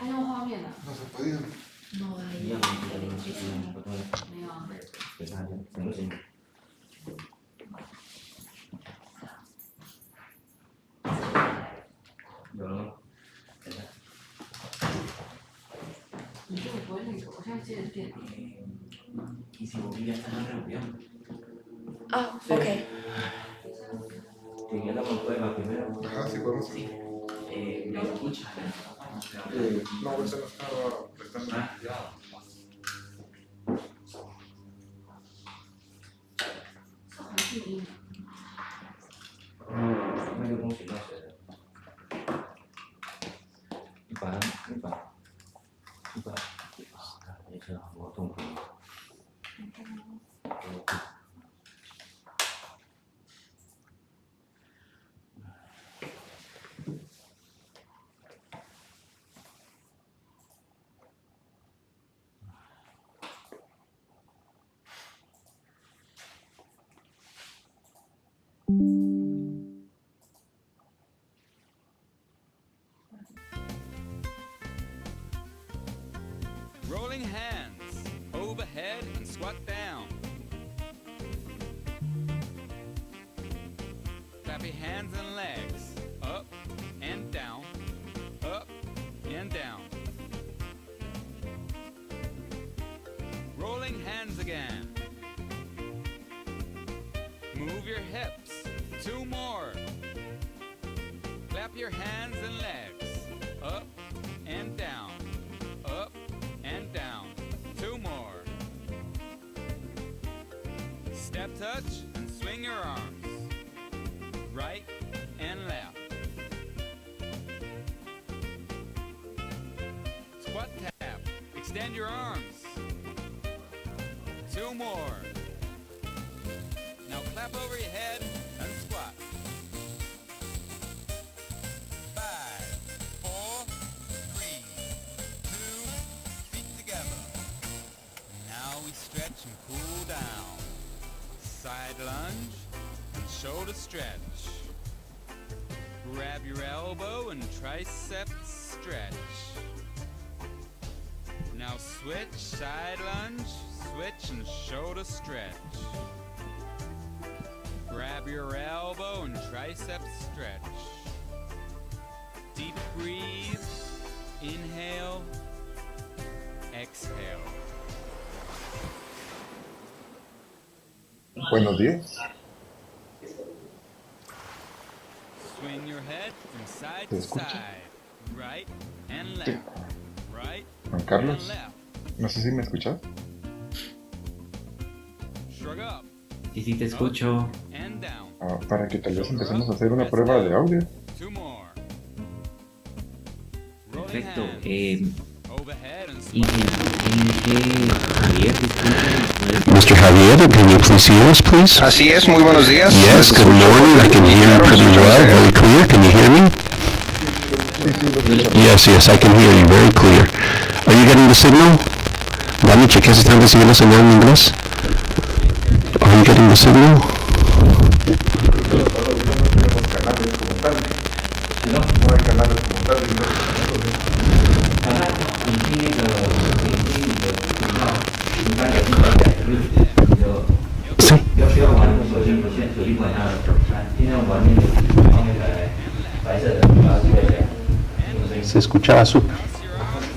No se ha podido. No hay electricidad. Ah, ok. Ajá, sí podemos. ¿Me escucha? No, ahorita no estaba prestando. Rolling hands, overhead and squat down. Clap your hands and legs, up and down, up and down. Rolling hands again. Move your hips, 2 more. Clap your hands and legs, up and down, up and down. 2 more. Step touch and swing your arms. Right and left. Squat tap. Extend your arms. 2 more. Now clap over your head and squat. 5, 4, 3, 2, feet together. Now we stretch and cool down. Side lunge and shoulder stretch. Grab your elbow and tricep stretch. Now switch, side lunge, switch and shoulder stretch. Grab your elbow and tricep stretch. Deep breathe, inhale, exhale. Buenos días. Swing your head from side ¿Se to escucha? side, right and Sí. left, right Juan and Carlos, left. no sé si me escuchas. Shrug up Sí, te escucho. and down. Para que tal vez empecemos a hacer una prueba de audio. 2 more. Rolling Perfecto. hands, overhead and Javier, disculpe. Mr. Javier, can you please hear us, please? Así es, muy buenos días. Yes, good morning. I can hear you pretty well, very clear. Can you hear me? Yes, I can hear you very clear. Are you getting the signal? Dani, chequea si están recibiendo señal en inglés. Are you getting the signal? No hay canales como tal. Sí. Se escuchaba súper.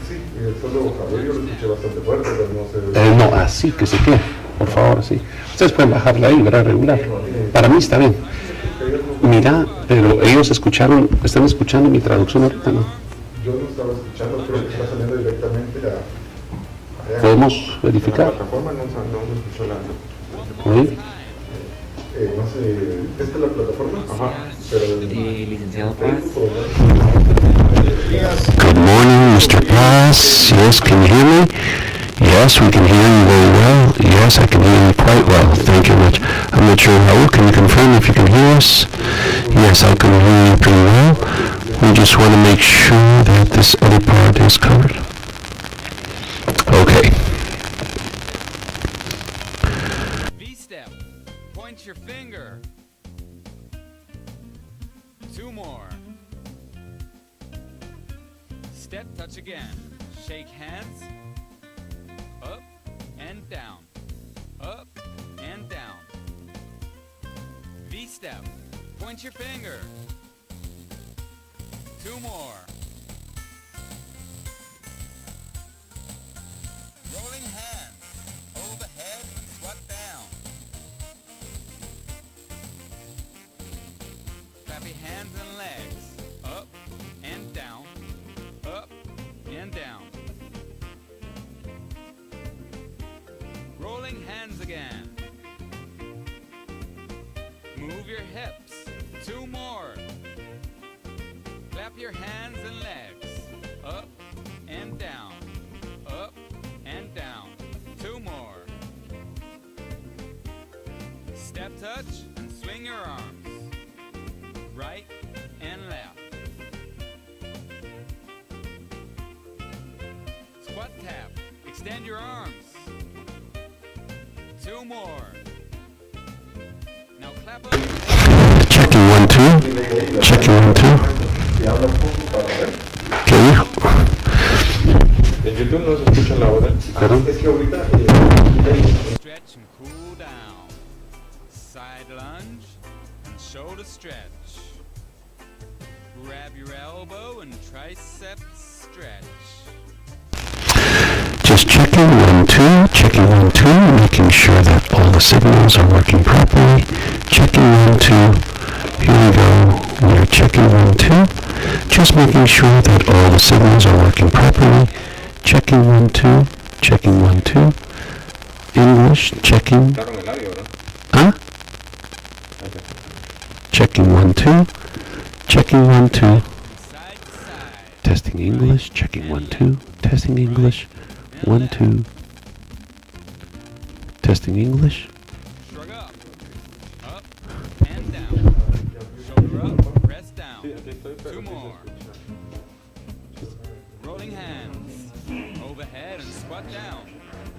Sí, solo Javier yo lo escuché bastante fuerte, pero no sé. No, así que se quede, por favor, sí. Ustedes pueden bajarla ahí, ¿verdad? Regular. Para mí está bien. Mira, pero ellos están escuchando mi traducción ahorita, ¿no? Yo no estaba escuchando, creo que está saliendo directamente a ¿Podemos verificar? la plataforma, no se escuchó la... ¿Sí? No sé, ¿esta es la plataforma? Ajá, pero... Licenciado Paz. Good morning, Mr. Paz. Yes, can you hear me? Yes, we can hear you very well. Yes, I can hear you quite well. Thank you much. I'm not sure, Raul, can you confirm if you can hear us? Yes, I can hear you pretty well. We just want to make sure that this other part is covered. Okay. V-step. Point your finger. 2 more. Step touch again. Shake hands. Up and down. Up and down. V-step. Point your finger. 2 more. Rolling hands. Overhead and squat down. Clap your hands and legs. Up and down. Up and down. Rolling hands again. Move your hips. 2 more. Clap your hands and legs. Up and down. Up and down. 2 more. Step touch and swing your arms. Right and left. Squat tap. Extend your arms. 2 more. Now clap up. Checking 1, 2. Checking 1, 2. Si habla un poco para ver. ¿Qué dijo? En YouTube no se escucha la hora. Perdón. Es que ahorita... Stretch and cool down. Side lunge and shoulder stretch. Grab your elbow and tricep stretch. Just checking 1, 2, checking 1, 2, making sure that all the signals are working properly. Checking 1, 2. Here we go. We are checking 1, 2. Just making sure that all the signals are working properly. Checking 1, 2. Checking 1, 2. English, checking. Claro, en el audio, ¿no? Huh? Checking 1, 2. Checking 1, 2. Side to side. Testing English. Checking 1, 2. Testing English. 1, 2. Testing English. Shrug up. Up and down. Shoulder up, press down. 2 more. Rolling hands. Overhead and squat down.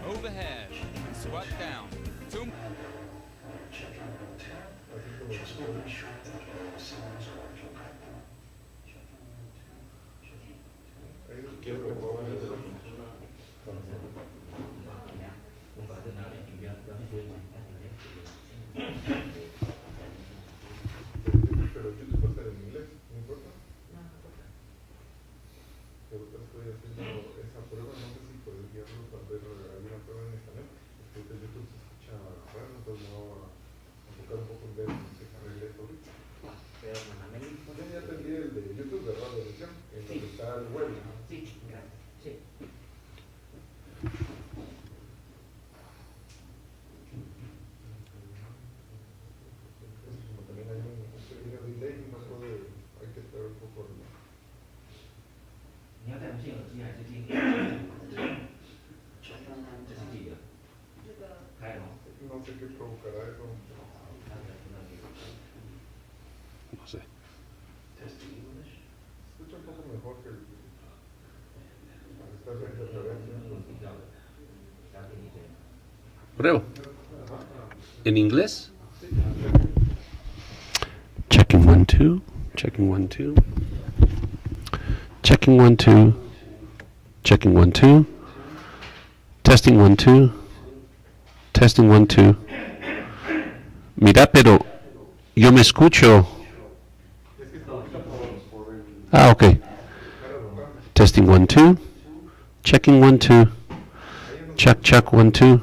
Overhead and squat down. 2 more. Pero YouTube va a ser en inglés, ¿no importa? Pero estoy haciendo esa prueba, no sé si puedes guiarlo para ver alguna prueba en español. Es que ahorita YouTube se escucha raro, entonces me voy a enfocar un poco en ver si se arregla esto ahorita. Pero mándame el Yo ya te envié el de YouTube de Radio Edición, en donde está el web. Sí, gracias. Sí. Como también hay un pequeño delay, no puede, hay que esperar un poco. 你要戴无线耳机还是听？这是记的。开了吗？ No sé qué provocará eso. No sé. Escucha un poco mejor que el... Esta es la interferencia. Pruebo. ¿En inglés? Checking 1, 2. Checking 1, 2. Checking 1, 2. Checking 1, 2. Testing 1, 2. Testing 1, 2. Mira, pero yo me escucho. Ah, ok. Testing 1, 2. Checking 1, 2. Check, check 1, 2.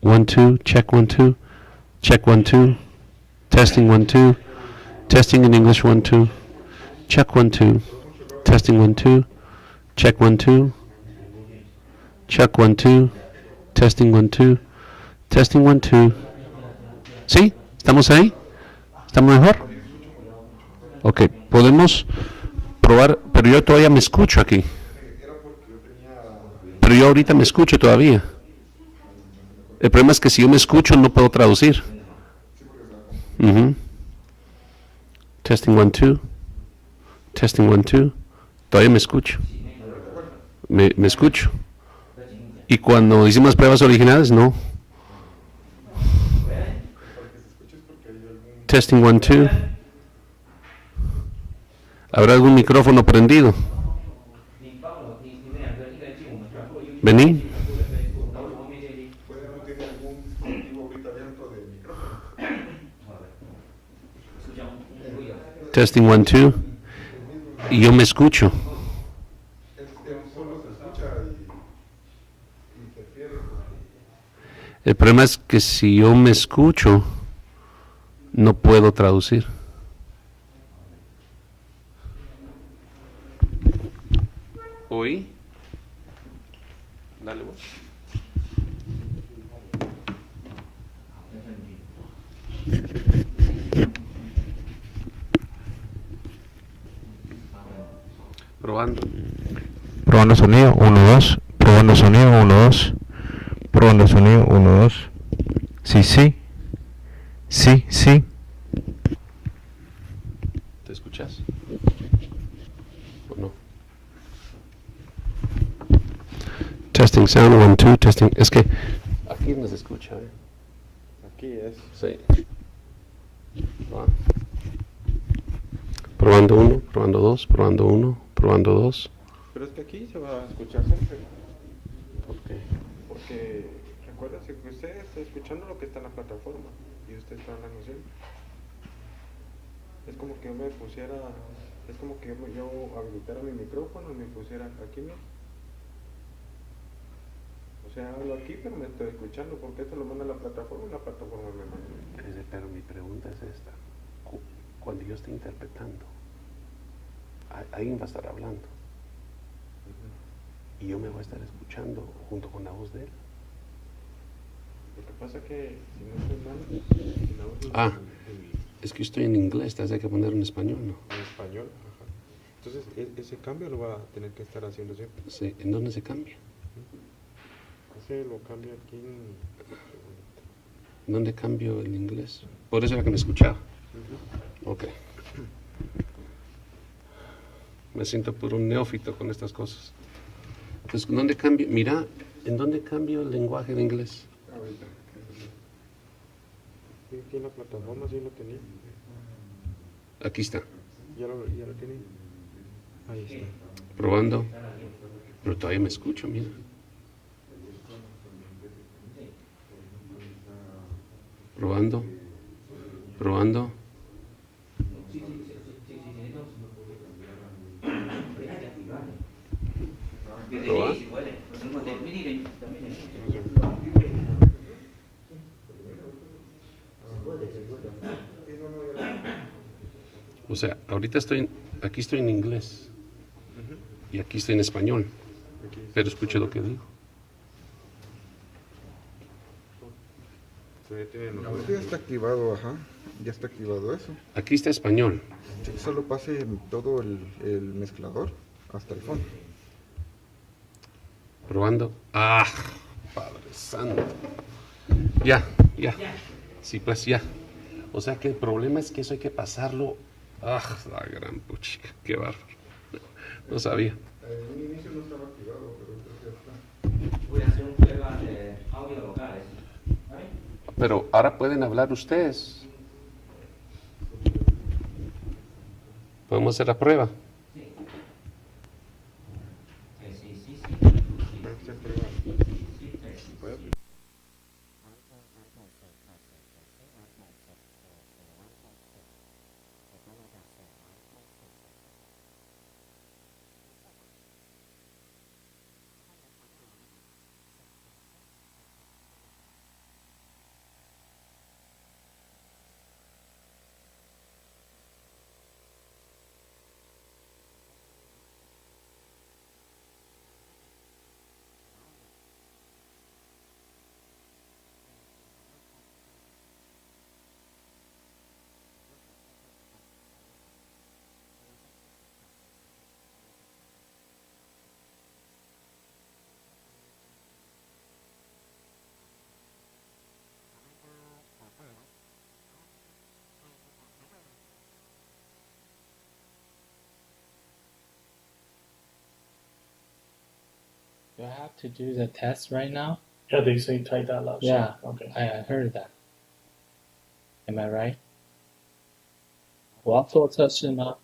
1, 2. Check 1, 2. Check 1, 2. Testing 1, 2. Testing in English 1, 2. Check 1, 2. Testing 1, 2. Check 1, 2. Check 1, 2. Testing 1, 2. Testing 1, 2. ¿Sí? ¿Estamos ahí? ¿Estamos mejor? Ok, podemos probar, pero yo todavía me escucho aquí. Pero yo ahorita me escucho todavía. El problema es que si yo me escucho no puedo traducir. Testing 1, 2. Testing 1, 2. Todavía me escucho. Me escucho. Y cuando hicimos pruebas originales, no. Testing 1, 2. ¿Habrá algún micrófono prendido? Venir. ¿Puede no tiene algún dispositivo ahorita dentro del micrófono? Testing 1, 2. Y yo me escucho. Él solo se escucha y interfiere. El problema es que si yo me escucho, no puedo traducir. ¿Oí? Dale vos. Probando. Probando sonido, 1, 2. Probando sonido, 1, 2. Probando sonido, 1, 2. Sí, sí. Sí, sí. ¿Te escuchas? ¿O no? Testing sound, 1, 2, testing. Es que aquí no se escucha, ¿eh? Aquí es. Sí. Va. Probando 1, probando 2, probando 1, probando 2. Pero es que aquí se va a escuchar siempre. ¿Por qué? Porque recuérdese que usted está escuchando lo que está en la plataforma y usted está hablando siempre. Es como que yo me pusiera, es como que yo habilitara mi micrófono y me pusiera aquí mismo. O sea, hablo aquí pero me estoy escuchando porque esto lo manda la plataforma y la plataforma me manda. Pero mi pregunta es esta. Cuando yo esté interpretando, alguien va a estar hablando. Y yo me voy a estar escuchando junto con la voz de él. Lo que pasa que si no estoy mal, si la voz Es que estoy en inglés, te hay que poner en español, ¿no? en español, ajá. Entonces ese cambio lo va a tener que estar haciendo siempre. Sí, ¿en dónde se cambia? Ese lo cambia aquí en... ¿Dónde cambio el inglés? Por eso era que me escuchaba. Ok. Me siento por un neófito con estas cosas. Entonces, ¿dónde cambio? Mira, ¿en dónde cambio el lenguaje de inglés? Ahorita. Sí, aquí en la plataforma sí lo tenía. Aquí está. Ya lo tenía. Ahí está. Probando. Pero todavía me escucho, mira. Probando. Probando. ¿Probar? O sea, ahorita aquí estoy en inglés y aquí estoy en español, pero escuche lo que digo. Ahorita ya está activado, ajá. Ya está activado eso. Aquí está español. Sí, solo pase todo el mezclador hasta el fondo. Probando. ¡Ah! Padre Santo. Ya. Sí, pues ya. O sea que el problema es que eso hay que pasarlo. ¡Ah! La gran puchica. Qué bárbaro. No sabía. En un inicio no estaba activado, pero creo que ya está. Voy a hacer un prueba de audio locales. ¿Vale? Pero ahora pueden hablar ustedes. Podemos hacer la prueba. Sí. Do I have to do the test right now? Yeah, they say type that loud. Yeah, Okay. I heard that. Am I right? 我要做测试吗？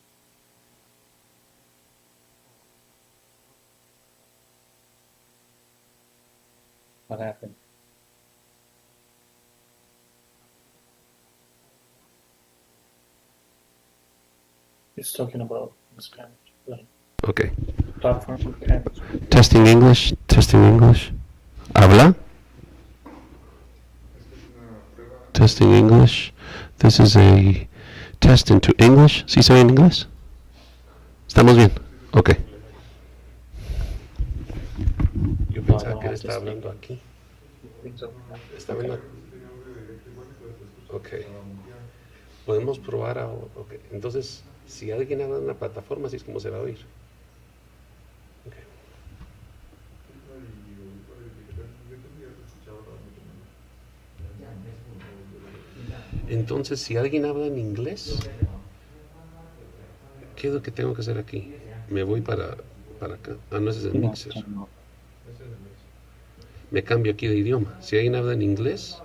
What happened? He's talking about Spanish, like Okay. platform for Spanish. Testing English, testing English. Habla. Testing English. This is a test into English. ¿Sí se ve en inglés? ¿Estamos bien? Ok. Yo pensaba que él estaba hablando aquí. ¿Está hablando? Ok. Podemos probar ahora. Ok. Entonces, si alguien habla en la plataforma, así es como se va a oír. Ok. Entonces, si alguien habla en inglés, ¿qué es lo que tengo que hacer aquí? Me voy para acá. Ah, no, ese es el mixer. Me cambio aquí de idioma. Si alguien habla en inglés,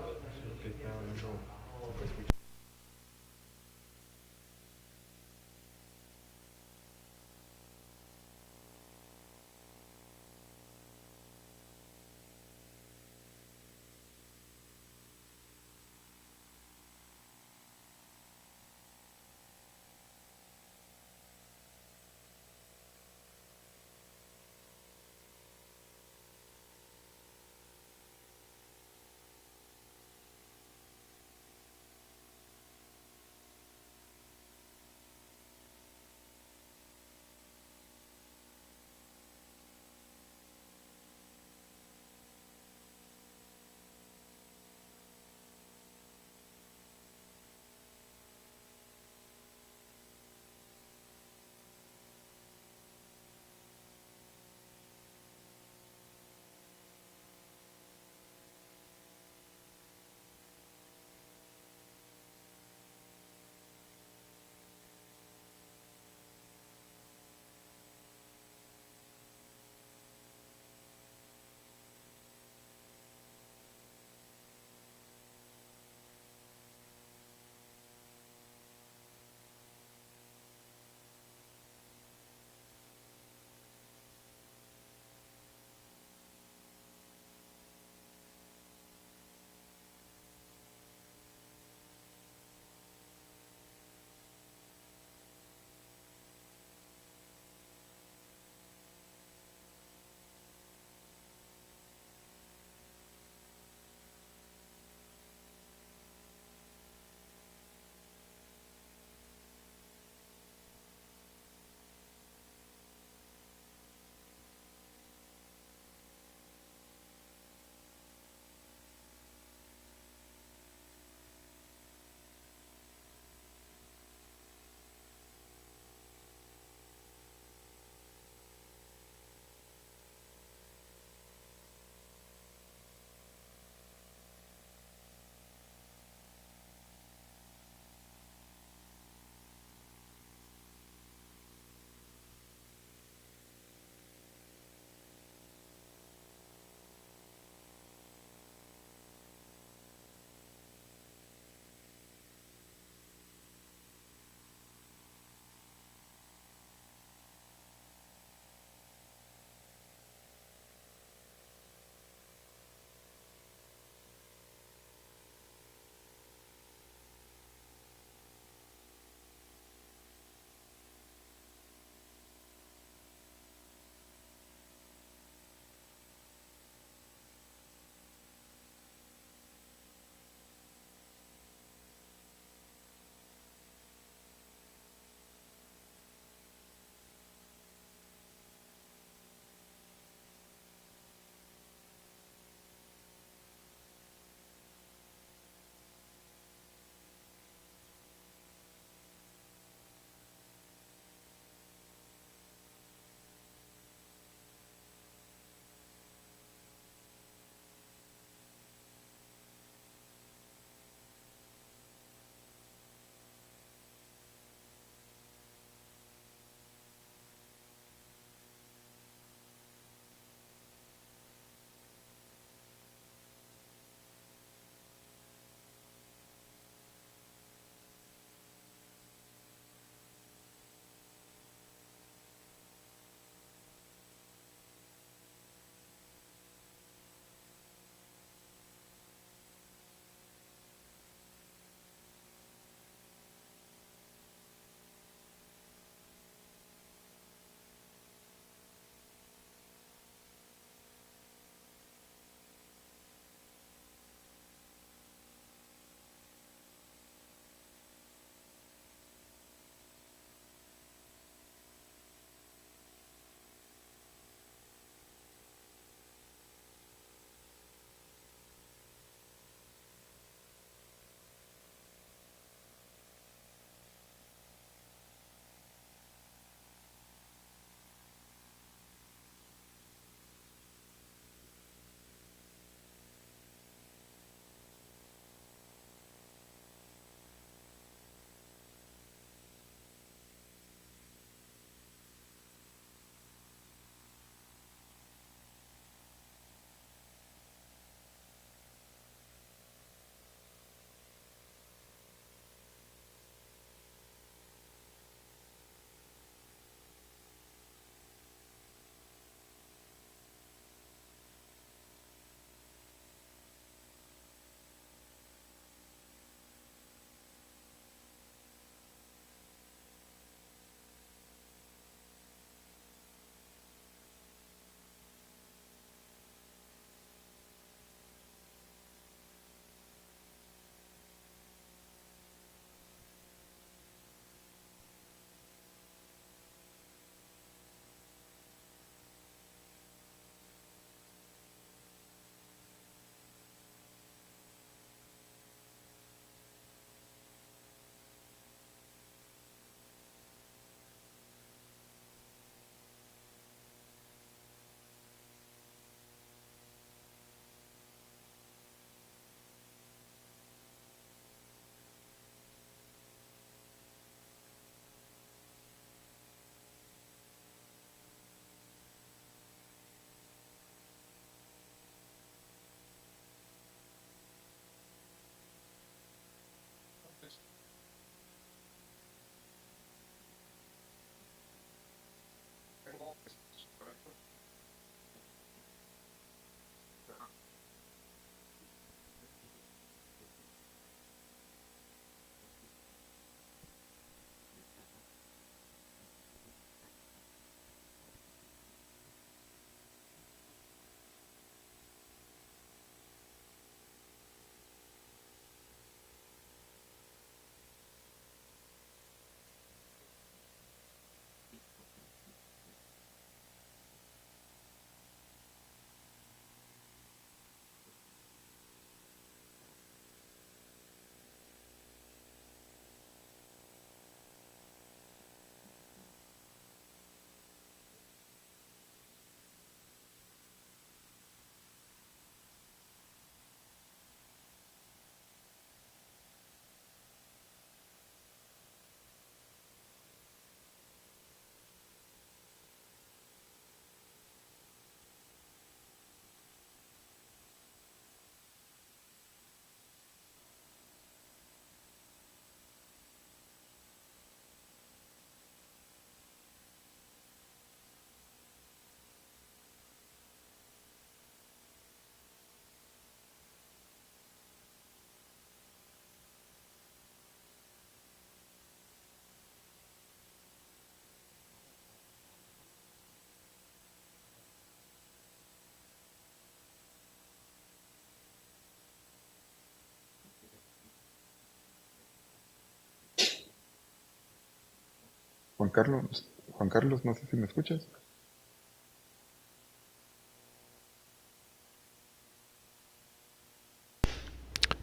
Juan Carlos, no sé si me escuchas.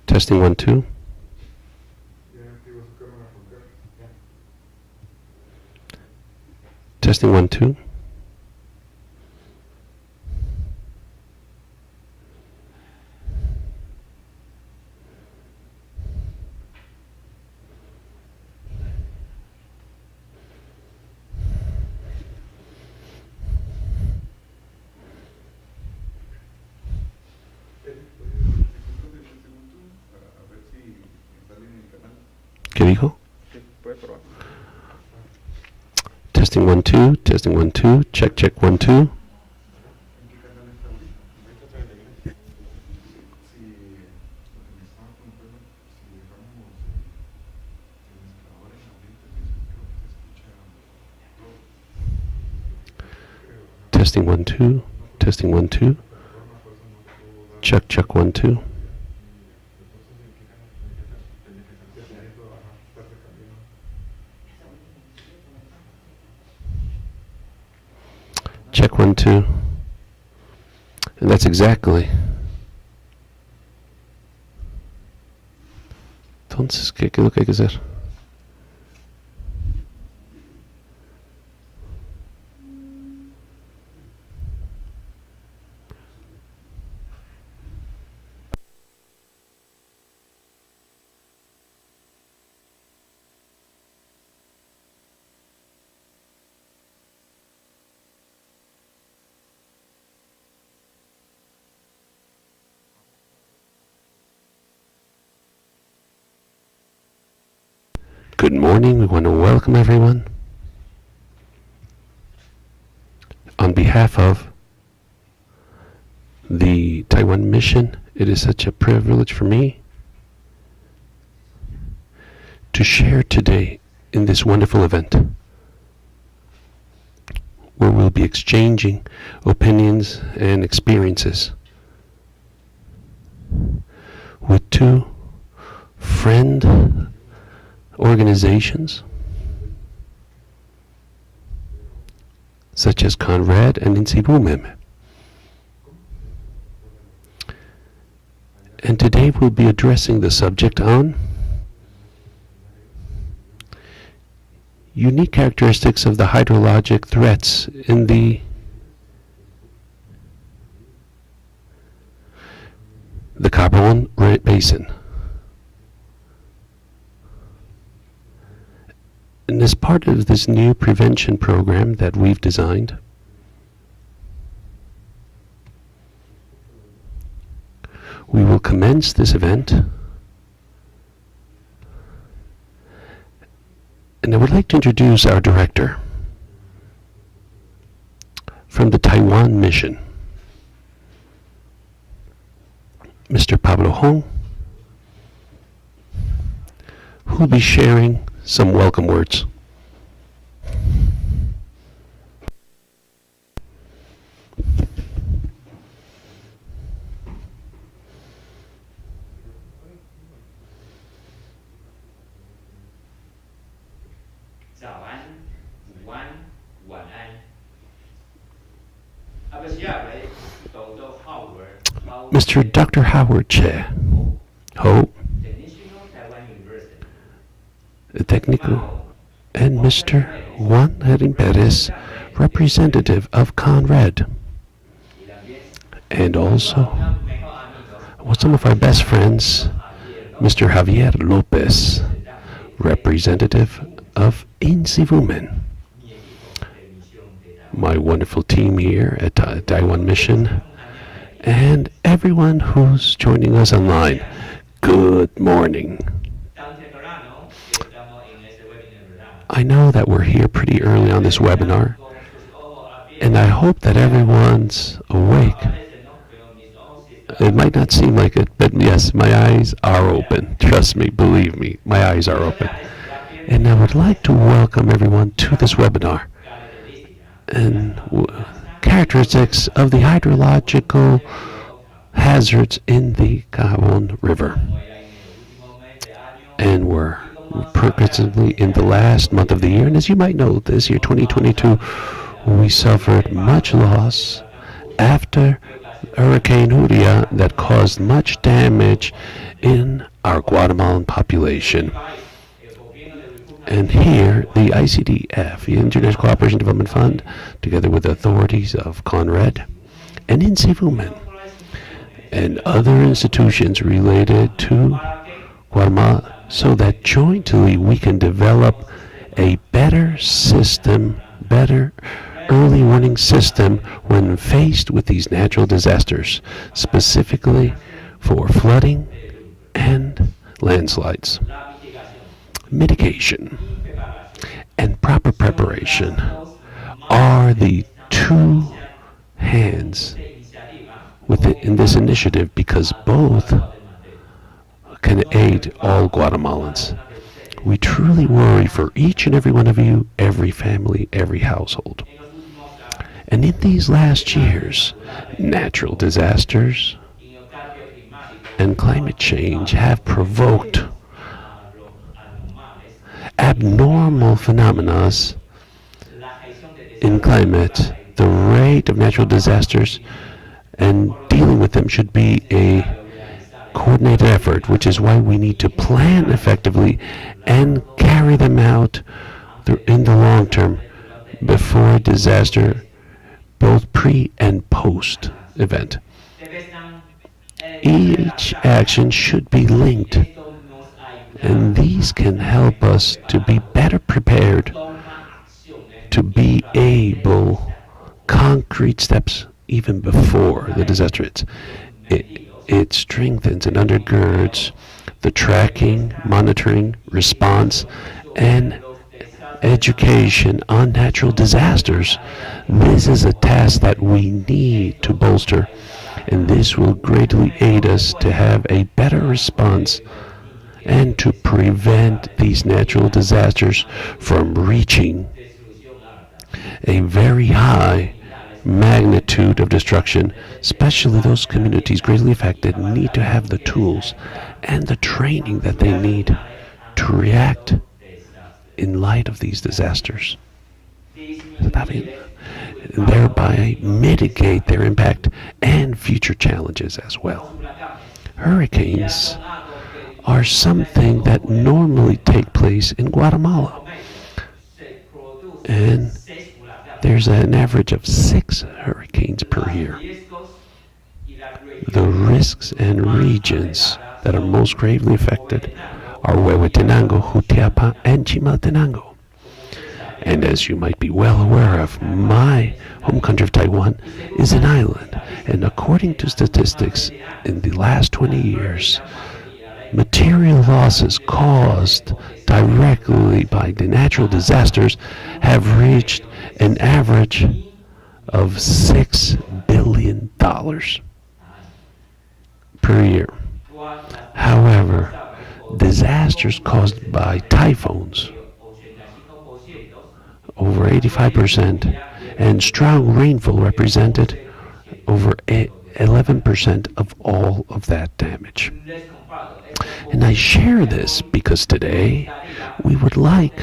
Testing 1, 2. Ya activa su cámara, Juan Carlos. Testing 1, 2. A ver si sale en el canal. ¿Qué dijo? Sí, puede probar. Testing 1, 2. Testing 1, 2. Check, check 1, 2. ¿En qué canal está ahorita? Ahorita trae la iglesia. Si lo que me estaba preguntando, si dejamos el mezclador en ambiente, creo que se escucha todo. Testing 1, 2. Testing 1, 2. Check, check 1, 2. Check 1, 2. And that's exactly. Entonces, ¿qué es lo que hay que hacer? Good morning. We want to welcome everyone. On behalf of the Taiwan mission, it is such a privilege for me to share today in this wonderful event where we'll be exchanging opinions and experiences with two friend organizations such as CONRED and INSIBUMEM. And today we'll be addressing the subject on unique characteristics of the hydrologic threats in the Cahabón River Basin. And as part of this new prevention program that we've designed, we will commence this event. And I would like to introduce our director from the Taiwan mission, Mr. Pablo Hong, who will be sharing some welcome words. Mr. Dr. Howard Che, Ho, Technical, and Mr. Juan Herin Perez, representative of CONRED, and also some of our best friends, Mr. Javier Lopez, representative of INSIBUMEM, my wonderful team here at Taiwan Mission, and everyone who's joining us online. Good morning. I know that we're here pretty early on this webinar, and I hope that everyone's awake. It might not seem like it, but yes, my eyes are open. Trust me, believe me, my eyes are open. And I would like to welcome everyone to this webinar and characteristics of the hydrological hazards in the Cahabón River. And we're progressively in the last month of the year. And as you might know, this year, 2022, we suffered much loss after Hurricane Julia that caused much damage in our Guatemalan population. And here, the ICDF, the International Cooperation Development Fund, together with the authorities of CONRED and INSIVUMEN and other institutions related to Guatemala, so that jointly we can develop a better system, better early warning system when faced with these natural disasters, specifically for flooding and landslides. Mitigation and proper preparation are the two hands in this initiative, because both can aid all Guatemalans. We truly worry for each and every one of you, every family, every household. And in these last years, natural disasters and climate change have provoked abnormal phenomena in climate. The rate of natural disasters and dealing with them should be a coordinated effort, which is why we need to plan effectively and carry them out in the long term before disaster, both pre and post event. Each action should be linked, and these can help us to be better prepared, to be able concrete steps even before the disaster hits. It strengthens and undergirds the tracking, monitoring, response, and education on natural disasters. This is a task that we need to bolster, and this will greatly aid us to have a better response and to prevent these natural disasters from reaching a very high magnitude of destruction. Especially those communities greatly affected need to have the tools and the training that they need to react in light of these disasters, thereby mitigate their impact and future challenges as well. Hurricanes are something that normally take place in Guatemala, and there's an average of 6 hurricanes per year. The risks and regions that are most gravely affected are Huehuetenango, Jutiapa, and Chimaltenango. And as you might be well aware of, my home country of Taiwan is an island, and according to statistics, in the last 20 years, material losses caused directly by the natural disasters have reached an average of $6 billion per year. However, disasters caused by typhoons, over 85%, and strong rainfall represented over 11% of all of that damage. And I share this because today we would like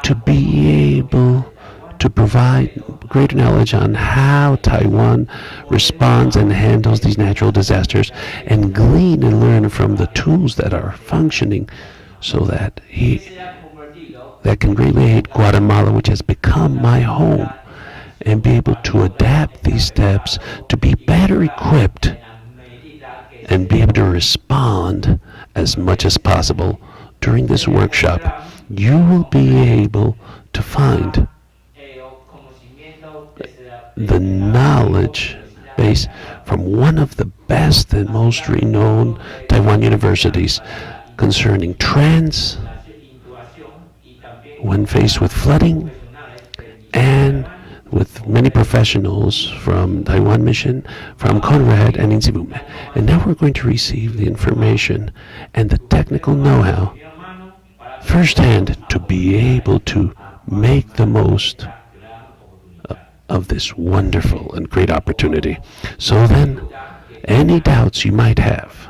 to be able to provide greater knowledge on how Taiwan responds and handles these natural disasters, and glean and learn from the tools that are functioning, so that that can greatly aid Guatemala, which has become my home, and be able to adapt these steps to be better equipped and be able to respond as much as possible. During this workshop, you will be able to find the knowledge base from one of the best and most renowned Taiwan universities concerning trends when faced with flooding, and with many professionals from Taiwan Mission, from CONRED and INSIVUMEN. And now we're going to receive the information and the technical know-how firsthand to be able to make the most of this wonderful and great opportunity. So then, any doubts you might have,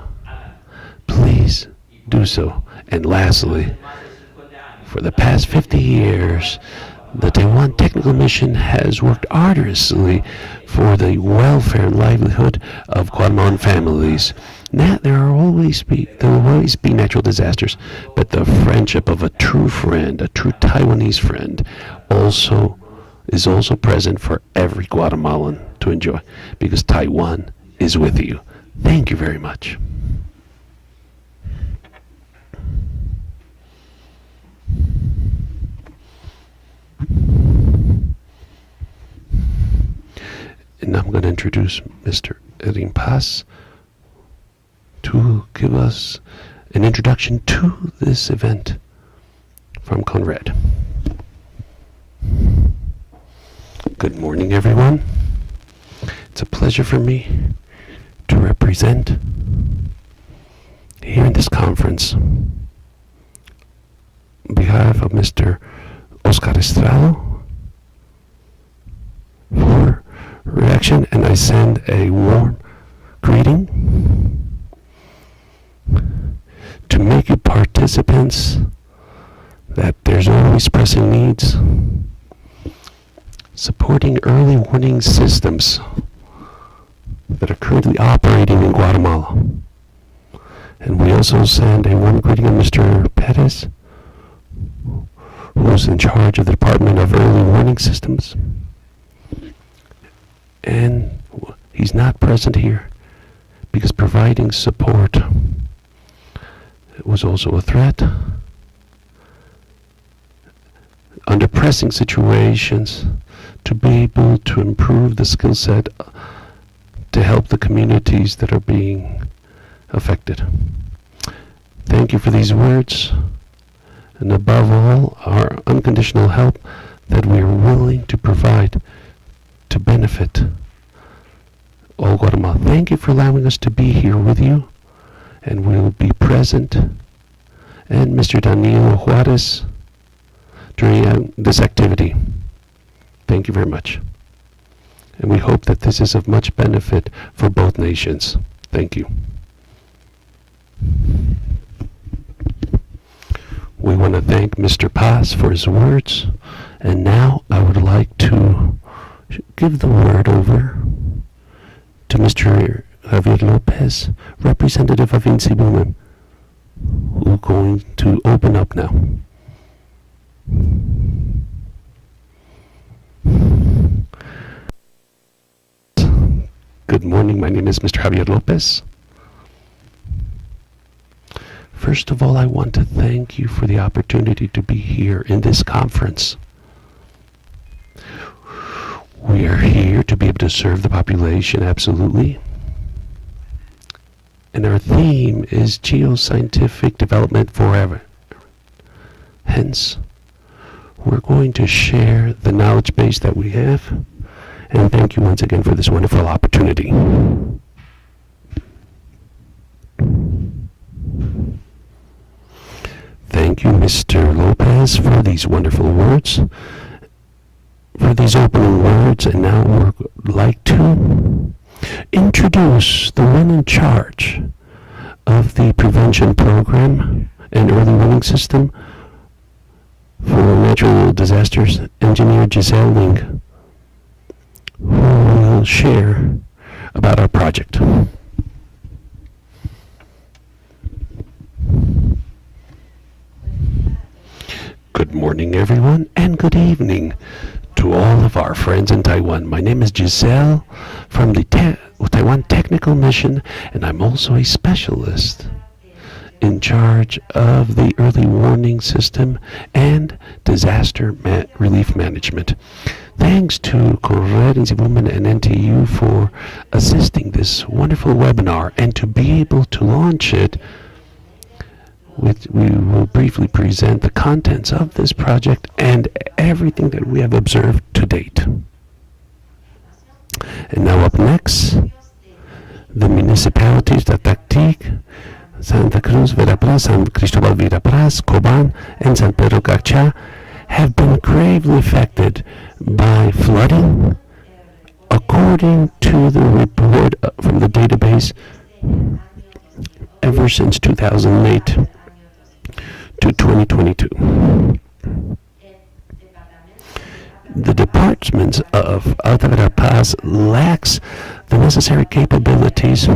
please do so. And lastly, For the past 50 years, the Taiwan Technical Mission has worked arduously for the welfare and livelihood of Guatemalan families. Now, there will always be natural disasters, but the friendship of a true friend, a true Taiwanese friend, is also present for every Guatemalan to enjoy, because Taiwan is with you. Thank you very much. And now I'm going to introduce Mr. Erin Paz to give us an introduction to this event from CONRED. Good morning, everyone. It's a pleasure for me to represent here in this conference on behalf of Mr. Oscar Estrado for reaction, and I send a warm greeting to make you participants that there's always pressing needs, supporting early warning systems that are currently operating in Guatemala. And we also send a warm greeting to Mr. Perez, who's in charge of the Department of Early Warning Systems. And he's not present here because providing support was also a threat. Under pressing situations, to be able to improve the skill set to help the communities that are being affected. Thank you for these words, and above all, our unconditional help that we are willing to provide to benefit all Guatemala. Thank you for allowing us to be here with you, and we will be present, and Mr. Danilo Juarez, during this activity. Thank you very much. And we hope that this is of much benefit for both nations. Thank you. We want to thank Mr. Paz for his words, and now I would like to give the word over to Mr. Javier Lopez, representative of INSI Women, who is going to open up now. Good morning, my name is Mr. Javier Lopez. First of all, I want to thank you for the opportunity to be here in this conference. We are here to be able to serve the population, absolutely. And our theme is geoscientific development forever. Hence, we're going to share the knowledge base that we have. And thank you once again for this wonderful opportunity. Thank you, Mr. Lopez, for these wonderful words, for these opening words. And now we'd like to introduce the one in charge of the prevention program and early warning system for natural disasters, Engineer Giselle Ling, who will share about our project. Good morning, everyone, and good evening to all of our friends in Taiwan. My name is Giselle from the Taiwan Technical Mission, and I'm also a specialist in charge of the early warning system and disaster relief management. Thanks to CONRED, INSI Women, and NTU for assisting this wonderful webinar, and to be able to launch it, we will briefly present the contents of this project and everything that we have observed to date. And now up next, the municipalities of Tactic, Santa Cruz, Verapaz, San Cristobal Verapaz, Coban, and San Pedro Garcha have been gravely affected by flooding, according to the report from the database ever since 2008 to 2022. the departments of Alta Verapaz lacks the necessary capabilities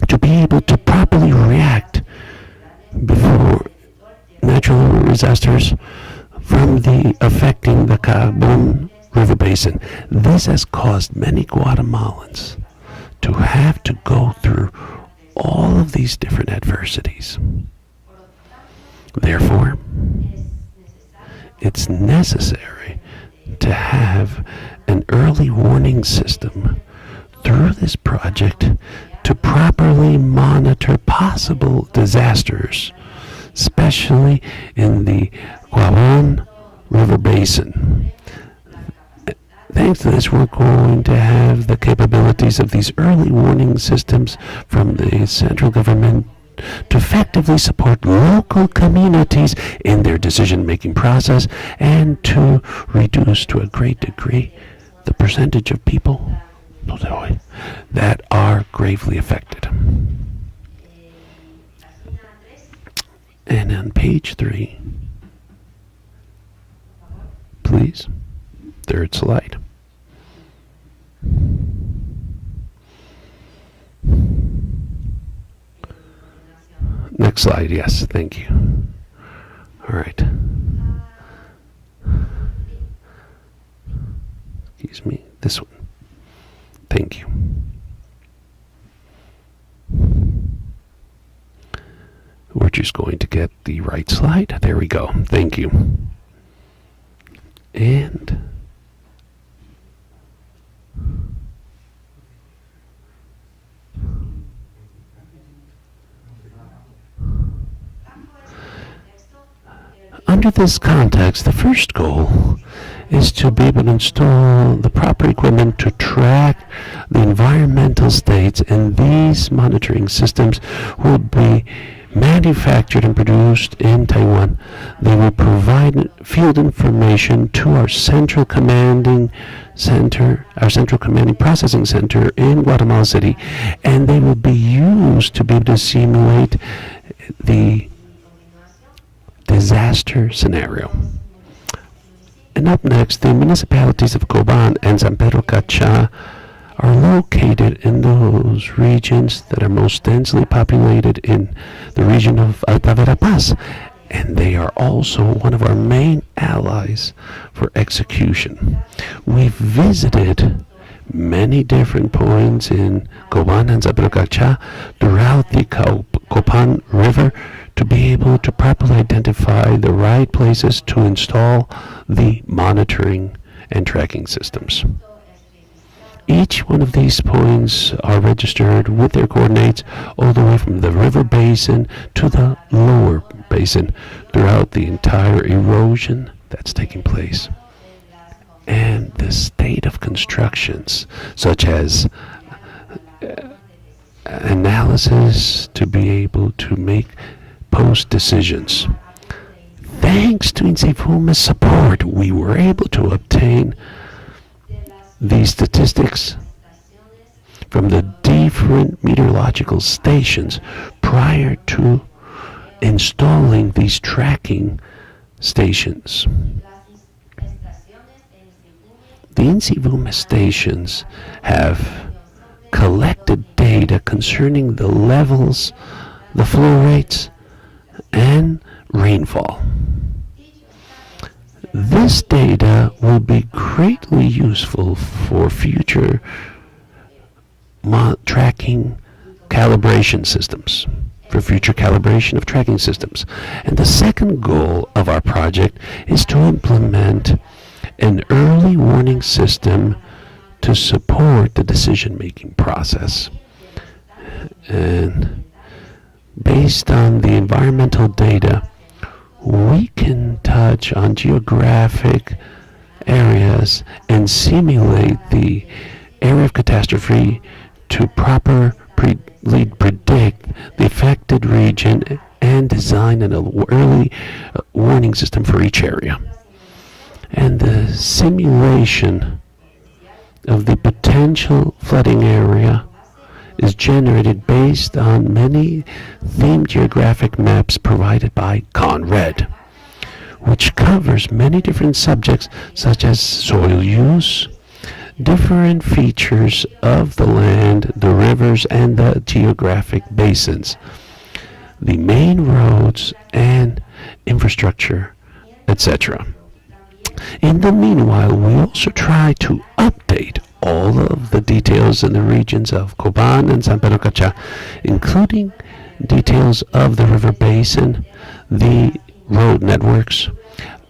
to be able to properly react before natural disasters from the affecting the Cahabón River Basin. This has caused many Guatemalans to have to go through all of these different adversities. Therefore, it's necessary to have an early warning system through this project to properly monitor possible disasters, especially in the Cahabón River Basin. Thanks to this, we're going to have the capabilities of these early warning systems from the central government to effectively support local communities in their decision-making process and to reduce to a great degree the percentage of people that are gravely affected. And on page 3, please, third slide. Next slide, yes, thank you. All right. Excuse me, this one. Thank you. We're just going to get the right slide. There we go. Thank you. And under this context, the first goal is to be able to install the proper equipment to track the environmental states, and these monitoring systems will be manufactured and produced in Taiwan. They will provide field information to our central commanding processing center in Guatemala City, and they will be used to be able to simulate the disaster scenario. And up next, the municipalities of Cahabón and San Pedro Cacha are located in those regions that are most densely populated in the region of Alta Verapaz, and they are also one of our main allies for execution. We've visited many different points in Cahabón and San Pedro Cacha throughout the Cahabón River to be able to properly identify the right places to install the monitoring and tracking systems. Each one of these points are registered with their coordinates all the way from the river basin to the lower basin throughout the entire erosion that's taking place. And the state of constructions, such as analysis to be able to make post decisions. Thanks to INSEFUMA's support, we were able to obtain these statistics from the different meteorological stations prior to installing these tracking stations. The INSEFUMA stations have collected data concerning the levels, the flow rates, and rainfall. This data will be greatly useful for future tracking calibration systems, for future calibration of tracking systems. And the second goal of our project is to implement an early warning system to support the decision-making process. And based on the environmental data, we can touch on geographic areas and simulate the area of catastrophe to properly predict the affected region and design an early warning system for each area. And the simulation of the potential flooding area is generated based on many themed geographic maps provided by CONRED. which covers many different subjects such as soil use, different features of the land, the rivers, and the geographic basins, the main roads and infrastructure, etc. In the meanwhile, we also try to update all of the details in the regions of Cahabón and San Pedro Cacha, including details of the river basin, the road networks,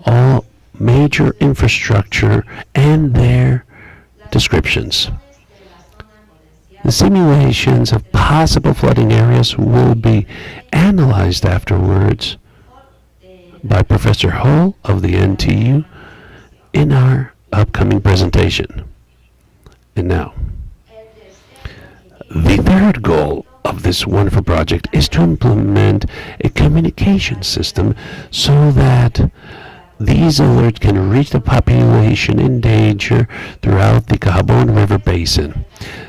all major infrastructure, and their descriptions. The simulations of possible flooding areas will be analyzed afterwards by Professor Hull of the NTU in our upcoming presentation. And now, the third goal of this wonderful project is to implement a communication system so that these alerts can reach the population in danger throughout the Cahabón River Basin.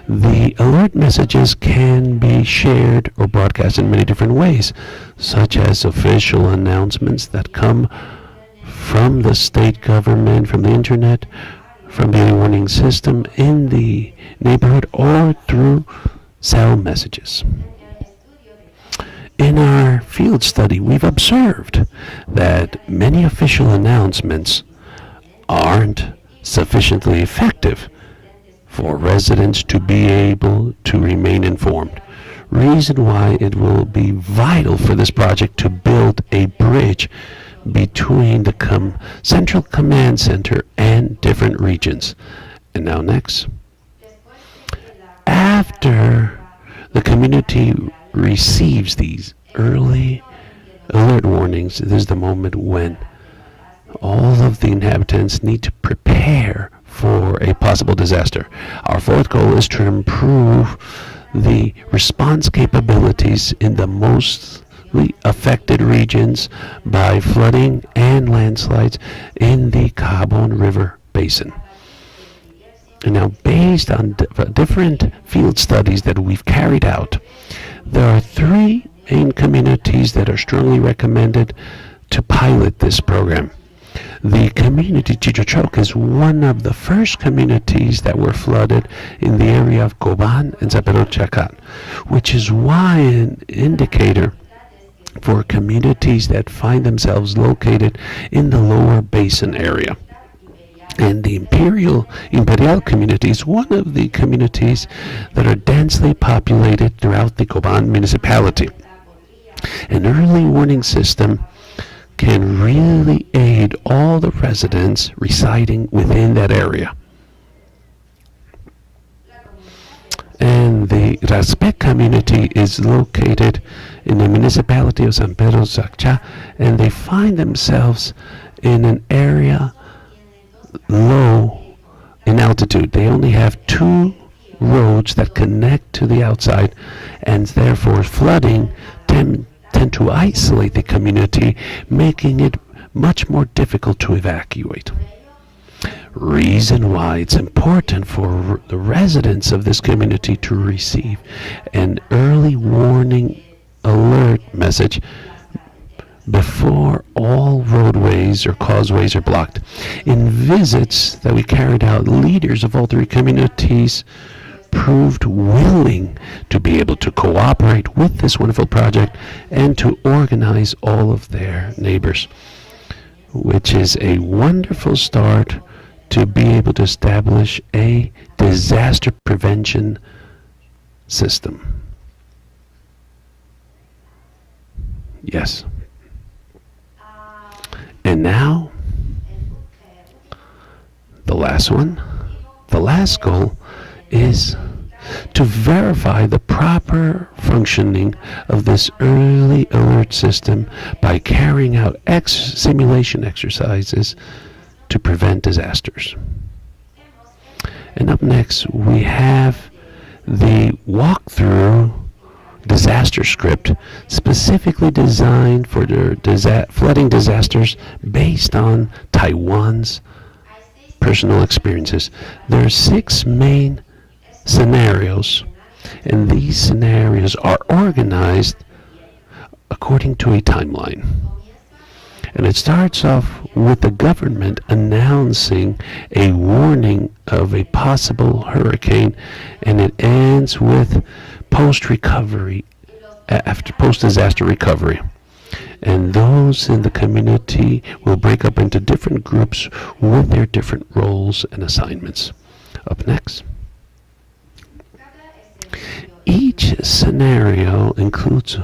The alert messages can be shared or broadcast in many different ways, such as official announcements that come from the state government, from the internet, from the early warning system in the neighborhood, or through cell messages. In our field study, we've observed that many official announcements aren't sufficiently effective for residents to be able to remain informed. Reason why it will be vital for this project to build a bridge between the Central Command Center and different regions. And now next. After the community receives these early alert warnings, this is the moment when all of the inhabitants need to prepare for a possible disaster. Our fourth goal is to improve the response capabilities in the mostly affected regions by flooding and landslides in the Cahabón River Basin. And now, based on different field studies that we've carried out, there are three main communities that are strongly recommended to pilot this program. The community Chichochoc is one of the first communities that were flooded in the area of Cahabón and San Pedro Cacha, which is why an indicator for communities that find themselves located in the lower basin area. And the Imperial community is one of the communities that are densely populated throughout the Cahabón municipality. An early warning system can really aid all the residents residing within that area. And the Raspec community is located in the municipality of San Pedro Cacha, and they find themselves in an area low in altitude. They only have 2 roads that connect to the outside, and therefore flooding tend to isolate the community, making it much more difficult to evacuate. Reason why it's important for the residents of this community to receive an early warning alert message before all roadways or causeways are blocked. In visits that we carried out, leaders of all 3 communities proved willing to be able to cooperate with this wonderful project and to organize all of their neighbors, which is a wonderful start to be able to establish a disaster prevention system. Yes. And now, the last one. The last goal is to verify the proper functioning of this early alert system by carrying out simulation exercises to prevent disasters. And up next, we have the walkthrough disaster script specifically designed for the flooding disasters based on Taiwan's personal experiences. There are 6 main scenarios, and these scenarios are organized according to a timeline. And it starts off with the government announcing a warning of a possible hurricane, and it ends with post-recovery, after post-disaster recovery. And those in the community will break up into different groups with their different roles and assignments. Up next. Each scenario includes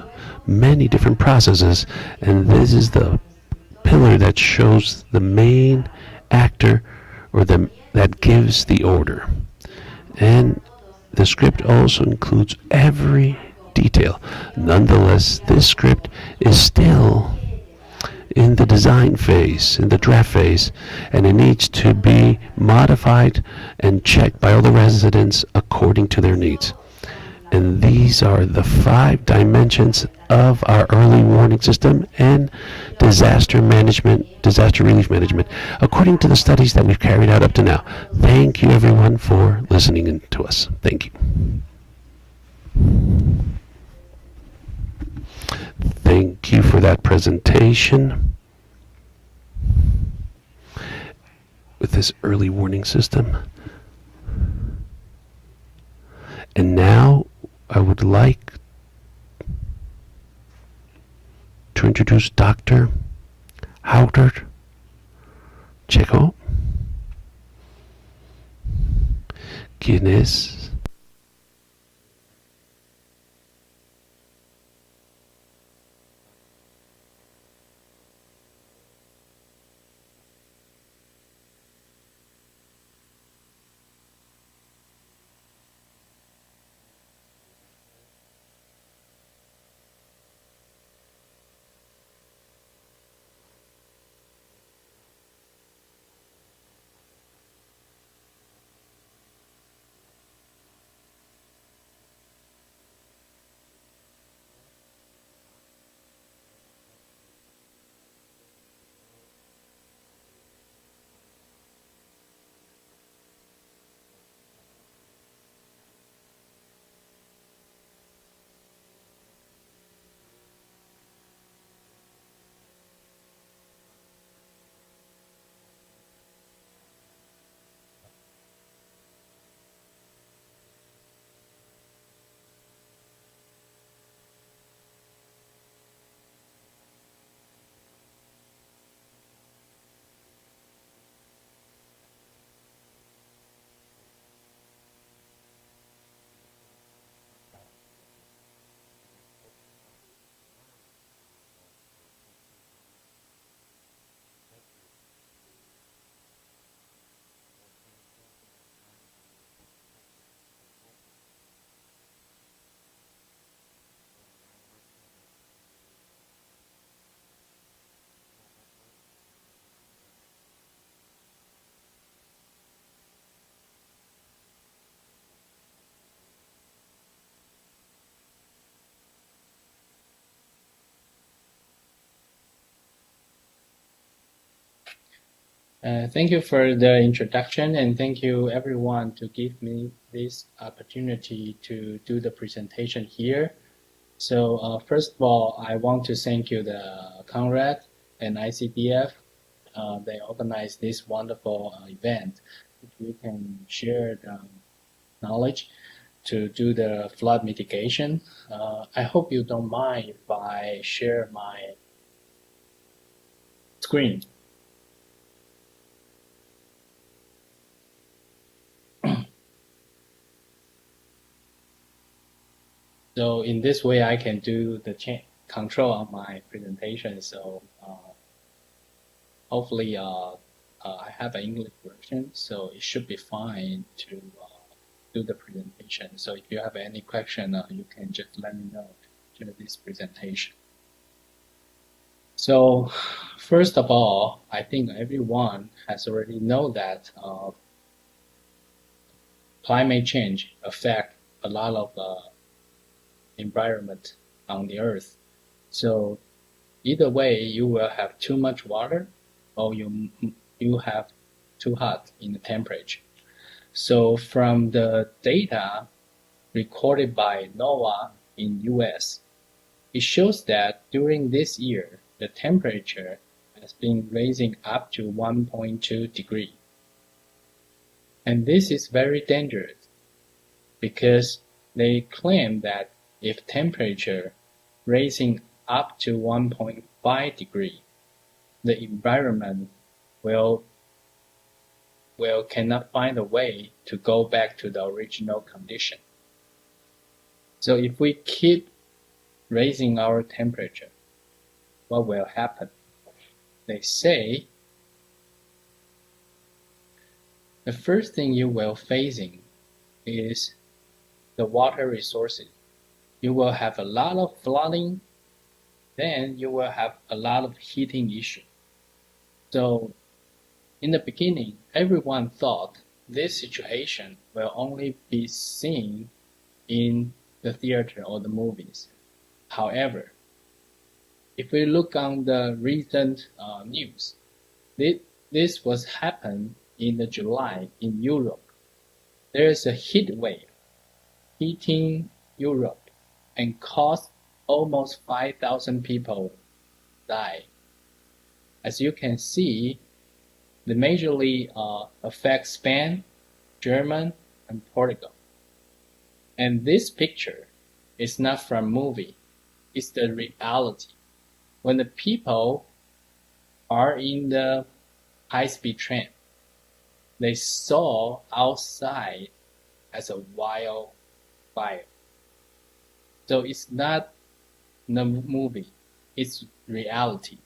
many different processes, and this is the pillar that shows the main actor or that gives the order. And the script also includes every detail. Nonetheless, this script is still in the design phase, in the draft phase, and it needs to be modified and checked by all the residents according to their needs. And these are the 5 dimensions of our early warning system and disaster management, disaster relief management, according to the studies that we've carried out up to now. Thank you, everyone, for listening in to us. Thank you. Thank you for that presentation with this early warning system. And now I would like to introduce Dr. Howard Checo, quien es Thank you for the introduction, and thank you everyone to give me this opportunity to do the presentation here. So first of all, I want to thank you the CONRED and ICDF. They organized this wonderful event. We can share the knowledge to do the flood mitigation. I hope you don't mind if I share my screen. So in this way, I can do the control of my presentation. So hopefully I have an English version, so it should be fine to do the presentation. So if you have any question, you can just let me know during this presentation. So first of all, I think everyone has already know that climate change affect a lot of environment on the earth. So either way, you will have too much water or you have too hot in the temperature. So from the data recorded by NOAA in US, it shows that during this year, the temperature has has been raising up to 1.2 degrees. And this is very dangerous because they claim that if temperature raising up to 1.5 degrees, the environment will cannot find a way to go back to the original condition. So if we keep raising our temperature, what will happen? They say the first thing you will facing is the water resources. You will have a lot of flooding, then you will have a lot of heating issue. So in the beginning, everyone thought this situation will only be seen in the theater or the movies. However, if we look on the recent news, this was happened in the July in Europe. There is a heat wave hitting Europe and caused almost 5,000 people die. As you can see, the majorly affects Spain, Germany, and Portugal. And this picture is not from movie, it's the reality. When the people are in the high-speed train, they saw outside as a wildfire. So it's not the movie, it's reality.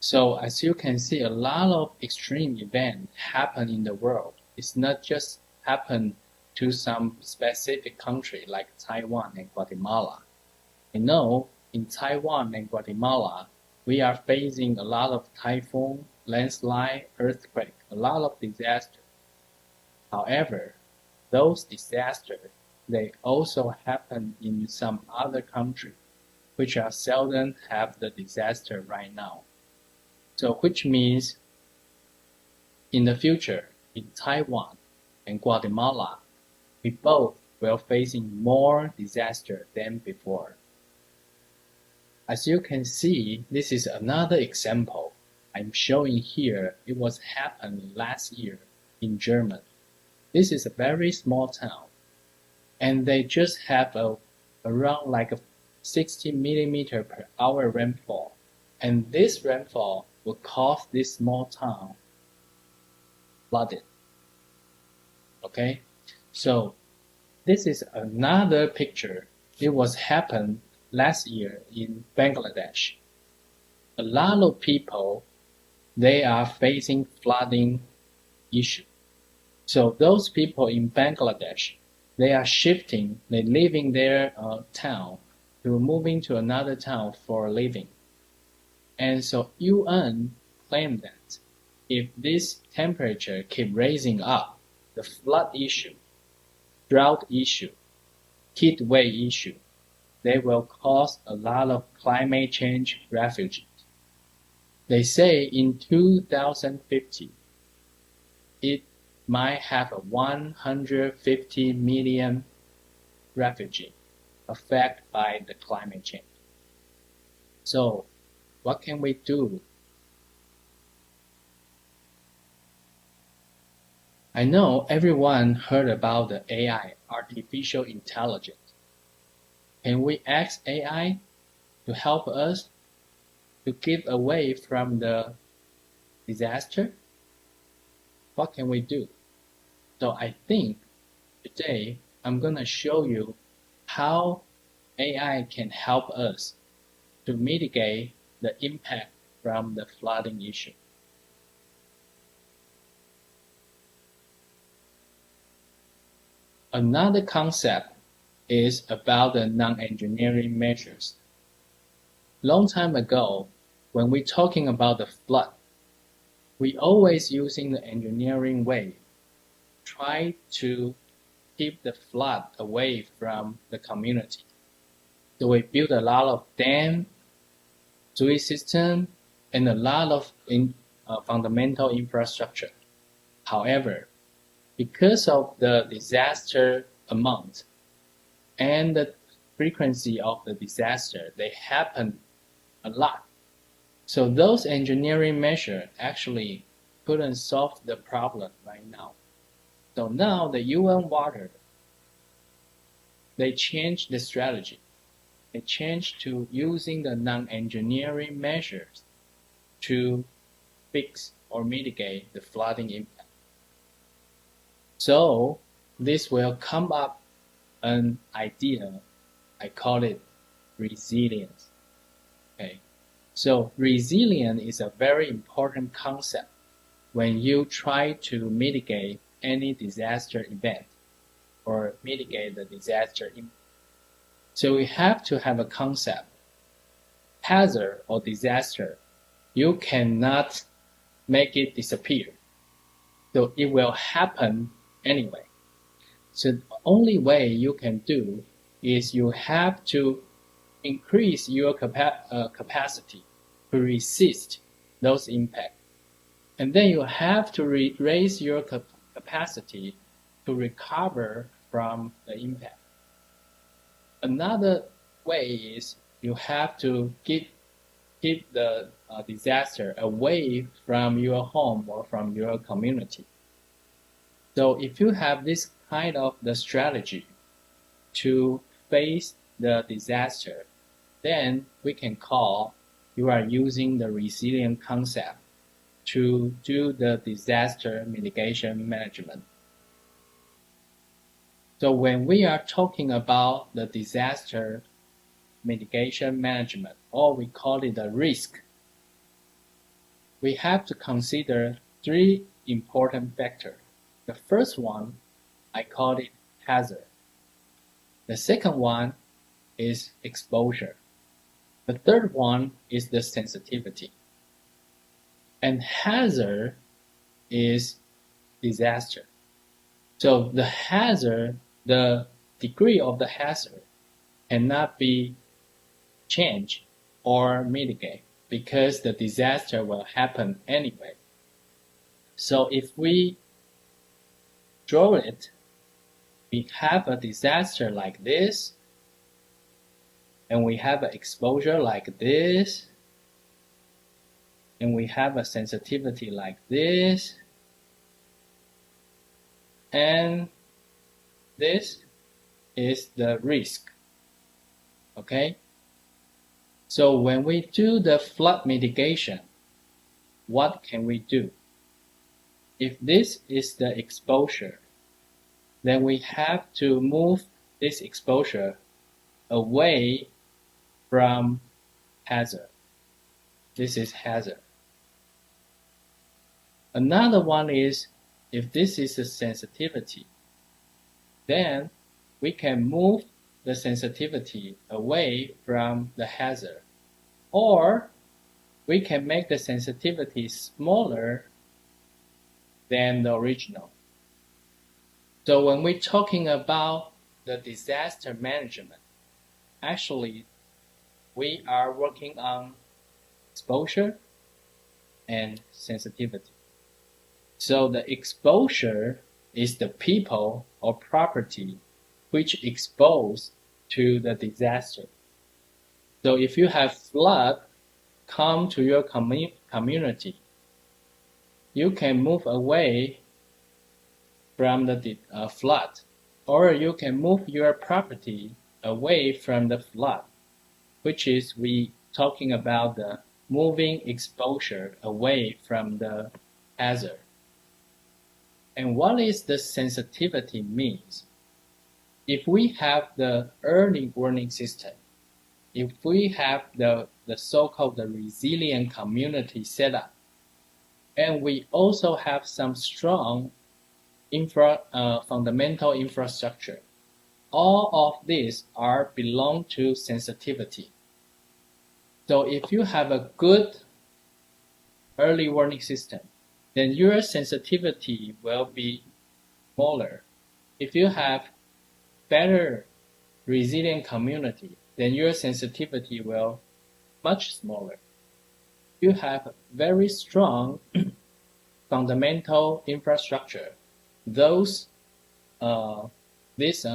So as you can see, a lot of extreme events happen in the world. It's not just happen to some specific country like Taiwan and Guatemala. I know in Taiwan and Guatemala, we are facing a lot of typhoon, landslide, earthquake, a lot of disasters. However, those disasters, they also happen in some other countries, which are seldom have the disaster right now. So which means in the future, in Taiwan and Guatemala, we both will facing more disaster than before. As you can see, this is another example I'm showing here. It was happened last year in Germany. This is a very small town, and they just have around like a 60 millimeter per hour rainfall. And this rainfall will cause this small town flooded. Okay, so this is another picture. It was happened last year in Bangladesh. A lot of people, they are facing flooding issue. So those people in Bangladesh, they are shifting, they're leaving their town to moving to another town for a living. And so UN claimed that if this temperature keep raising up, the flood issue, drought issue, heat wave issue, they will cause a lot of climate change refugees. They say in 2050, it might have a 150 million refugees affected by the climate change. So what can we do? I know everyone heard about the AI, artificial intelligence. Can we ask AI to help us to keep away from the disaster? What can we do? So I think today I'm going to show you how AI can help us to mitigate the impact from the flooding issue. Another concept is about the non-engineering measures. Long time ago, when we're talking about the flood, we always using the engineering way, try to keep the flood away from the community. So we build a lot of dam, sewage system, and a lot of fundamental infrastructure. However, because of the disaster amount and the frequency of the disaster, they happen a lot. So those engineering measures actually couldn't solve the problem right now. So now the UN water, they changed the strategy. They changed to using the non-engineering measures to fix or mitigate the flooding impact. So this will come up an idea, I call it resilience. Okay, so resilience is a very important concept when you try to mitigate any disaster event or mitigate the disaster impact. So we have to have a concept. Hazard or disaster, you cannot make it disappear. So it will happen anyway. So the only way you can do is you have to increase your capacity to resist those impacts. And then you have to raise your capacity to recover from the impact. Another way is you have to keep the disaster away from your home or from your community. So if you have this kind of the strategy to face the disaster, then we can call you are using the resilient concept to do the disaster mitigation management. So when we are talking about the disaster mitigation management, or we call it a risk, we have to consider three important factors. The first one, I call it hazard. The second one is exposure. The third one is the sensitivity. And hazard is disaster. So the hazard, the degree of the hazard cannot be changed or mitigated because the disaster will happen anyway. So if we draw it, we have a disaster like this, and we have an exposure like this, and we have a sensitivity like this, and this is the risk. Okay? So when we do the flood mitigation, what can we do? If this is the exposure, then we have to move this exposure away from hazard. This is hazard. Another one is, if this is a sensitivity, then we can move the sensitivity away from the hazard. Or we can make the sensitivity smaller than the original. So when we're talking about the disaster management, actually we are working on exposure and sensitivity. So the exposure is the people or property which exposed to the disaster. So if you have flood come to your community, you can move away from the flood, or you can move your property away from the flood, which is we talking about the moving exposure away from the hazard. And what is the sensitivity means? If we have the early warning system, if we have the so-called the resilient community setup, and we also have some strong fundamental infrastructure, all of these belong to sensitivity. So if you have a good early warning system, then your sensitivity will be smaller. If you have better resilient community, then your sensitivity will much smaller. You have very strong fundamental infrastructure. This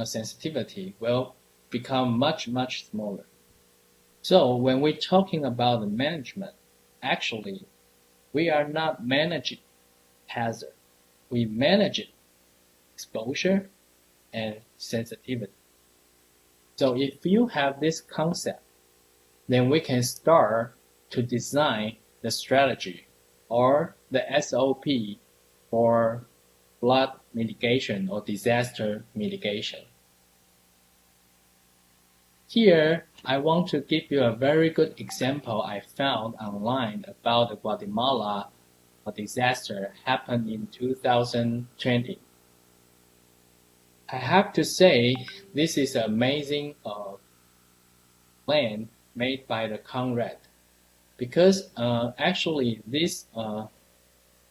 sensitivity will become much smaller. So when we're talking about the management, actually, we are not managing hazard. We manage exposure and sensitivity. So if you have this concept, then we can start to design the strategy or the SOP for flood mitigation or disaster mitigation. Here, I want to give you a very good example I found online about the Guatemala disaster happened in 2020. I have to say, this is an amazing plan made by the CONRED, because actually this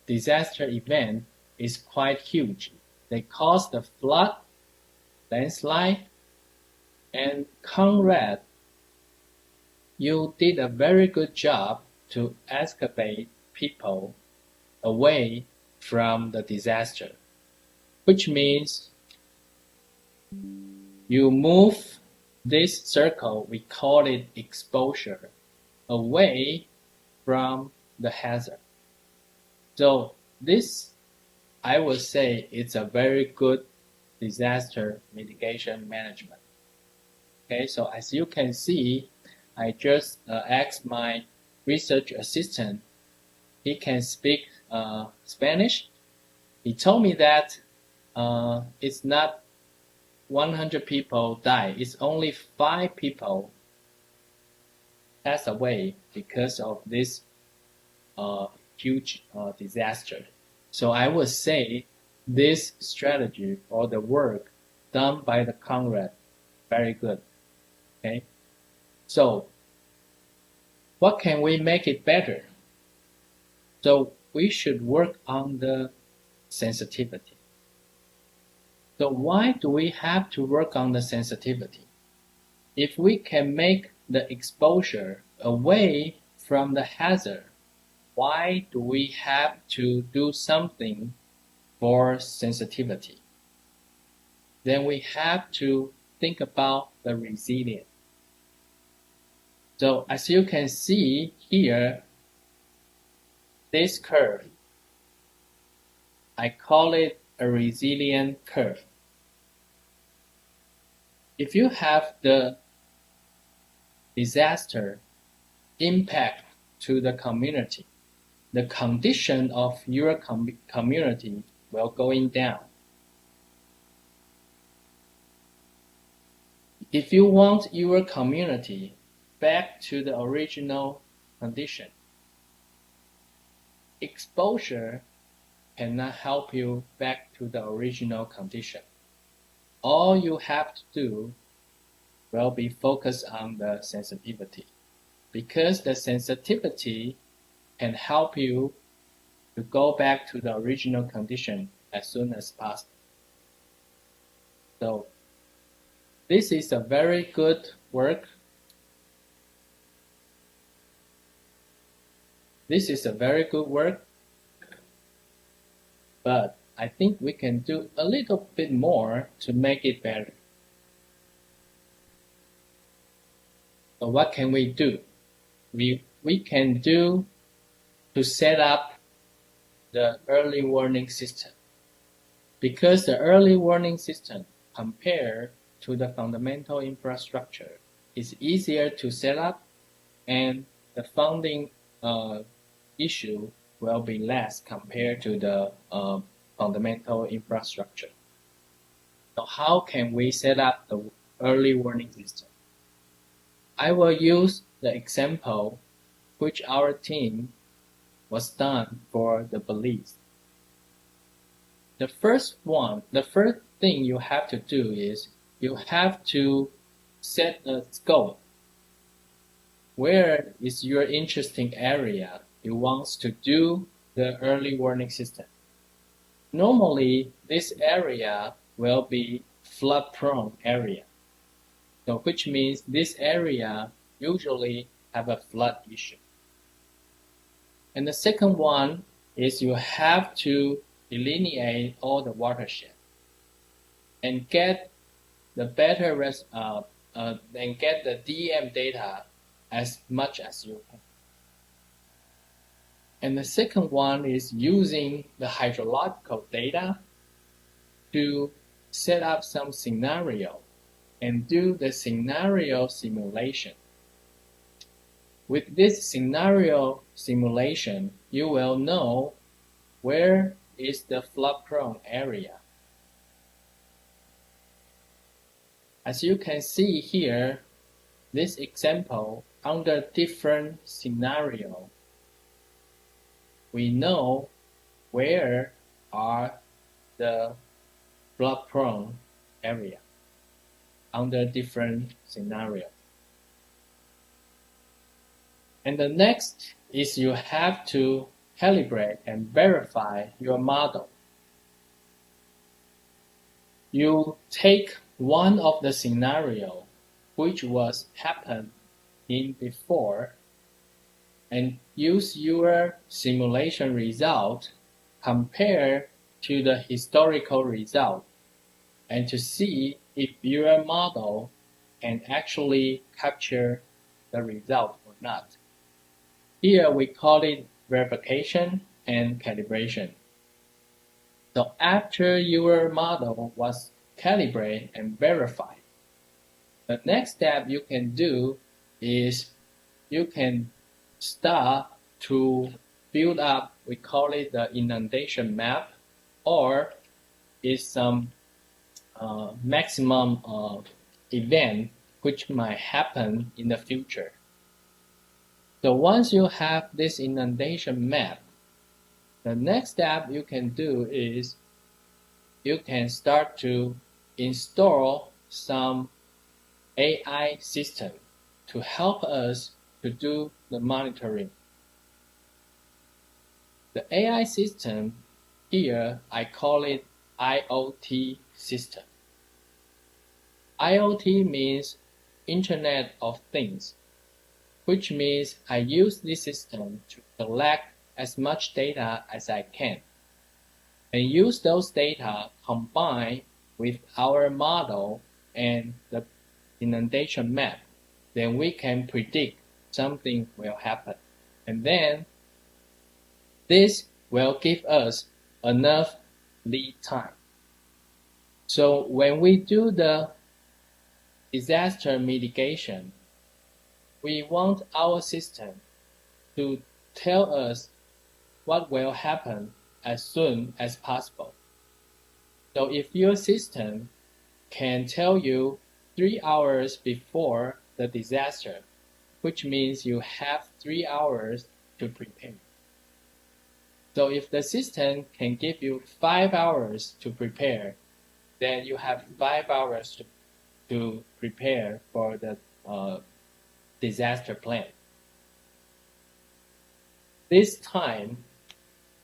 disaster event is quite huge. They caused the flood, landslide, and CONRED, you did a very good job to excavate people away from the disaster, which means you move this circle, we call it exposure, away from the hazard. So this, I would say, it's a very good disaster mitigation management. Okay, so as you can see, I just asked my research assistant. He can speak Spanish. He told me that it's not 100 people die. It's only 5 people pass away because of this huge disaster. So I would say this strategy or the work done by the CONRED, very good. Okay, so what can we make it better? So we should work on the sensitivity. So why do we have to work on the sensitivity? If we can make the exposure away from the hazard, why do we have to do something for sensitivity? Then we have to think about the resilience. So as you can see here, this curve, I call it a resilient curve. If you have the disaster impact to the community, the condition of your community will going down. If you want your community back to the original condition, exposure cannot help you back to the original condition. All you have to do will be focused on the sensitivity, because the sensitivity can help you to go back to the original condition as soon as possible. So this is a very good work. This is a very good work, but I think we can do a little bit more to make it better. So what can we do? We can do to set up the early warning system, because the early warning system compared to the fundamental infrastructure is easier to set up, and the funding issue will be less compared to the fundamental infrastructure. So how can we set up the early warning system? I will use the example which our team was done for the Belize. The first thing you have to do is you have to set a scope. Where is your interesting area you want to do the early warning system? Normally, this area will be flood-prone area. So which means this area usually have a flood issue. And the second one is you have to delineate all the watershed and get the better and get the DM data as much as you can. And the second one is using the hydrological data to set up some scenario and do the scenario simulation. With this scenario simulation, you will know where is the flood-prone area. As you can see here, this example, under different scenario, we know where are the flood-prone area under different scenario. And the next is you have to calibrate and verify your model. You take one of the scenario which was happened in before and use your simulation result compare to the historical result and to see if your model can actually capture the result or not. Here we call it verification and calibration. So after your model was calibrated and verified, the next step you can do is you can start to build up, we call it the inundation map, or is some maximum event which might happen in the future. So once you have this inundation map, the next step you can do is you can start to install some AI system to help us to do the monitoring. The AI system here, I call it IoT system. IoT means Internet of Things, which means I use this system to collect as much data as I can and use those data combined with our model and the inundation map. Then we can predict something will happen. And then this will give us enough lead time. So when we do the disaster mitigation, we want our system to tell us what will happen as soon as possible. So if your system can tell you 3 hours before the disaster, which means you have 3 hours to prepare. So if the system can give you 5 hours to prepare, then you have 5 hours to prepare for the disaster plan. This time,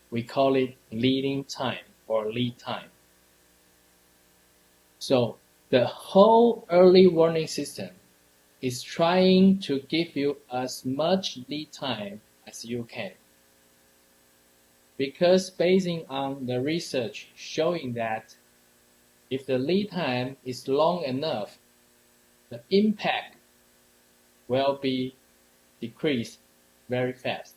we call it leading time or lead time. So the whole early warning system is trying to give you as much lead time as you can. Because based on the research showing that if the lead time is long enough, the impact will be decreased very fast.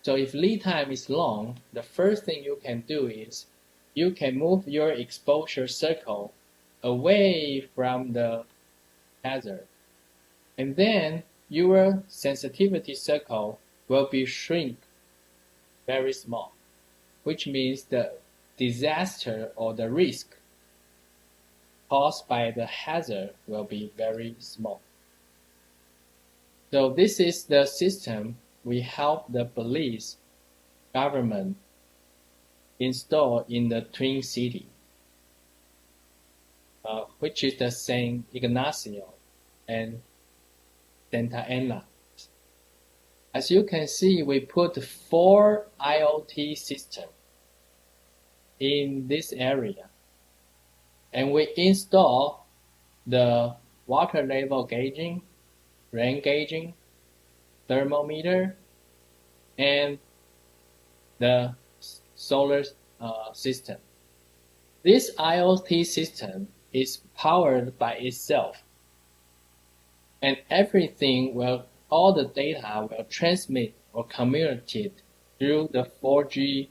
So if lead time is long, the first thing you can do is you can move your exposure circle away from the hazard. And then your sensitivity circle will be shrink very small, which means the disaster or the risk caused by the hazard will be very small. So this is the system we help the police government install in the Twin City, which is the San Ignacio and Santa Ana. As you can see, we put 4 IoT systems in this area, and we install the water level gauging, rain gauging, thermometer, and the solar system. This IoT system is powered by itself, and everything will, all the data will transmit or communicate through the 4G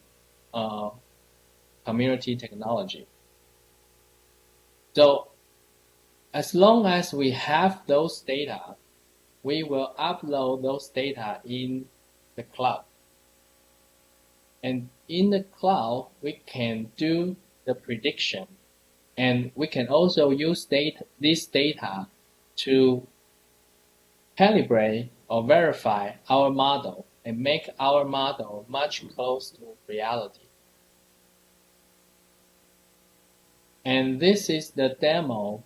community technology. So as long as we have those data, we will upload those data in the cloud. And in the cloud, we can do the prediction. And we can also use this data to calibrate or verify our model and make our model much closer to reality. And this is the demo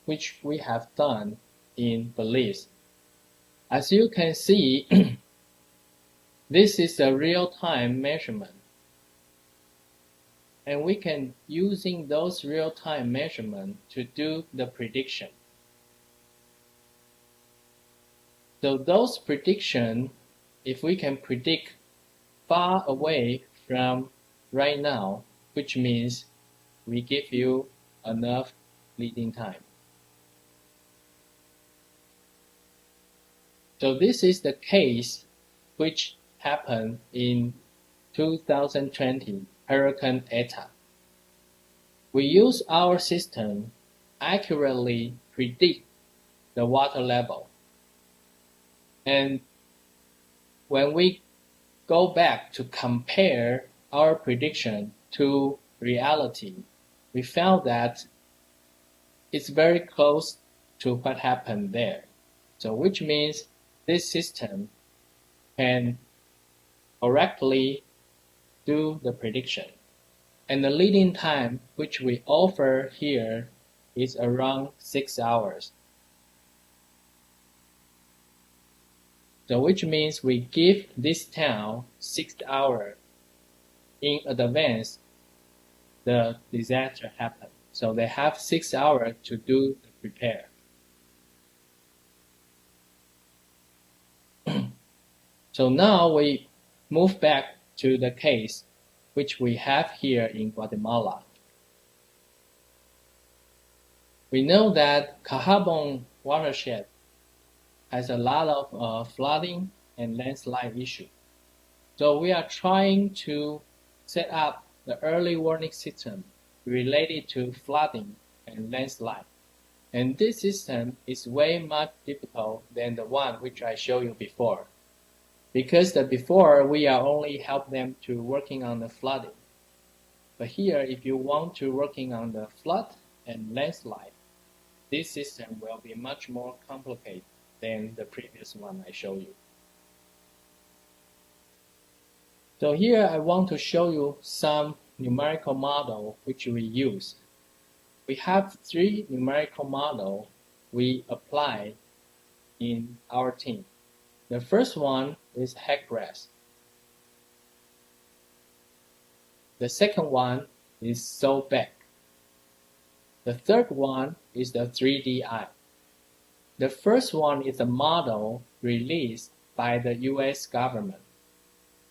which we have done in Belize. As you can see, this is a real-time measurement. And we can using those real-time measurements to do the prediction. So those prediction, if we can predict far away from right now, which means we give you enough leading time. So this is the case which happened in 2020 Hurricane Eta. We use our system accurately predict the water level. And when we go back to compare our prediction to reality, we found that it's very close to what happened there. So which means this system can correctly do the prediction. And the leading time which we offer here is around 6 hours. So which means we give this town 6 hours in advance the disaster happened. So they have 6 hours to do the prepare. So now we move back to the case which we have here in Guatemala. We know that Cahabón watershed has a lot of flooding and landslide issue. So we are trying to set up the early warning system related to flooding and landslide. And this system is way much difficult than the one which I showed you before. Because before we are only help them to working on the flooding. But here, if you want to working on the flood and landslide, this system will be much more complicated than the previous one I showed you. So here I want to show you some numerical model which we use. We have 3 numerical models we apply in our team. The first one is HEC-RAS. The second one is SOBEC. The third one is the 3DI. The first one is a model released by the US government.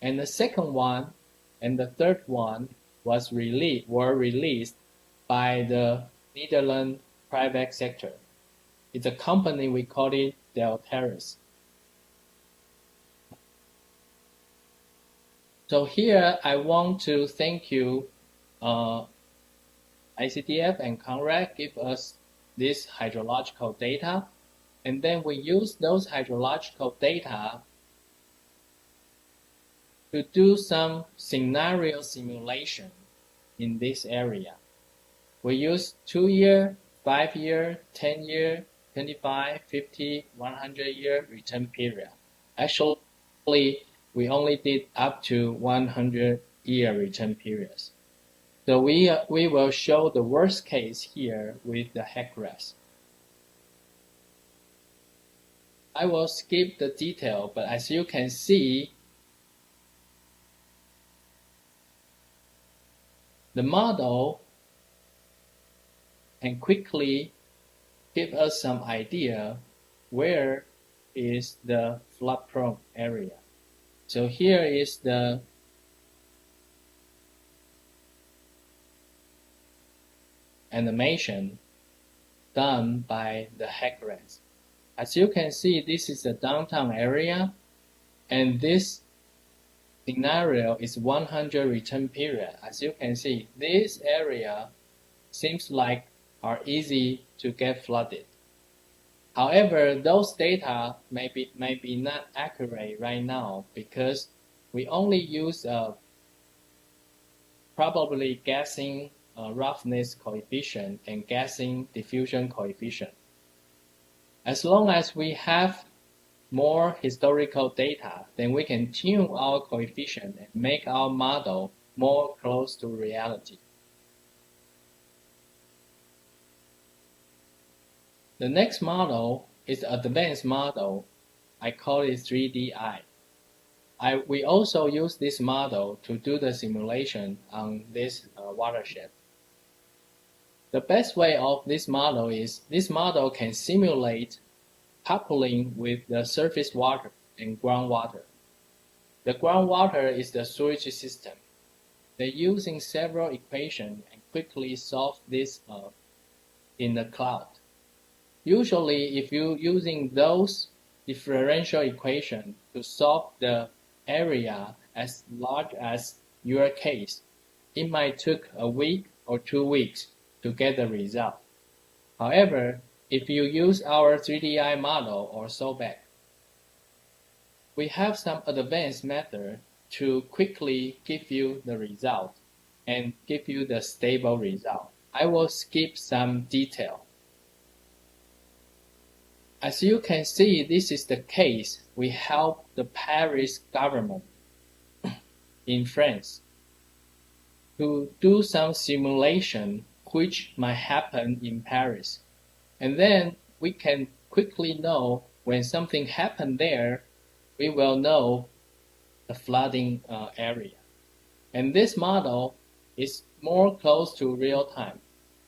And the second one and the third one were released by the Netherlands private sector. It's a company, we call it Deltaris. So here I want to thank you, ICDF and CONRED give us this hydrological data, and then we use those hydrological data to do some scenario simulation in this area. We use 2-year, 5-year, 10-year, 25, 50, 100-year return period. Actually, we only did up to 100-year return periods. So we will show the worst case here with the HEC-RAS. I will skip the detail, but as you can see, the model can quickly give us some idea where is the flood-prone area. So here is the animation done by the HEC-RAS. As you can see, this is the downtown area, and this scenario is 100 return period. As you can see, this area seems like are easy to get flooded. However, those data may be not accurate right now because we only use probably guessing roughness coefficient and guessing diffusion coefficient. As long as we have more historical data, then we can tune our coefficient and make our model more close to reality. The next model is an advanced model. I call it 3DI. We also use this model to do the simulation on this watershed. The best way of this model is this model can simulate coupling with the surface water and groundwater. The groundwater is the sewage system. They're using several equations and quickly solve this in the cloud. Usually, if you're using those differential equations to solve the area as large as your case, it might take a week or 2 weeks to get the result. However, if you use our 3DI model or SOBAC, we have some advanced method to quickly give you the result and give you the stable result. I will skip some detail. As you can see, this is the case. We help the Paris government in France to do some simulation which might happen in Paris. And then we can quickly know when something happened there, we will know the flooding area. And this model is more close to real time.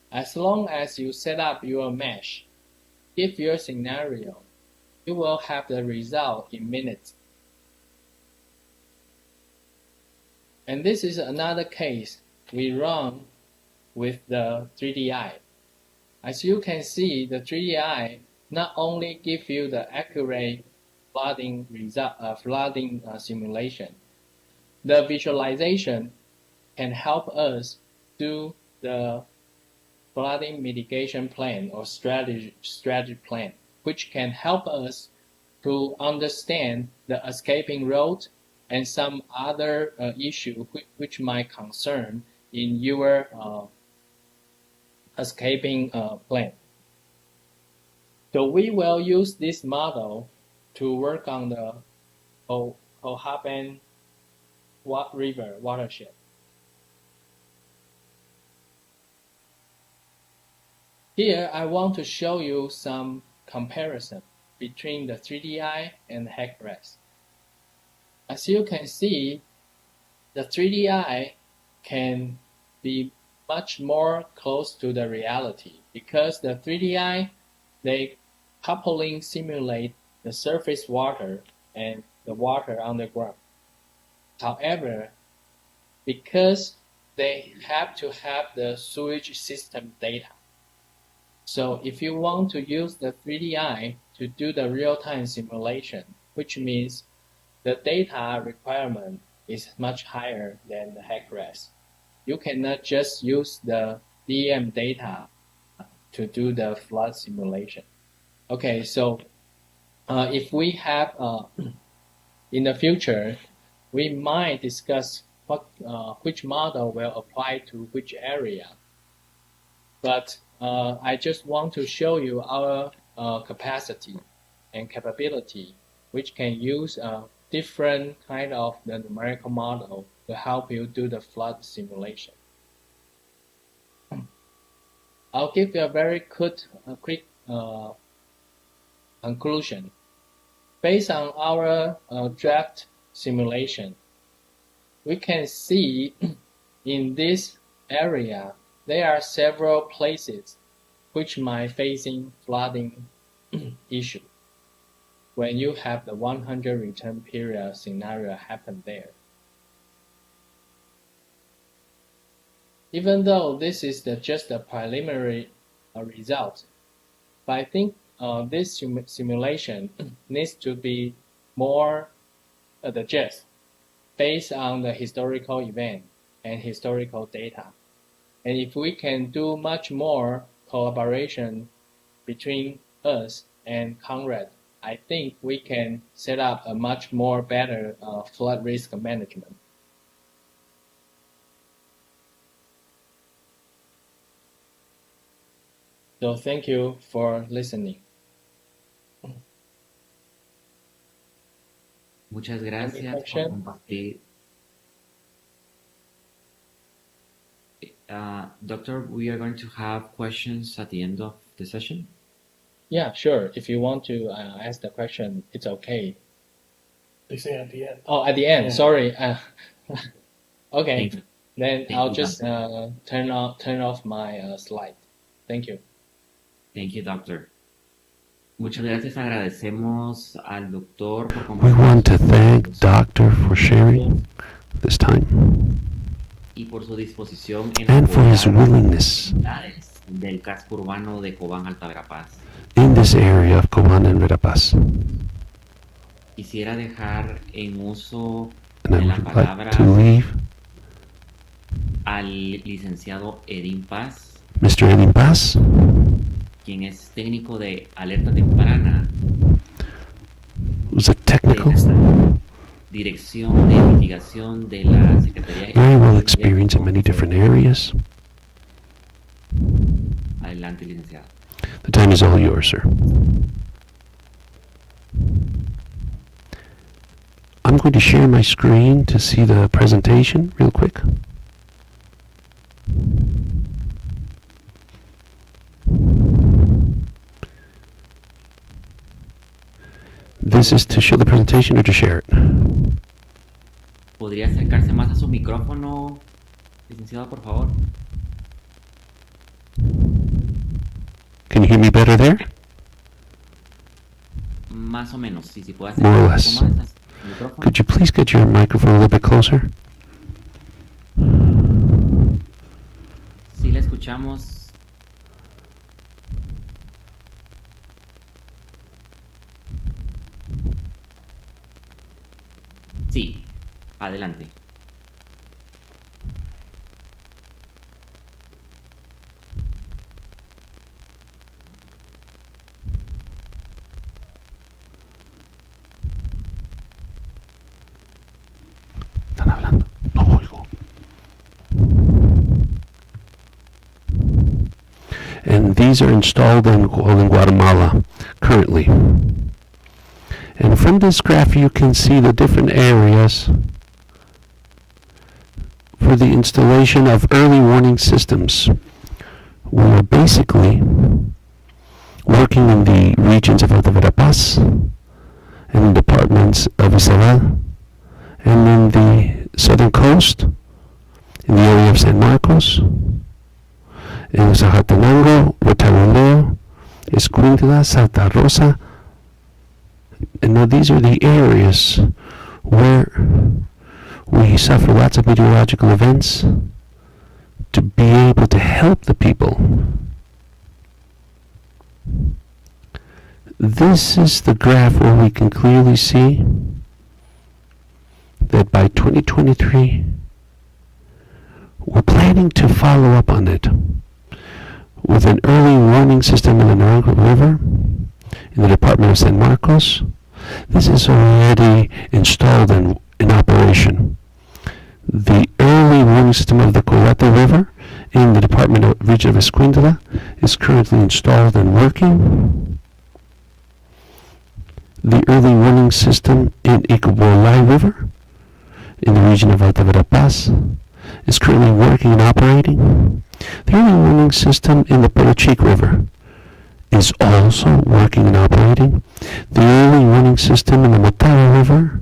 As long as you set up your mesh, give your scenario, you will have the result in minutes. And this is another case we run with the 3DI. As you can see, the 3DI not only give you the accurate flooding simulation, the visualization can help us do the flooding mitigation plan or strategy plan, which can help us to understand the escaping route and some other issue which might concern in your escaping plan. So we will use this model to work on the Cahabón River watershed. Here, I want to show you some comparison between the 3DI and HEC-RES. As you can see, the 3DI can be much more close to the reality because the 3DI, they coupling simulate the surface water and the water underground. However, because they have to have the sewage system data, so if you want to use the 3DI to do the real-time simulation, which means the data requirement is much higher than the HEC-RES, you cannot just use the DEM data to do the flood simulation. Okay, so if we have, in the future, we might discuss which model will apply to which area. But I just want to show you our capacity and capability, which can use different kind of the numerical model to help you do the flood simulation. I'll give you a very quick conclusion. Based on our draft simulation, we can see in this area there are several places which might facing flooding issue when you have the 100 return period scenario happen there. Even though this is just a preliminary result, but I think this simulation needs to be more adjusted based on the historical event and historical data. And if we can do much more collaboration between us and CONRED, I think we can set up a much more better flood risk management. So thank you for listening. Muchas gracias por question? compartir. Doctor, we are going to have questions at the end of the session. Yeah, sure. If you want to ask the question, it's okay. They say at the end. Oh, at the end. Yeah. Sorry. Okay. Thank you. Then Thank I'll you, just turn off my slide. Thank you. Thank you, doctor. Muchas gracias. Agradecemos al doctor por We want to compartir thank Doctor for sharing this time y por su disposición en and for his apoyar willingness las actividades del casco urbano de Cobán Alta Verapaz. in this area of Cobán and Verapaz. Quisiera dejar en uso And I de la would palabra like to leave al licenciado Edín Paz, Mr. Edin Paz, quien es técnico de alerta temprana who's a de technical, la Dirección de Mitigación de la Secretaría very well de experienced in many different areas. Adelante, licenciado. The time is all yours, sir. I'm going to share my screen to see the presentation real quick. This is to show the presentation or to share it? ¿Podría acercarse más a su micrófono, licenciado, por favor? Can you hear me better there? Más o menos, sí, si puede More or acercarse un less. poco más a su micrófono. Could you please get your microphone a little bit closer? Sí, le escuchamos. Sí, adelante. Están hablando. No oigo. And these are installed in Guatemala currently. And from this graph you can see the different areas for the installation of early warning systems. We are basically working in the regions of Alta Verapaz and in departments of Isabel and in the southern coast, in the area of San Marcos, in Zacatenango, Huehuetlán, Escuintla, Santa Rosa. And now these are the areas where we suffer lots of meteorological events to be able to help the people. This is the graph where we can clearly see that by 2023 we're planning to follow up on it with an early warning system in the Naranjo River in the Department of San Marcos. This is already installed and in operation. The early warning system of the Colata River in the Department of Region of Escuintla is currently installed and working. The early warning system in Icabolai River in the region of Alta Verapaz is currently working and operating. The early warning system in the Perochic River is also working and operating. The early warning system in the Motagua River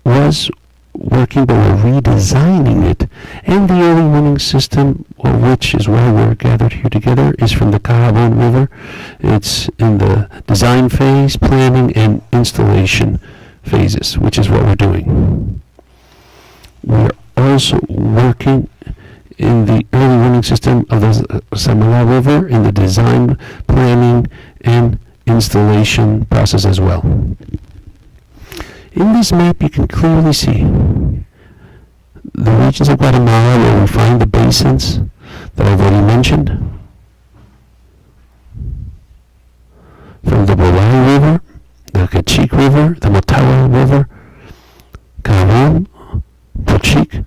was working, but we're redesigning it. And the early warning system, which is why we're gathered here together, is from the Cahabón River. It's in the design phase, planning, and installation phases, which is what we're doing. We're also working in the early warning system of the Samala River in the design, planning, and installation process as well. In this map you can clearly see the regions of Guatemala where we find the basins that I've already mentioned, from the Bolai River, the Cachic River, the Motagua River, Cahabón, Pochic,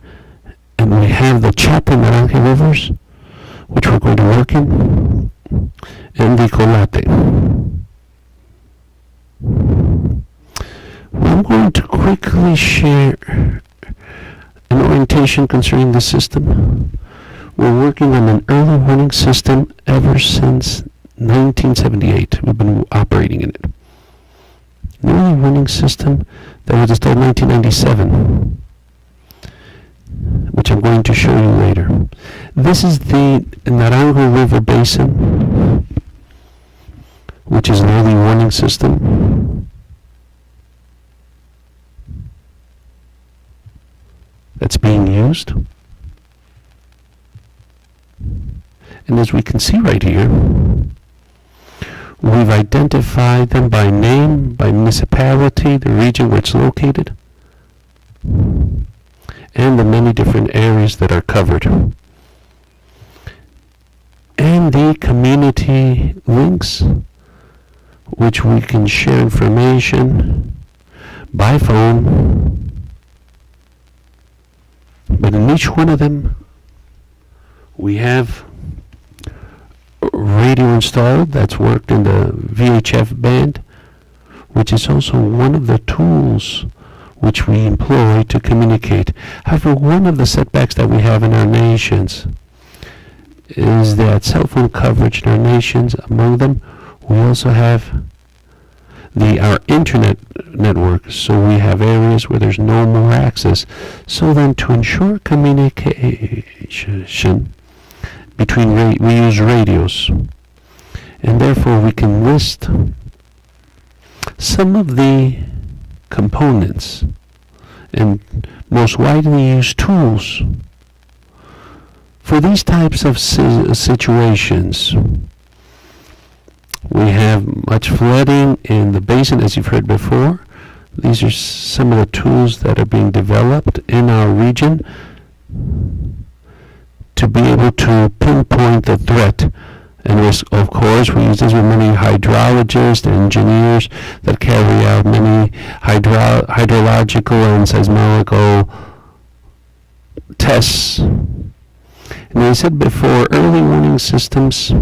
and we have the Chata and Naranja rivers, which we're going to work in, and the Colate. I'm going to quickly share an orientation concerning the system. We're working on an early warning system ever since 1978. We've been operating in it. An early warning system that was installed in 1997, which I'm going to show you later. This is the Naranjo River Basin, which is an early warning system. That's being used. And as we can see right here, we've identified them by name, by municipality, the region where it's located, and the many different areas that are covered. And the community links, which we can share information by phone. But in each one of them, we have radio installed that's worked in the VHF band, which is also one of the tools which we employ to communicate. However, one of the setbacks that we have in our nations is that cell phone coverage in our nations. Among them, we also have our internet network, so we have areas where there's no more access. So then, to ensure communication between we use radios, and therefore we can list some of the components and most widely used tools for these types of situations. We have much flooding in the basin, as you've heard before. These are some of the tools that are being developed in our region to be able to pinpoint the threat and risk. Of course, we use this with many hydrologists and engineers that carry out many hydrological and seismological tests. And as I said before, early warning systems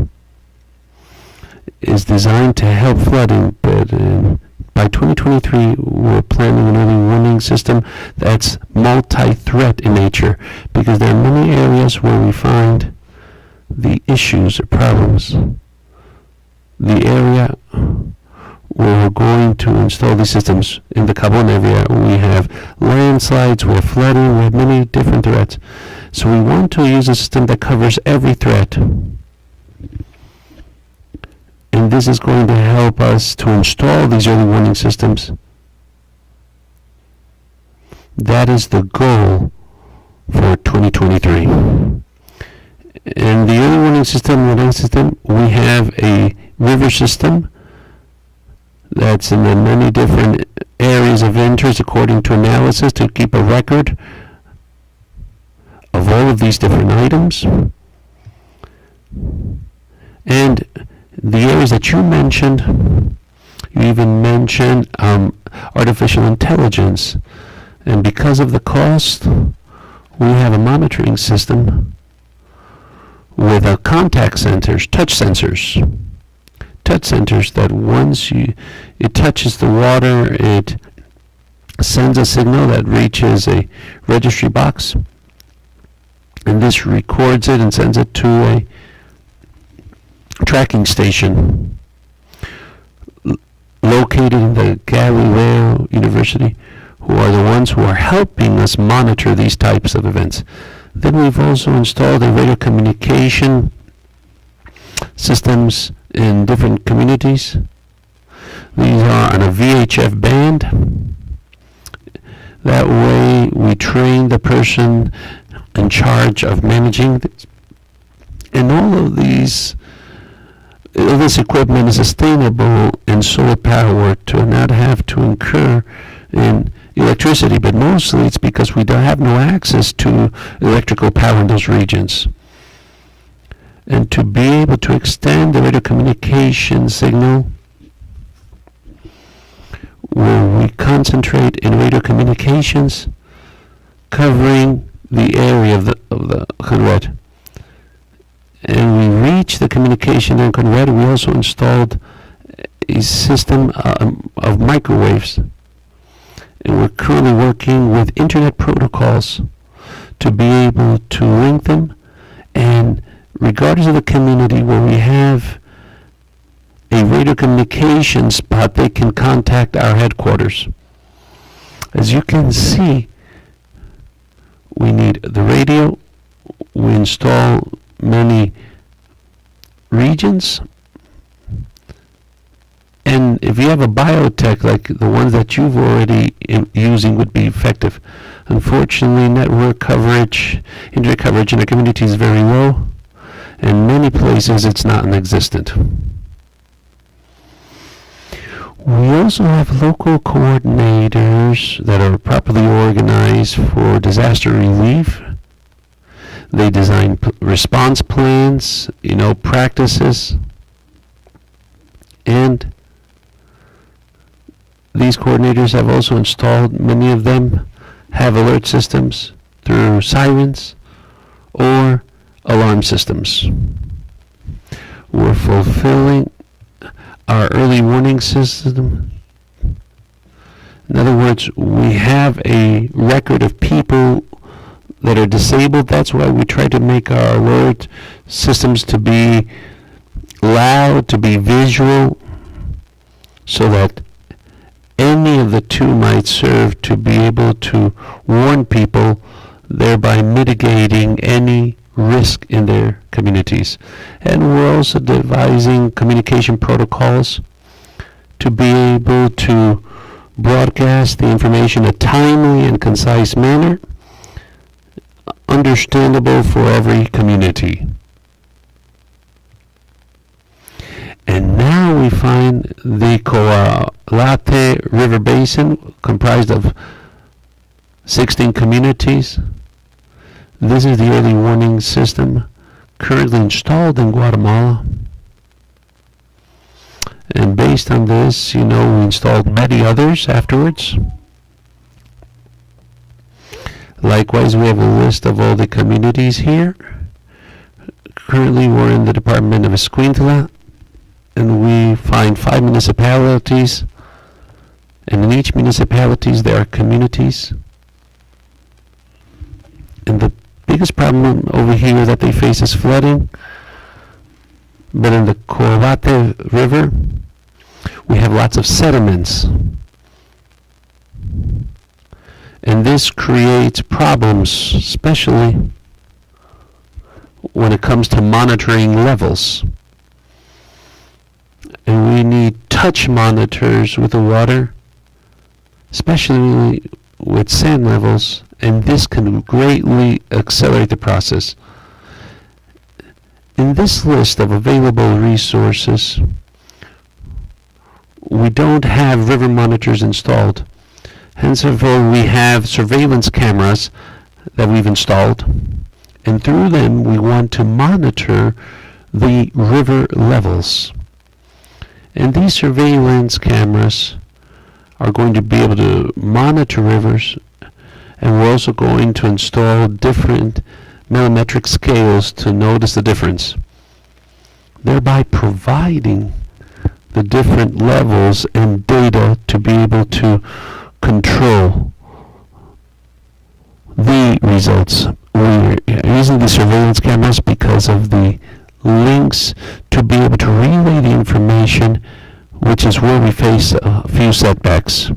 is designed to help flooding, but by 2023 we're planning an early warning system that's multi-threat in nature, because there are many areas where we find the issues or problems. The area where we're going to install these systems, in the Cahabón area, we have landslides, we have flooding, we have many different threats. So we want to use a system that covers every threat. And this is going to help us to install these early warning systems. That is the goal for 2023. In the early warning system, we have a river system that's in the many different areas of interest according to analysis to keep a record of all of these different items. And the areas that you mentioned, you even mentioned artificial intelligence. And because of the cost, we have a monitoring system with contact sensors, touch sensors that once it touches the water, it sends a signal that reaches a registry box, and this records it and sends it to a tracking station located in the Galileo University, who are the ones who are helping us monitor these types of events. Then we've also installed a radio communication systems in different communities. These are on a VHF band. That way we train the person in charge of managing this. And all of this equipment is sustainable and solar powered to not have to incur in electricity, but mostly it's because we don't have no access to electrical power in those regions. And to be able to extend the radio communication signal, where we concentrate in radio communications, covering the area of the CONRED. And we reach the communication in CONRED. We also installed a system of microwaves. And we're currently working with internet protocols to be able to link them. And regardless of the community where we have a radio communication spot, they can contact our headquarters. As you can see, we need the radio. We install many regions. And if you have a biotech like the ones that you've already using would be effective. Unfortunately, network coverage, internet coverage in the community is very low. In many places it's not non-existent. We also have local coordinators that are properly organized for disaster relief. They design response plans, practices, and these coordinators have also installed, many of them have alert systems through sirens or alarm systems. We're fulfilling our early warning system. In other words, we have a record of people that are disabled. That's why we try to make our alert systems to be loud, to be visual, so that any of the two might serve to be able to warn people, thereby mitigating any risk in their communities. And we're also devising communication protocols to be able to broadcast the information in a timely and concise manner, understandable for every community. And now we find the Cahabón River Basin, comprised of 16 communities. This is the early warning system currently installed in Guatemala. And based on this, we installed many others afterwards. Likewise, we have a list of all the communities here. Currently, we're in the department of Escuintla, and we find 5 municipalities. And in each municipalities, there are communities. And the biggest problem over here that they face is flooding. But in the Cahabón River, we have lots of sediments. And this creates problems, especially when it comes to monitoring levels. And we need touch monitors with the water, especially with sand levels, and this can greatly accelerate the process. In this list of available resources, we don't have river monitors installed. Henceforth, we have surveillance cameras that we've installed, and through them we want to monitor the river levels. And these surveillance cameras are going to be able to monitor rivers, and we're also going to install different millimetric scales to notice the difference, thereby providing the different levels and data to be able to control the results. We're using the surveillance cameras because of the links to be able to relay the information, which is where we face a few setbacks.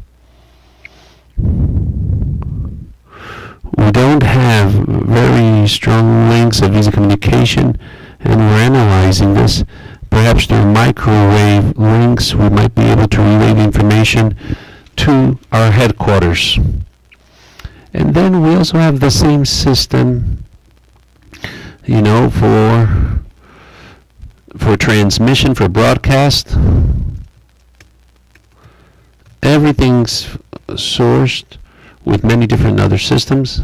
We don't have very strong links of easy communication, and we're analyzing this. Perhaps through microwave links, we might be able to relay the information to our headquarters. And then we also have the same system, for transmission, for broadcast. Everything's sourced with many different other systems.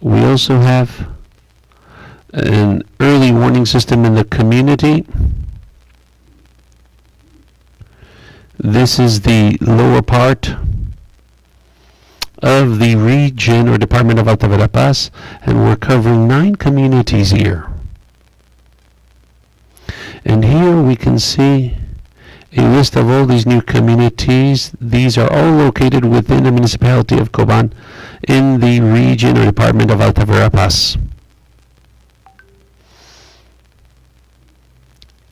We also have an early warning system in the community. This is the lower part of the region or department of Alta Verapaz, and we're covering 9 communities here. And here we can see a list of all these new communities. These are all located within the municipality of Cahabón in the region or department of Alta Verapaz.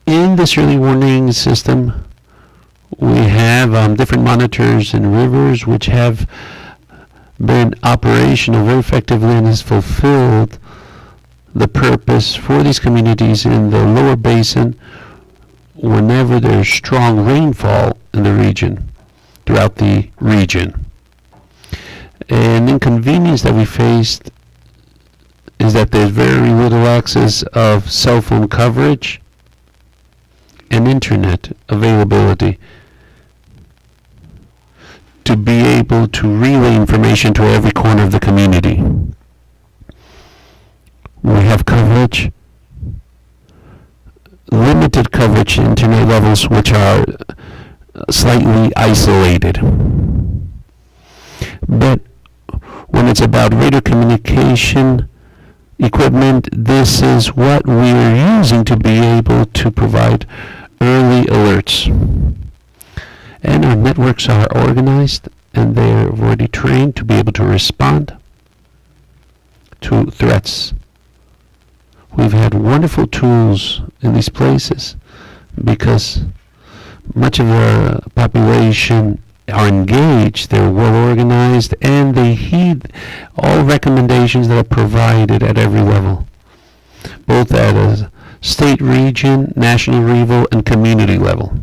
In this early warning system, we have different monitors and rivers which have been operational very effectively and has fulfilled the purpose for these communities in the lower basin whenever there's strong rainfall in the region, throughout the region. An inconvenience that we faced is that there's very little access of cell phone coverage and internet availability to be able to relay information to every corner of the community. We have coverage, limited coverage internet levels which are slightly isolated. But when it's about radio communication equipment, this is what we are using to be able to provide early alerts. And our networks are organized and they are already trained to be able to respond to threats. We've had wonderful tools in these places because much of the population are engaged, they're well organized, and they heed all recommendations that are provided at every level, both at a state, region, national level, and community level.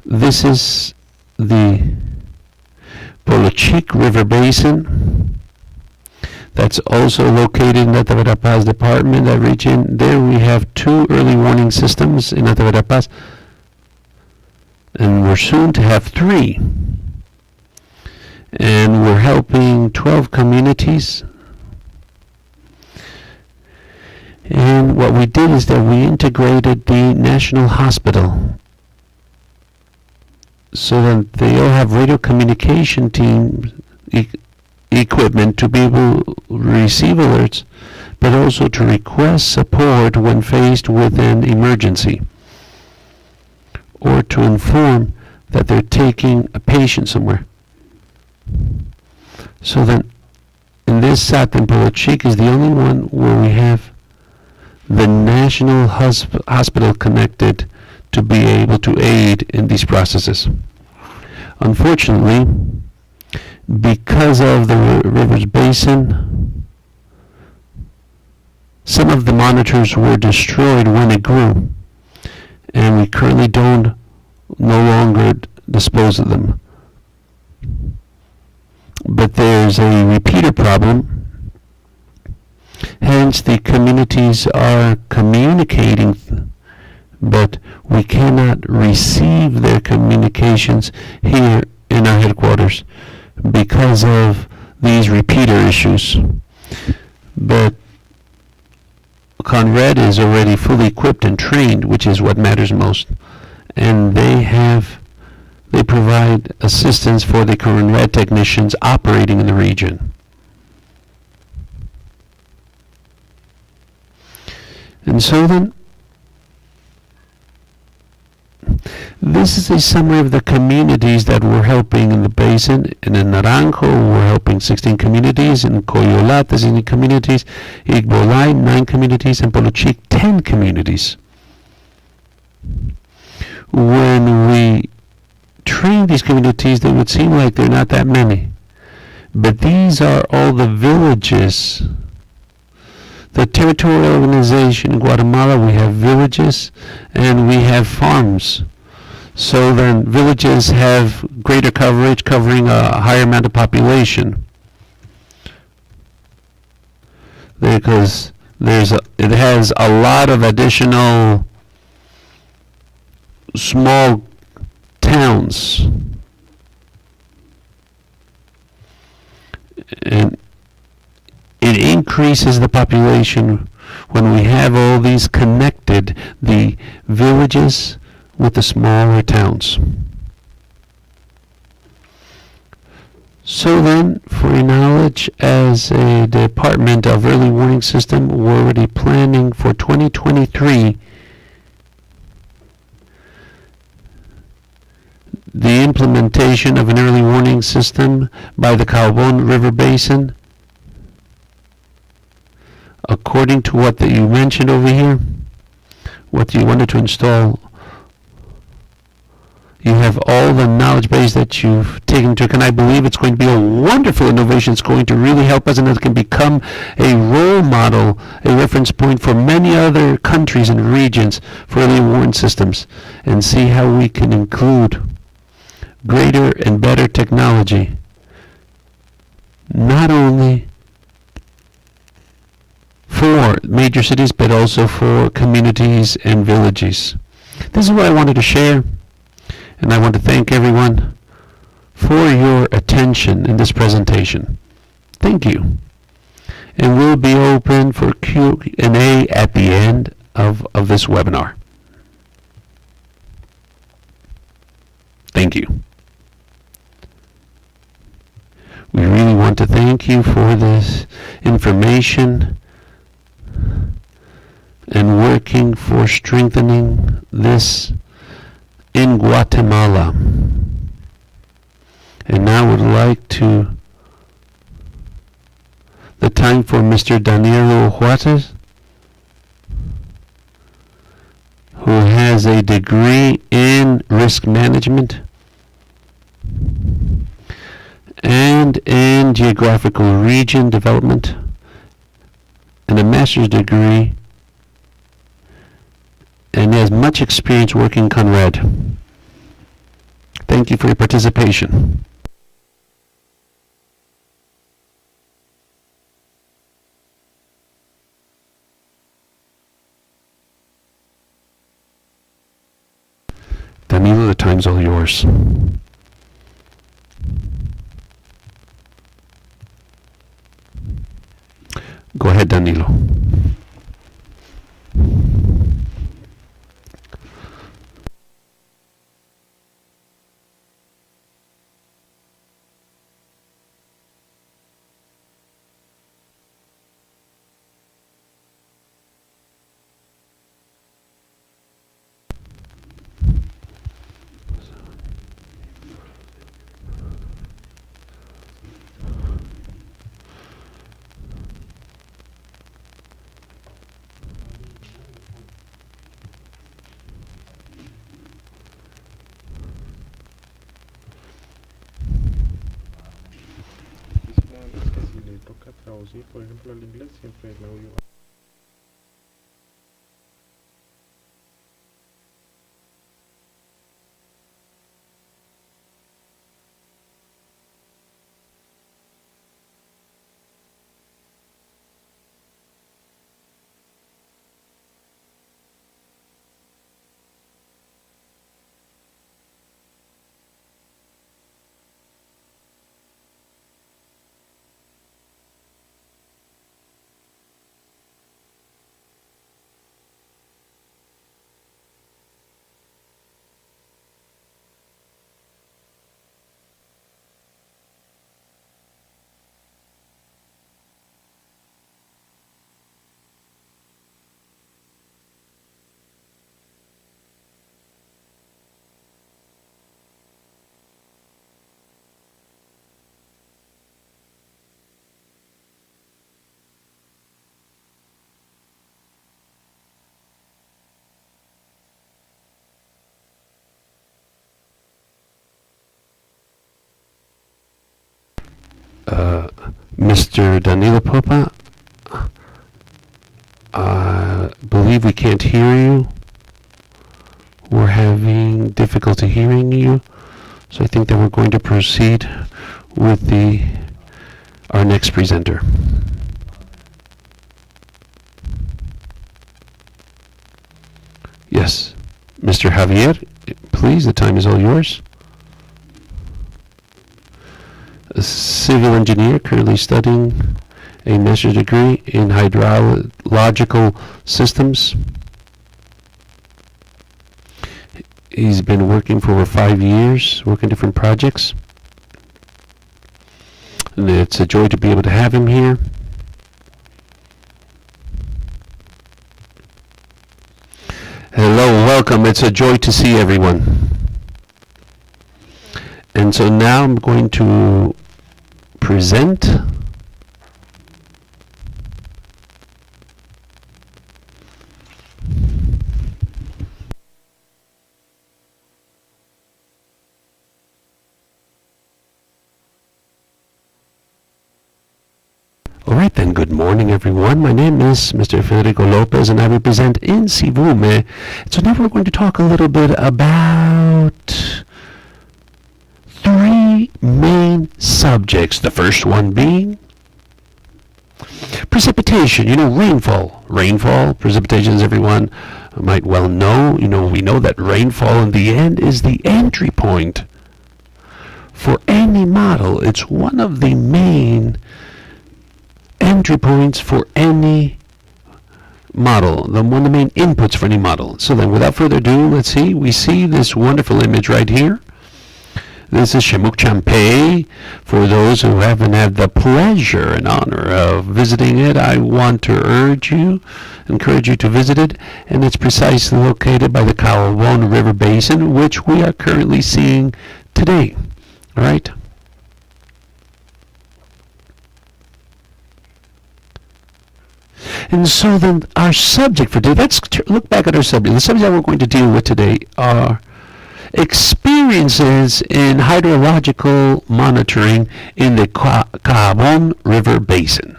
This is the Polochic River Basin that's also located in Alta Verapaz department, that region. There we have 2 early warning systems in Alta Verapaz, and we're soon to have 3. And we're helping 12 communities. And what we did is that we integrated the National Hospital so that they all have radio communication teams equipment to be able to receive alerts, but also to request support when faced with an emergency, or to inform that they're taking a patient somewhere. So that in this SAT in Polochic is the only one where we have the National Hospital connected to be able to aid in these processes. Unfortunately, because of the river's basin, some of the monitors were destroyed when it grew, and we currently no longer dispose of them. But there's a repeater problem, hence the communities are communicating, but we cannot receive their communications here in our headquarters because of these repeater issues. But CONRED is already fully equipped and trained, which is what matters most, and they provide assistance for the CONRED technicians operating in the region. And so then, this is a summary of the communities that we're helping in the basin. In Naranjo, we're helping 16 communities. In Coyolat, 16 communities. Igbolay, 9 communities. And Polochic, 10 communities. When we train these communities, they would seem like they're not that many. But these are all the villages. The territorial organization in Guatemala, we have villages and we have farms. So then villages have greater coverage, covering a higher amount of population. Because it has a lot of additional small towns. And it increases the population when we have all these connected, the villages with the smaller towns. So then, for your knowledge, as a Department of Early Warning System, we're already planning for 2023 the implementation of an early warning system by the Cahabón River Basin. According to what that you mentioned over here, what you wanted to install, you have all the knowledge base that you've taken into account. I believe it's going to be a wonderful innovation. It's going to really help us, and it can become a role model, a reference point for many other countries and regions for early warning systems, and see how we can include greater and better technology, not only for major cities, but also for communities and villages. This is what I wanted to share, and I want to thank everyone for your attention in this presentation. Thank you. And we'll be open for Q&A at the end of this webinar. Thank you. We really want to thank you for this information and working for strengthening this in Guatemala. And now I would like the time for Mr. Danilo Juarez, who has a degree in risk management and in geographical region development, and a master's degree, and has much experience working CONRED. Thank you for your participation. Danilo, the time's all yours. Go ahead, Danilo. Traducir, por ejemplo, al inglés, siempre el audio. Mr. Danilo Popa, I believe we can't hear you. We're having difficulty hearing you, so I think that we're going to proceed with our next presenter. Yes, Mr. Javier, please. The time is all yours. A civil engineer currently studying a master's degree in hydrological systems. He's been working for over 5 years, working different projects. And it's a joy to be able to have him here. Hello, welcome. It's a joy to see everyone. And so now I'm going to present All right then, good morning everyone. My name is Mr. Federico Lopez and I represent in Sivume. So now we're going to talk a little bit about 3 main subjects. The first one being precipitation, rainfall. Rainfall, precipitation, as everyone might well know. We know that rainfall in the end is the entry point for any model. It's one of the main entry points for any model, one of the main inputs for any model. So then, without further ado, let's see. We see this wonderful image right here. This is Shemuk Champey. For those who haven't had the pleasure and honor of visiting it, I want to encourage you to visit it. And it's precisely located by the Cahabón River Basin, which we are currently seeing today. All right. And so then our subject for today, let's look back at our subject. The subject that we're going to deal with today are experiences in hydrological monitoring in the Cahabón River Basin.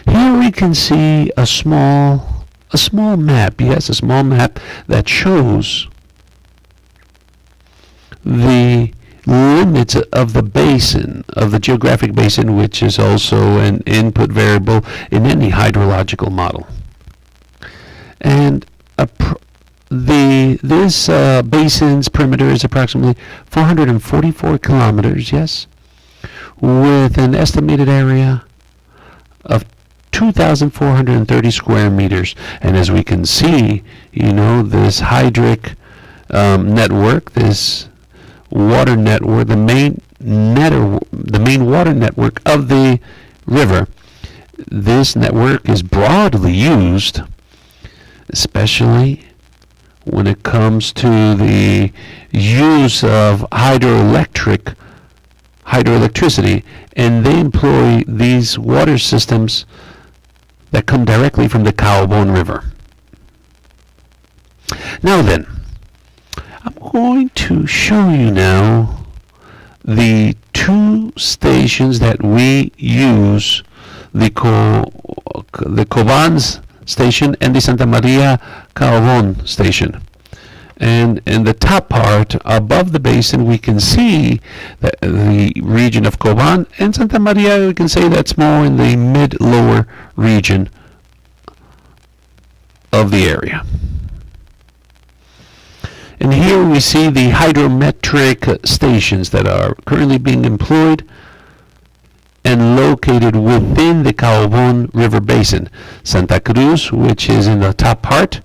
Here we can see a small map, yes, a small map that shows the limits of the basin, of the geographic basin, which is also an input variable in any hydrological model. And this basin's perimeter is approximately 444 kilometers, yes, with an estimated area of 2,430 square meters. And as we can see, this hydric network, this water network, the main water network of the river. This network is broadly used, especially when it comes to the use of hydroelectricity, and they employ these water systems that come directly from the Cahabón River. Now then, I'm going to show you now the 2 stations that we use, the Cobán station and the Santa Maria Cahabón station. And in the top part, above the basin, we can see the region of Cobán, and Santa Maria, we can say that's more in the mid-lower region of the area. And here we see the hydrometric stations that are currently being employed and located within the Cahabón River Basin. Santa Cruz, which is in the top part,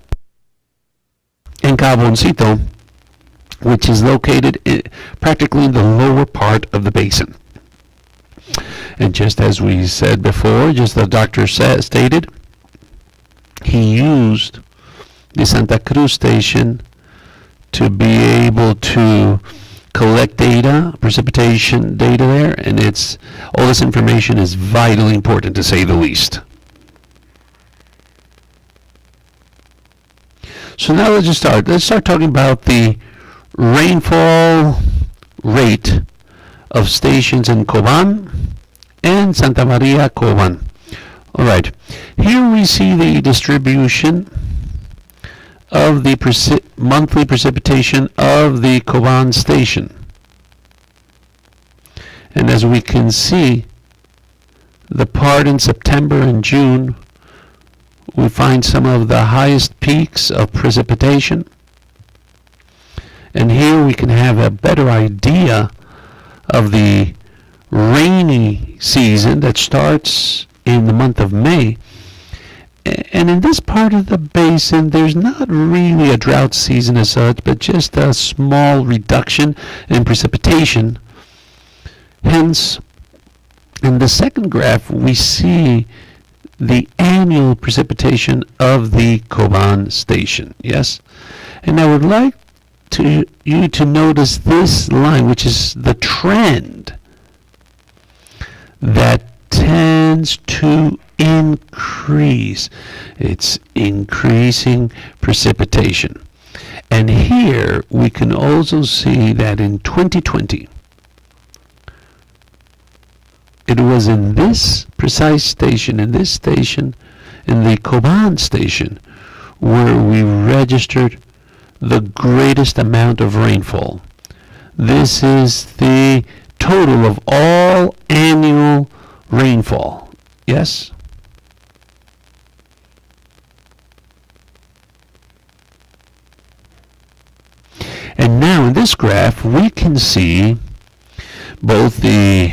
and Cahaboncito, which is located practically in the lower part of the basin. And just as we said before, just the doctor stated, he used the Santa Cruz station to be able to collect data, precipitation data there, and all this information is vitally important, to say the least. So now let's start talking about the rainfall rate of stations in Cobán and Santa Maria Cobán. All right, here we see the distribution of the monthly precipitation of the Cobán station. And as we can see, the part in September and June we find some of the highest peaks of precipitation. And here we can have a better idea of the rainy season that starts in the month of May. And in this part of the basin, there's not really a drought season as such, but just a small reduction in precipitation. Hence, in the second graph, we see the annual precipitation of the Cahabón station. Yes? And I would like you to notice this line, which is the trend that tends to increase. It's increasing precipitation. And here we can also see that in 2020, it was in this precise station, in the Cahabón station, where we registered the greatest amount of rainfall. This is the total of all annual rainfall. Yes? And now in this graph, we can see both the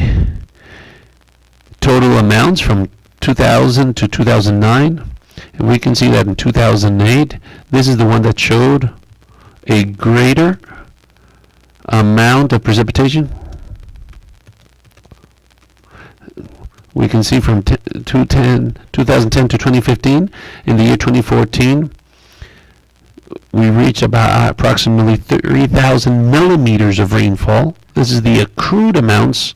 total amounts from 2000 to 2009, and we can see that in 2008, this is the one that showed a greater amount of precipitation. We can see from 2010 to 2015, in the year 2014, we reach about approximately 3,000 millimeters of rainfall. This is the accrued amounts.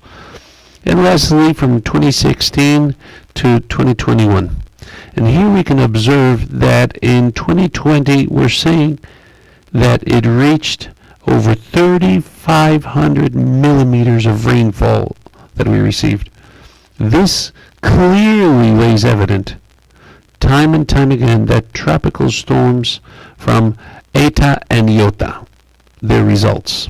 And lastly, from 2016 to 2021. And here we can observe that in 2020, we're seeing that it reached over 3,500 millimeters of rainfall that we received. This clearly lays evident, time and time again, that tropical storms from Eta and Iota, their results.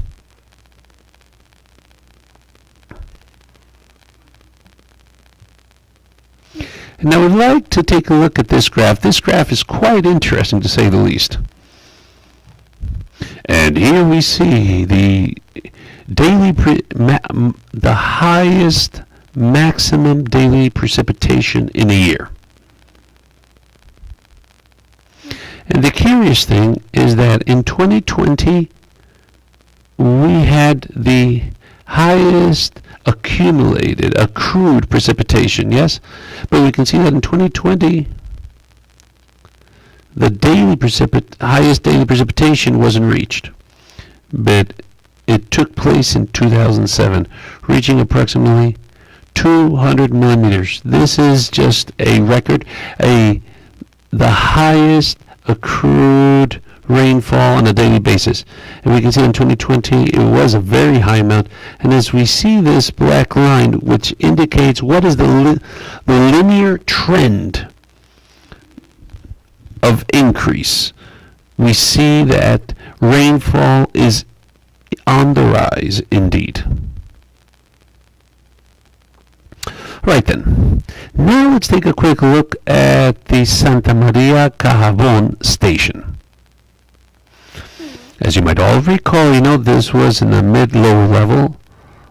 And I would like to take a look at this graph. This graph is quite interesting, to say the least. And here we see the the highest maximum daily precipitation in a year. And the curious thing is that in 2020, we had the highest accrued precipitation, yes? But we can see that in 2020, the highest daily precipitation wasn't reached. But it took place in 2007, reaching approximately 200 millimeters. This is just a record, the highest accrued rainfall on a daily basis. And we can see in 2020 it was a very high amount. And as we see this black line, which indicates what is the linear trend of increase, we see that rainfall is on the rise indeed. Right then, now let's take a quick look at the Santa Maria Cahabón station. As you might all recall, this was in the mid-lower level,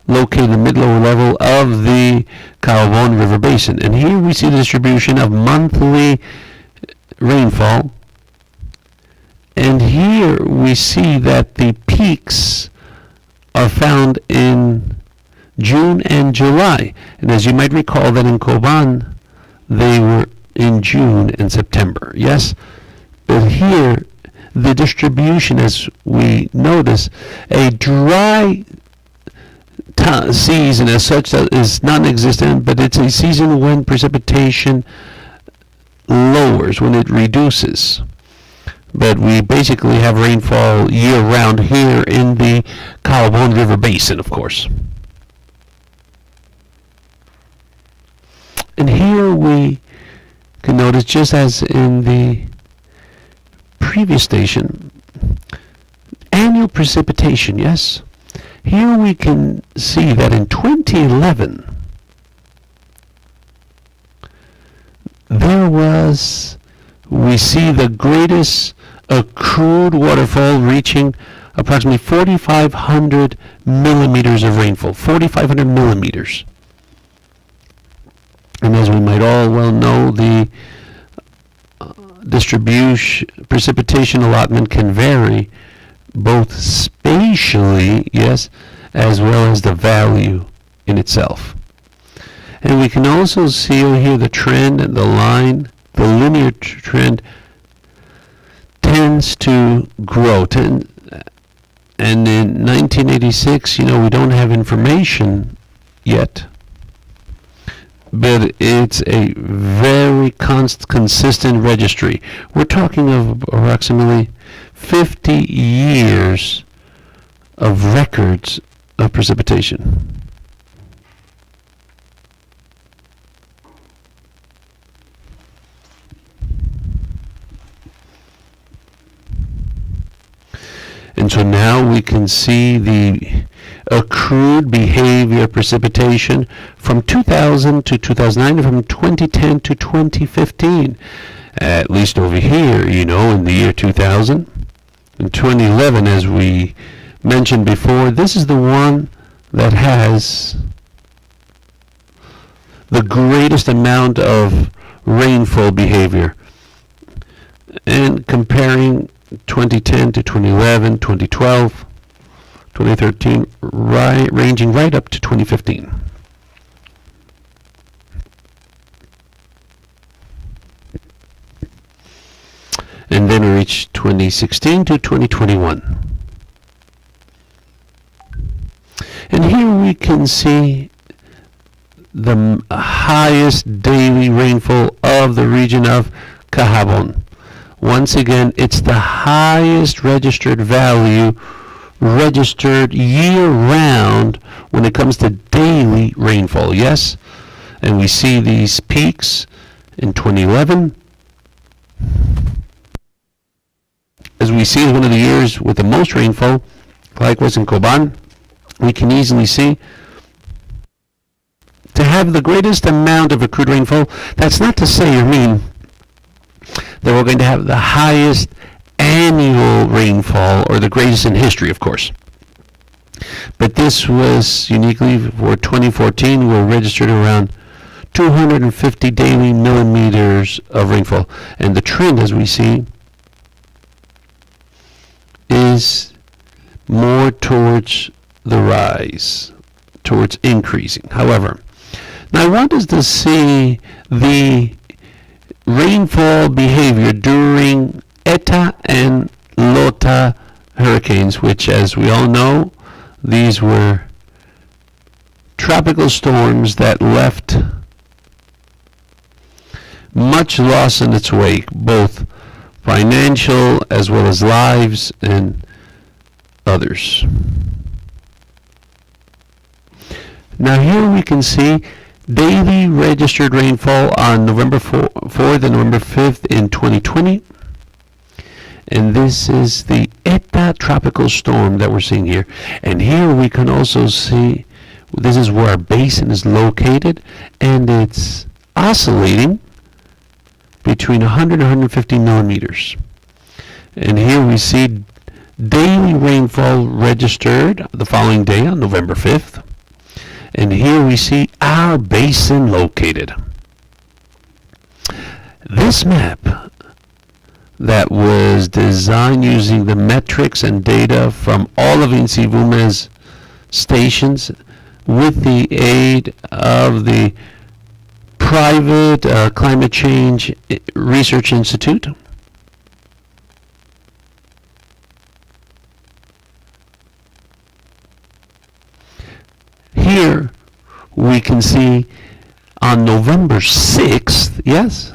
located in the mid-lower level of the Cahabón River Basin. And here we see the distribution of monthly rainfall. And here we see that the peaks are found in June and July. And as you might recall, that in Cahabón, they were in June and September. Yes? But here, the distribution, as we notice, a dry season as such that is non-existent, but it's a season when precipitation lowers, when it reduces. But we basically have rainfall year-round here in the Cahabón River Basin, of course. And here we can notice, just as in the previous station, annual precipitation, yes? Here we can see that in 2011, there was we see the greatest accrued waterfall reaching approximately 4,500 millimeters of rainfall. 4,500 millimeters. And as we might all well know, the precipitation allotment can vary both spatially, yes, as well as the value in itself. And we can also see over here the trend and the line, the linear trend tends to grow. And in 1986, we don't have information yet, but it's a very consistent registry. We're talking of approximately 50 years of records of precipitation. And so now we can see the accrued behavior precipitation from 2000 to 2009 and from 2010 to 2015. At least over here, in the year 2000. In 2011, as we mentioned before, this is the one that has the greatest amount of rainfall behavior. And comparing 2010 to 2011, 2012, 2013, ranging right up to 2015. And then we reach 2016 to 2021. And here we can see the highest daily rainfall of the region of Cahabón. Once again, it's the highest registered value, registered year-round when it comes to daily rainfall, yes? And we see these peaks in 2011. As we see, one of the years with the most rainfall, likewise in Cahabón, we can easily see to have the greatest amount of accrued rainfall. That's not to say or mean that we're going to have the highest annual rainfall or the greatest in history, of course. But this was uniquely for 2014, we registered around 250 daily millimeters of rainfall. And the trend, as we see, is more towards the rise, towards increasing. However, now I want us to see the rainfall behavior during Eta and Lota hurricanes, which, as we all know, these were tropical storms that left much loss in its wake, both financial as well as lives and others. Now here we can see daily registered rainfall on November 4th and November 5th in 2020. And this is the Eta tropical storm that we're seeing here. And here we can also see, this is where our basin is located, and it's oscillating between 100 and 150 millimeters. And here we see daily rainfall registered the following day on November 5th. And here we see our basin located. This map that was designed using the metrics and data from all of INSIVUME's stations with the aid of the private Climate Change Research Institute. Here we can see on November 6th, yes?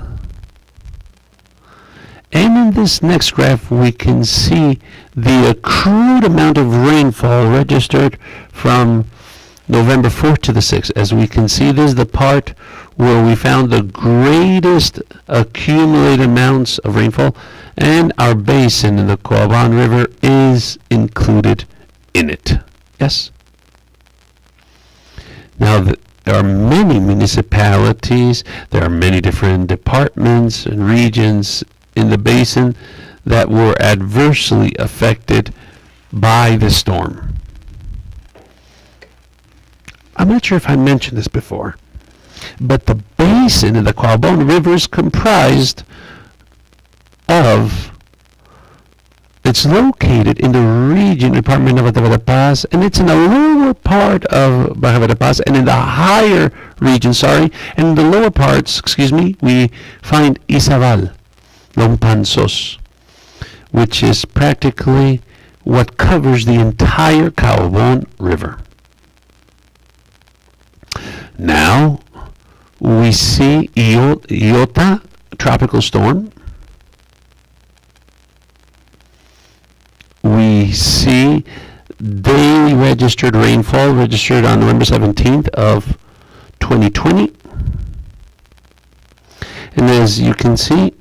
And in this next graph we can see the accrued amount of rainfall registered from November 4th to the 6th. As we can see, this is the part where we found the greatest accumulated amounts of rainfall, and our basin in the Cahabón River is included in it. Yes? Now, there are many municipalities, there are many different departments and regions in the basin that were adversely affected by the storm. I'm not sure if I mentioned this before, but the basin in the Cahabón River is comprised of, it's located in the region department of Baja Verapaz, and it's in the lower part of Baja Verapaz, and in the higher region, and in the lower parts, we find Izabal, Lompanzos, which is practically what covers the entire Cahabón River. Now, we see Iota, tropical storm. We see daily registered rainfall registered on November 17th of 2020. And as you can see,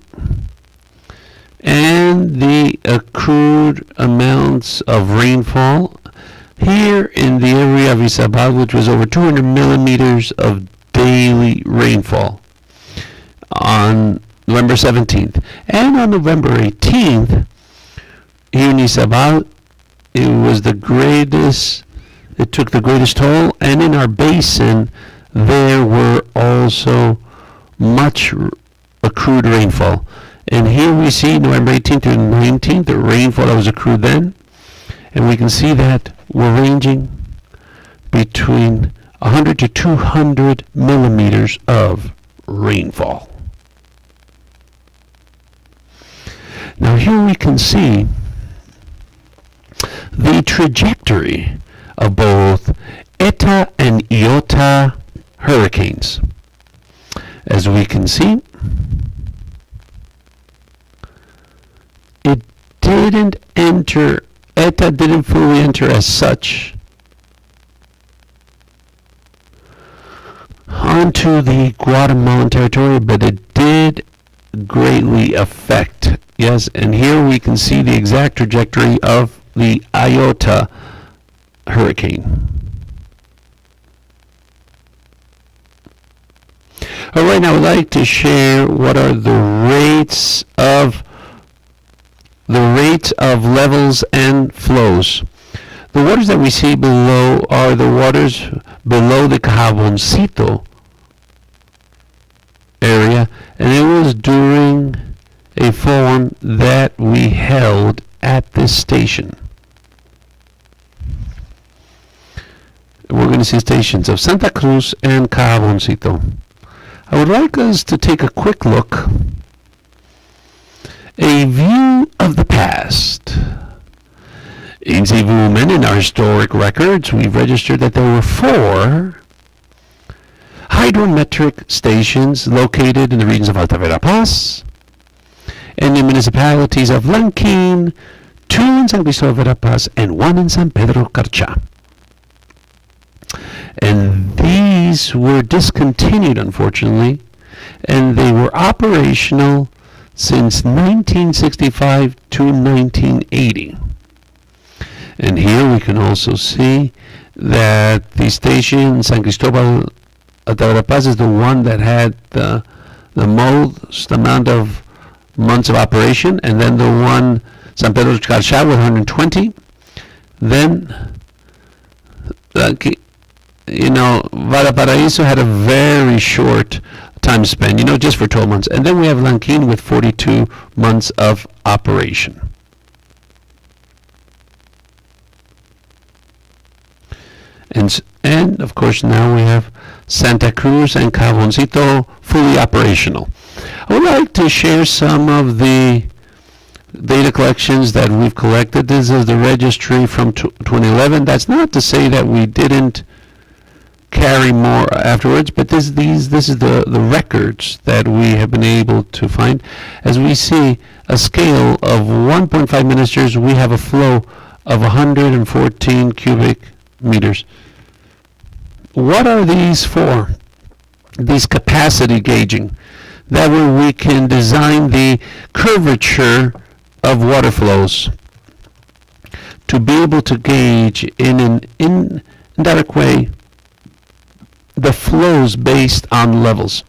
and the accrued amounts of rainfall here in the area of Izabal, which was over 200 millimeters of daily rainfall on November 17th. And on November 18th, here in Izabal, it was the greatest, it took the greatest toll, and in our basin, there were also much accrued rainfall. And here we see November 18th to 19th, the rainfall that was accrued then, and we can see that we're ranging between 100 to 200 millimeters of rainfall. Now here we can see the trajectory of both Eta and Iota hurricanes. As we can see, it didn't enter, Eta didn't fully enter as such onto the Guatemalan territory, but it did greatly affect. Yes, and here we can see the exact trajectory of the Iota hurricane. All right, now I'd like to share what are the rates of levels and flows. The waters that we see below are the waters below the Cajaboncito area, and it was during a forum that we held at this station. We're going to see stations of Santa Cruz and Cajaboncito. I would like us to take a quick look, a view of the past. In Zivumen, in our historic records, we've registered that there were 4 hydrometric stations located in the regions of Alta Verapaz and the municipalities of Lanquin, 2 in San Cristóbal Verapaz, and 1 in San Pedro Carcha. And these were discontinued, unfortunately, and they were operational since 1965 to 1980. And here we can also see that the station San Cristóbal Alta Verapaz is the one that had the most amount of months of operation, and then the one San Pedro Carcha with 120. Then Valparaíso had a very short time span, just for 12 months. And then we have Lanquin with 42 months of operation. And of course now we have Santa Cruz and Cajaboncito fully operational. I would like to share some of the data collections that we've collected. This is the registry from 2011. That's not to say that we didn't carry more afterwards, but this is the records that we have been able to find. As we see a scale of 1.5 ministers, we have a flow of 114 cubic meters. What are these for? These capacity gauging. That way we can design the curvature of water flows to be able to gauge in an indirect way the flows based on levels,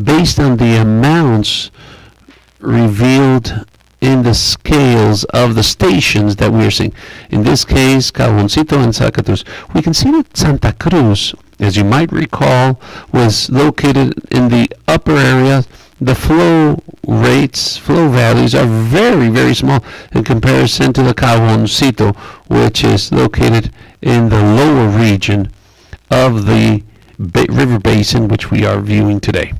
based on the amounts revealed in the scales of the stations that we're seeing. In this case, Caboncito and Zacatecas. We can see that Santa Cruz, as you might recall, was located in the upper area. The flow rates, flow values are very, very small in comparison to the Caboncito, which is located in the lower region of the river basin, which we are viewing today.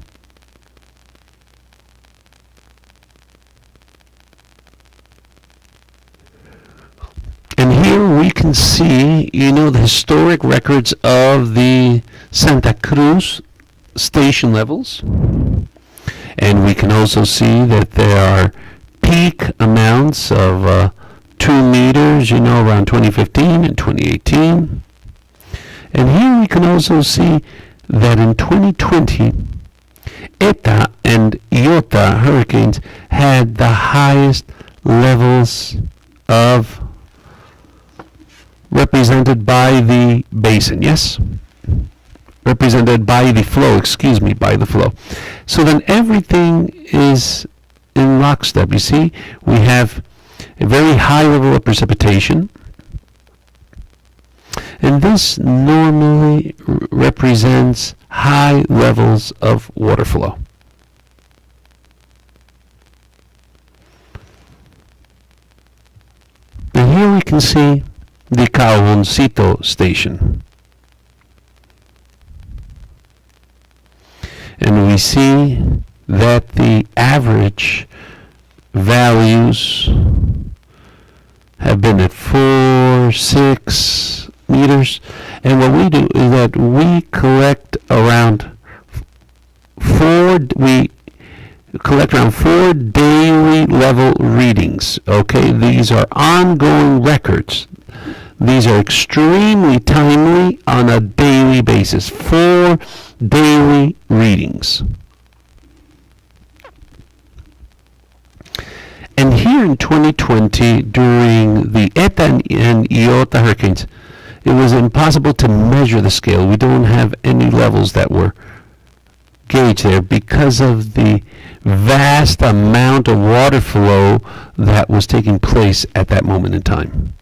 And here we can see, the historic records of the Santa Cruz station levels. And we can also see that there are peak amounts of 2 meters, around 2015 and 2018. And here we can also see that in 2020, Eta and Iota hurricanes had the highest levels of represented by the basin, yes? Represented by the flow, by the flow. So then everything is in lockstep. You see, we have a very high level of precipitation, and this normally represents high levels of water flow. And here we can see the Caboncito station. And we see that the average values have been at 4, 6 meters. And what we do is that we collect around 4 daily level readings. Okay, these are ongoing records. These are extremely timely on a daily basis. 4 daily readings. And here in 2020, during the Eta and Iota hurricanes, it was impossible to measure the scale. We don't have any levels that were gauged there because of the vast amount of water flow that was taking place at that moment in time.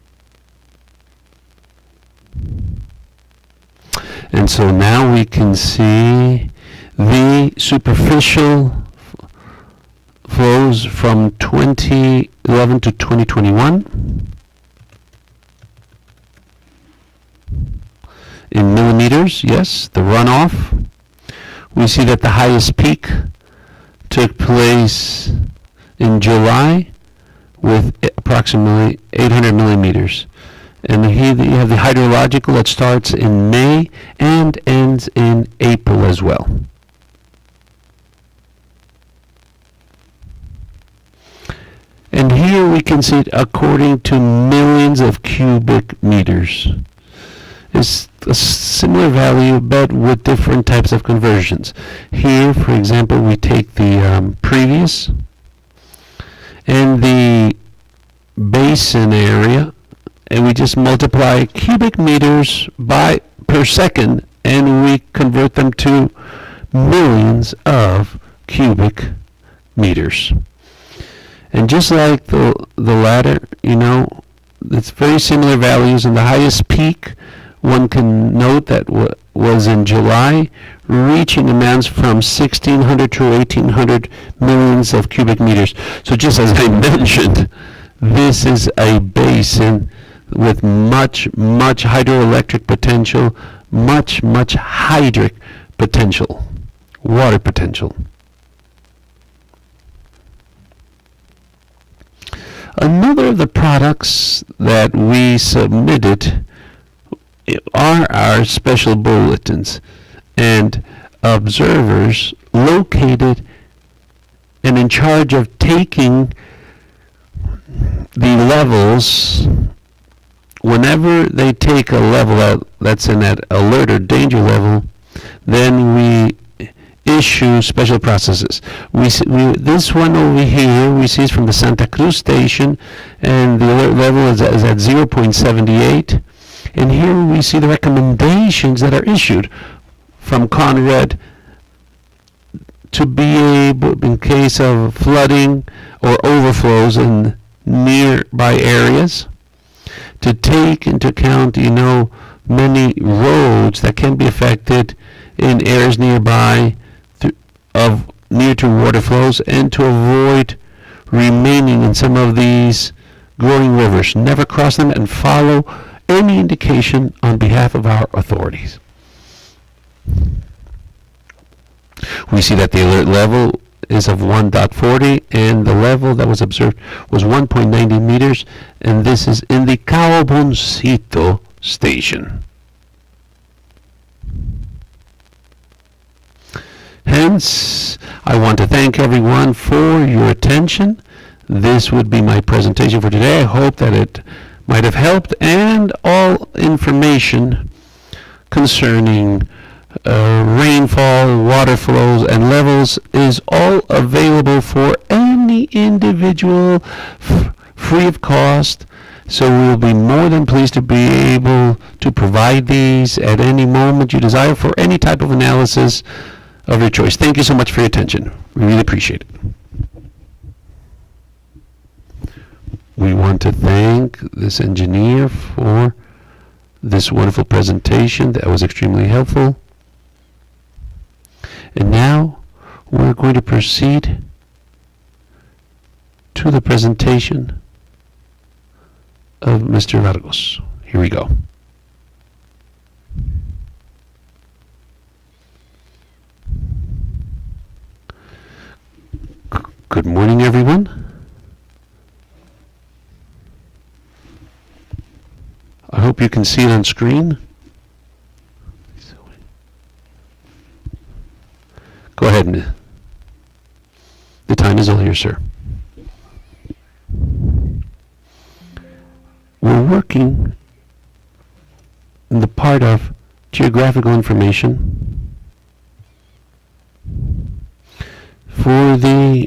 And so now we can see the superficial flows from 2011 to 2021 in millimeters. Yes, the runoff. We see that the highest peak took place in July with approximately 800 millimeters. And here you have the hydrological that starts in May and ends in April as well. And here we can see it according to millions of cubic meters. It's a similar value, but with different types of conversions. Here, for example, we take the previous and the basin area, and we just multiply cubic meters per second, and we convert them to millions of cubic meters. And just like the latter, it's very similar values. And the highest peak, one can note that was in July, reaching amounts from 1,600 to 1,800 millions of cubic meters. So just as I mentioned, this is a basin with much hydroelectric potential, much hydric potential, water potential. Another of the products that we submitted are our special bulletins, and observers located and in charge of taking the levels. Whenever they take a level that's in that alert or danger level, then we issue special processes. This one over here we see is from the Santa Cruz station, and the alert level is at 0.78. And here we see the recommendations that are issued from CONRED to be able, in case of flooding or overflows in nearby areas, to take into account, many roads that can be affected in areas nearby near to water flows, and to avoid remaining in some of these growing rivers. Never cross them, and follow any indication on behalf of our authorities. We see that the alert level is of 1.40, and the level that was observed was 1.90 meters, and this is in the Cahaboncito station. Hence, I want to thank everyone for your attention. This would be my presentation for today. I hope that it might have helped, and all information concerning rainfall, water flows, and levels is all available for any individual free of cost. So we will be more than pleased to be able to provide these at any moment you desire for any type of analysis of your choice. Thank you so much for your attention. We really appreciate it. We want to thank this engineer for this wonderful presentation that was extremely helpful. And now we're going to proceed to the presentation of Mr. Vargas. Here we go. Good morning, everyone. I hope you can see it on screen. Go ahead. The time is all yours, sir. We're working in the part of geographical information for the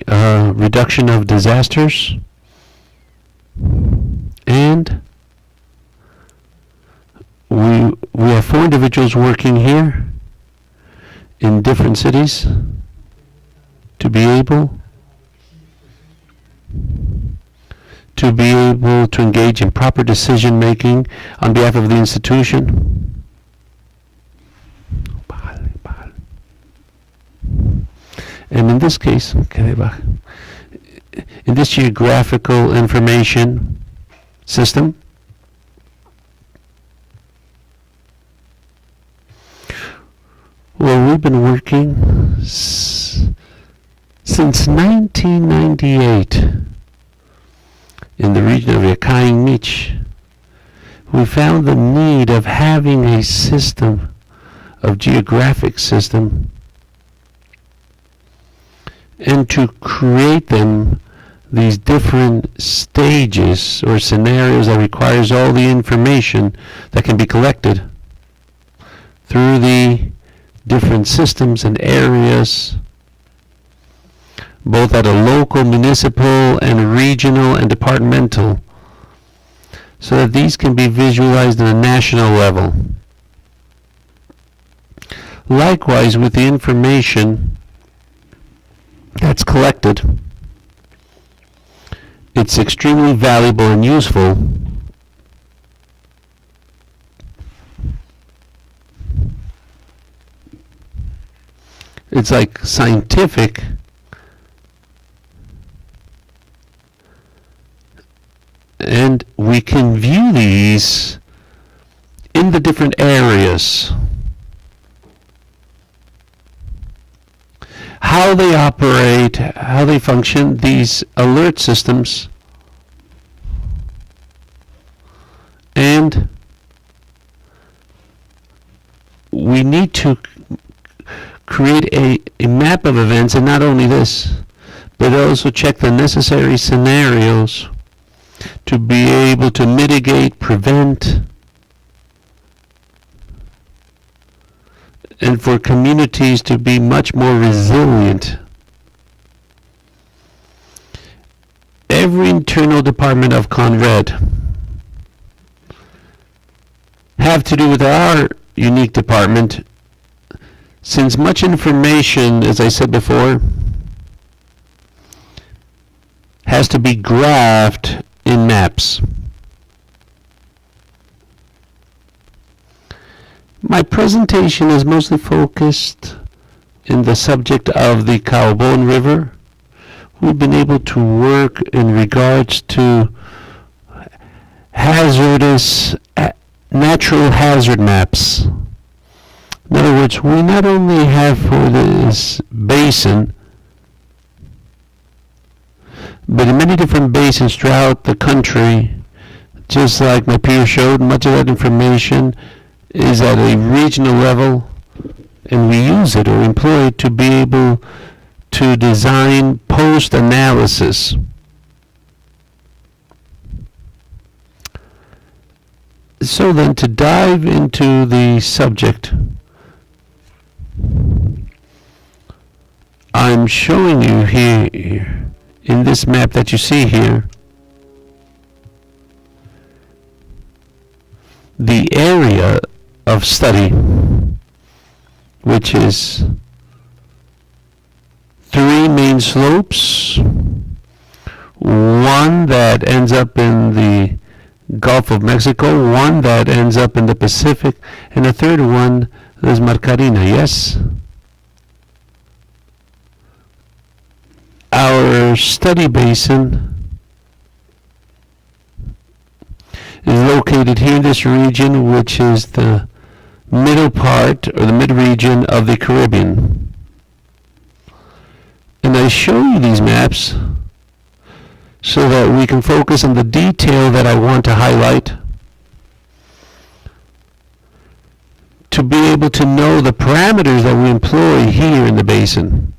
reduction of disasters, and we have 4 individuals working here in different cities to be able to engage in proper decision making on behalf of the institution. And in this case, in this geographical information system, well, we've been working since 1998 in the region of Yakain Mich. We found the need of having a system, of geographic system, and to create these different stages or scenarios that requires all the information that can be collected through the different systems and areas, both at a local, municipal, and regional and departmental, so that these can be visualized at a national level. Likewise, with the information that's collected, it's extremely valuable and useful it's like scientific and we can view these in the different areas, how they operate, how they function, these alert systems, and we need to create a map of events, and not only this, but also check the necessary scenarios to be able to mitigate, prevent, and for communities to be much more resilient. Every internal department of CONRED have to do with our unique department Since much information, as I said before, has to be graphed in maps. My presentation is mostly focused in the subject of the Cahabón River. We've been able to work in regards to hazardous natural hazard maps. In other words, we not only have for this basin, but in many different basins throughout the country, just like my peer showed, much of that information is at a regional level, and we use it or employ it to be able to design post-analysis. So then, to dive into the subject, I'm showing you here in this map that you see here the area of study, which is 3 main slopes, one that ends up in the Gulf of Mexico, one that ends up in the Pacific, and a third one is Marcarina, yes? Our study basin is located here in this region, which is the middle part or the mid-region of the Caribbean. And I show you these maps so that we can focus on the detail that I want to highlight, to be able to know the parameters that we employ here in the basin.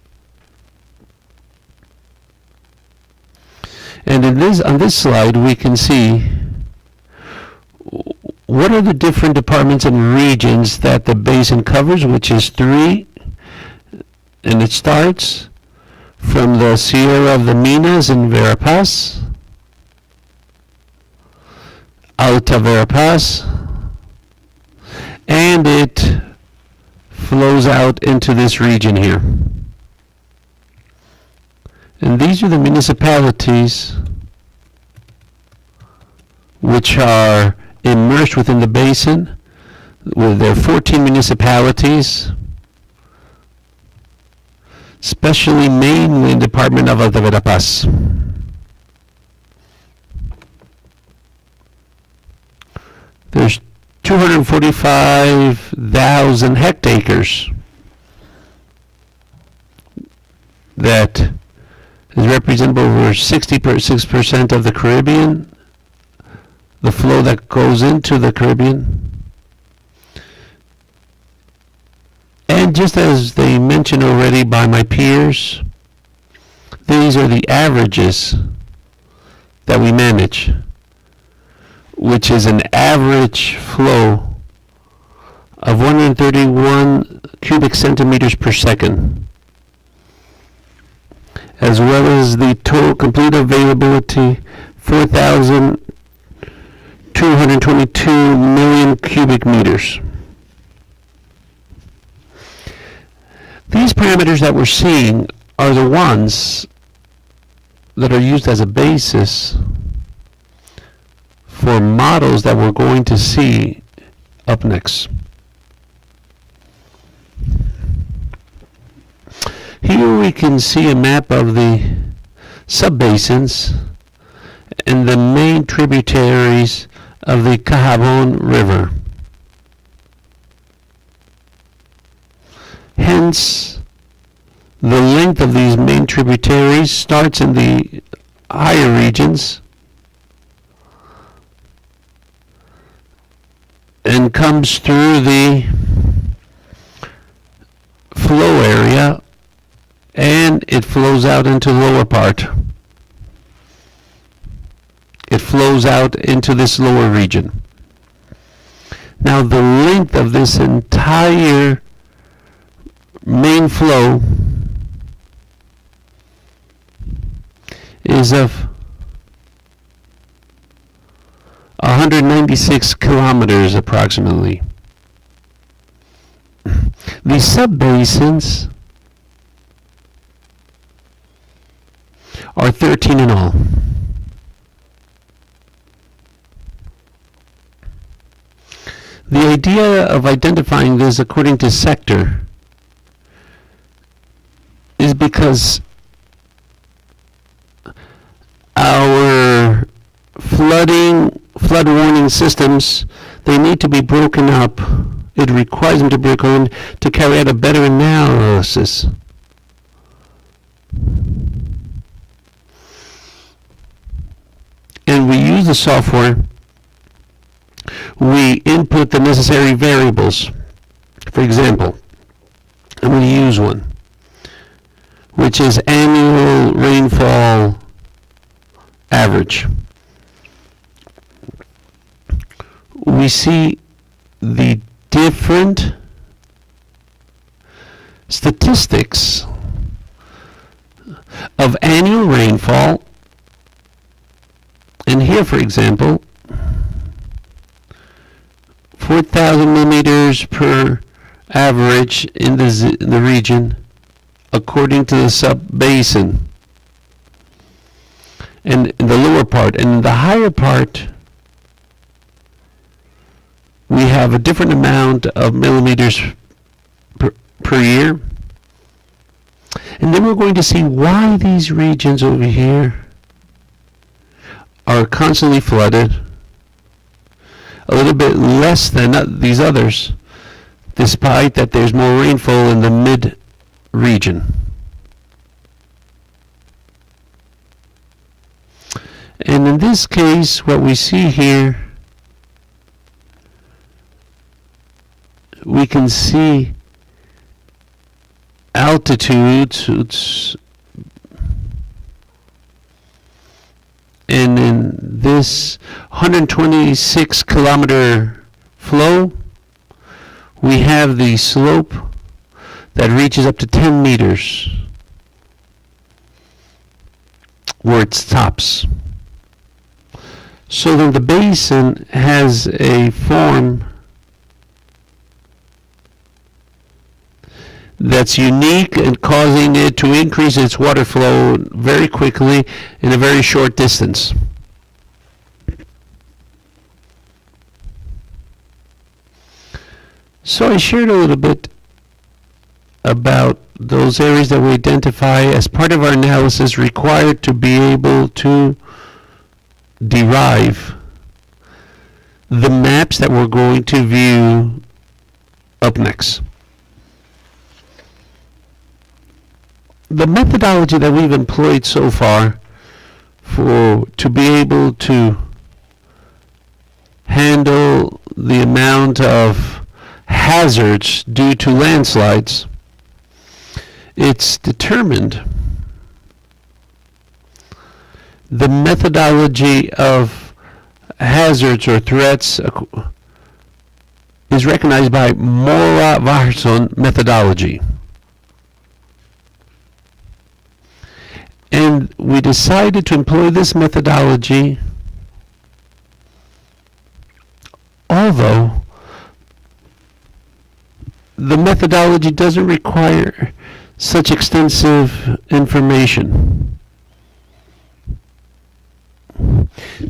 And on this slide, we can see what are the different departments and regions that the basin covers, which is 3, and it starts from the Sierra of the Minas in Verapaz, Alta Verapaz, and it flows out into this region here. And these are the municipalities which are immersed within the basin. There are 14 municipalities, especially mainly in the department of Alta Verapaz. There's 245,000 hectares that is representative over 66% of the Caribbean, the flow that goes into the Caribbean. And just as they mentioned already by my peers, these are the averages that we manage, which is an average flow of 131 cubic centimeters per second, as well as the total complete availability, 4,222 million cubic meters. These parameters that we're seeing are the ones that are used as a basis for models that we're going to see up next. Here we can see a map of the subbasins and the main tributaries of the Cahabón River. Hence, the length of these main tributaries starts in the higher regions and comes through the flow area, and it flows out into the lower part. It flows out into this lower region. Now the length of this entire main flow is of 196 kilometers approximately. The subbasins are 13 in all. The idea of identifying this according to sector is because our flood warning systems, they need to be broken up. It requires them to be broken to carry out a better analysis. And we use the software. We input the necessary variables. For example, I'm going to use one, which is annual rainfall average. We see the different statistics of annual rainfall. And here, for example, 4,000 millimeters per average in the region according to the sub-basin. And in the lower part. And in the higher part, we have a different amount of millimeters per year. And then we're going to see why these regions over here are constantly flooded, a little bit less than these others, despite that there's more rainfall in the mid-region. And in this case, what we see here, we can see altitudes, and in this 126 kilometer flow, we have the slope that reaches up to 10 meters where it stops. So then the basin has a form that's unique and causing it to increase its water flow very quickly in a very short distance. So I shared a little bit about those areas that we identify as part of our analysis required to be able to derive the maps that we're going to view up next. The methodology that we've employed so far to be able to handle the amount of hazards due to landslides, it's determined. The methodology of hazards or threats is recognized by Mora-Varson methodology. And we decided to employ this methodology, although the methodology doesn't require such extensive information.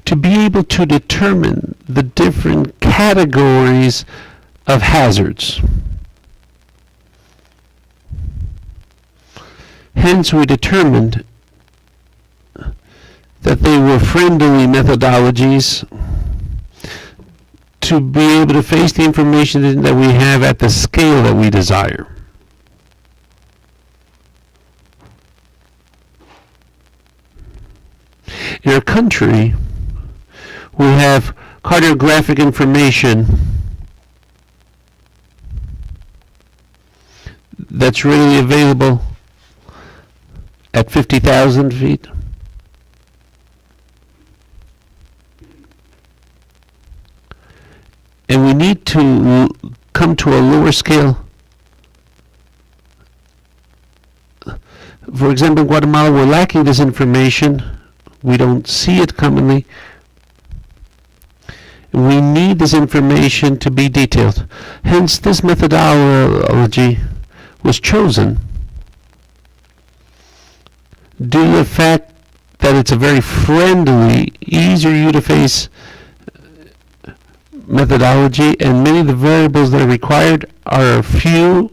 To be able to determine the different categories of hazards. Hence, we determined that they were friendly methodologies to be able to face the information that we have at the scale that we desire. In our country, we have cartographic information that's readily available at 50,000 feet. And we need to come to a lower scale. For example, in Guatemala, we're lacking this information. We don't see it commonly. We need this information to be detailed. Hence, this methodology was chosen due to the fact that it's a very friendly, easier to face methodology, and many of the variables that are required are few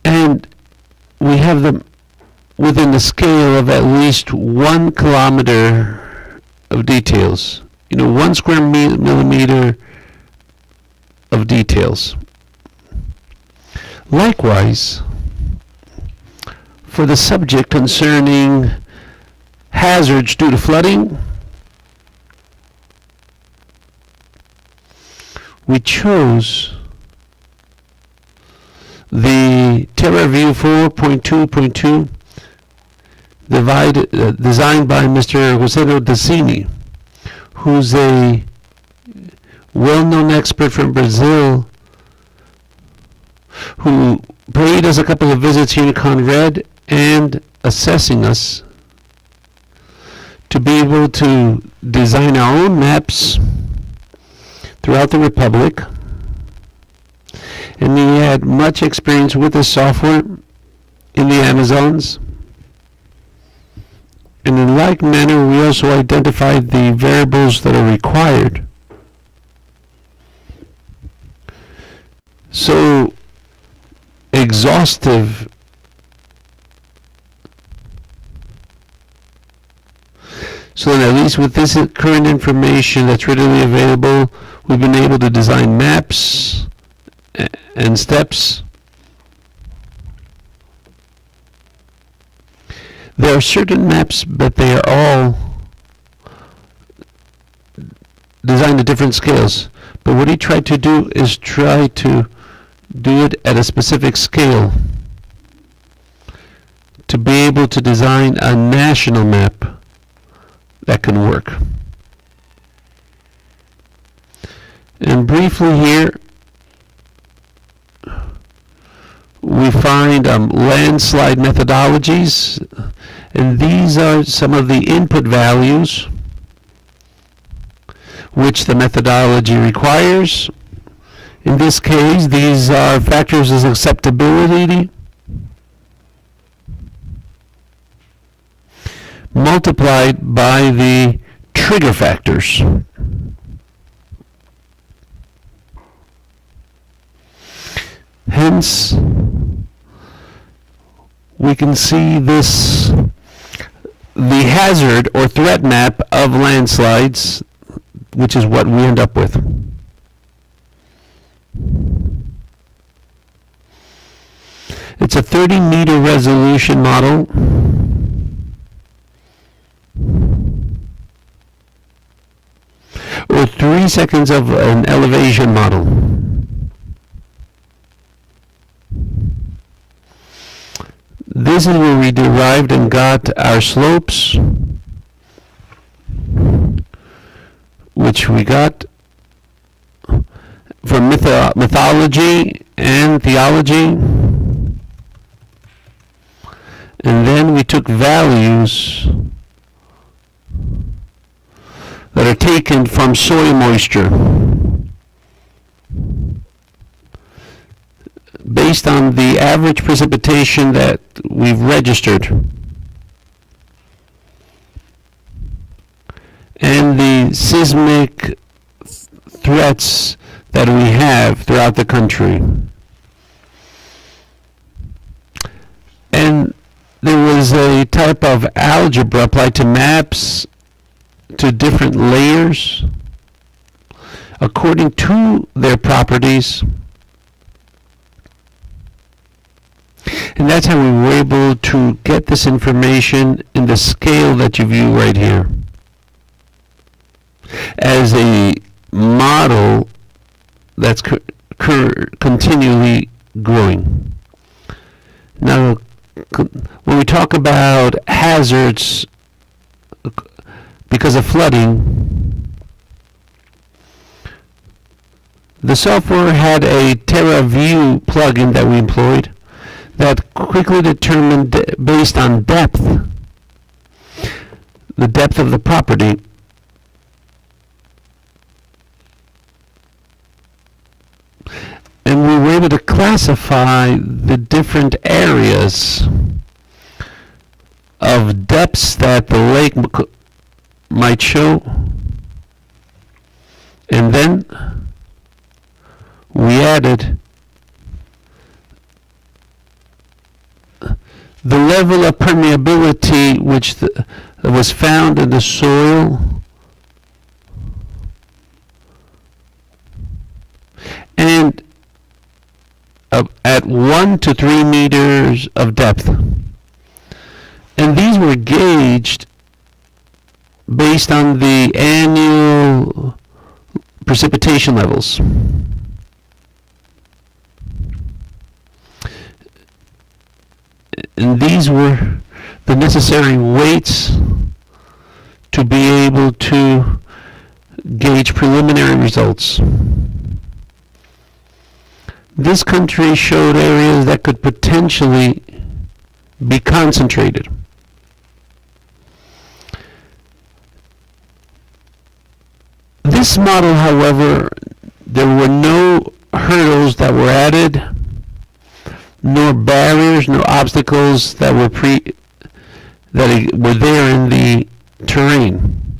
and we have them within the scale of at least 1 kilometer of details. 1 square millimeter of details. Likewise, for the subject concerning hazards due to flooding, we chose the Terra View 4.2.2 designed by Mr. Jose Dacini, who's a well-known expert from Brazil who paid us a couple of visits here in CONRED and assessing us to be able to design our own maps throughout the Republic. And he had much experience with this software in the Amazons. And in like manner, we also identified the variables that are required. So exhaustive so that at least with this current information that's readily available, we've been able to design maps and steps. There are certain maps, but they are all designed at different scales. But what he tried to do is try to do it at a specific scale to be able to design a national map that can work. And briefly here, we find landslide methodologies, and these are some of the input values which the methodology requires. In this case, these are factors as acceptability multiplied by the trigger factors. Hence, we can see this, the hazard or threat map of landslides, which is what we end up with. It's a 30-meter resolution model. Or 3 seconds of an elevation model. This is where we derived and got our slopes, which we got from mythology and theology. And then we took values that are taken from soil moisture based on the average precipitation that we've registered and the seismic threats that we have throughout the country. And there was a type of algebra applied to maps to different layers according to their properties. And that's how we were able to get this information in the scale that you view right here as a model that's continually growing. Now, when we talk about hazards because of flooding, the software had a Terra View plugin that we employed that quickly determined, based on depth, the the depth of the property, and we were able to classify the different areas of depths that the lake might show, and then we added the level of permeability which was found in the soil, and at 1 to 3 meters of depth. And these were gauged based on the annual precipitation levels. And these were the necessary weights to be able to gauge preliminary results. This country showed areas that could potentially be concentrated. This model, however, there were no hurdles that were added, nor barriers, nor obstacles that were there in the terrain.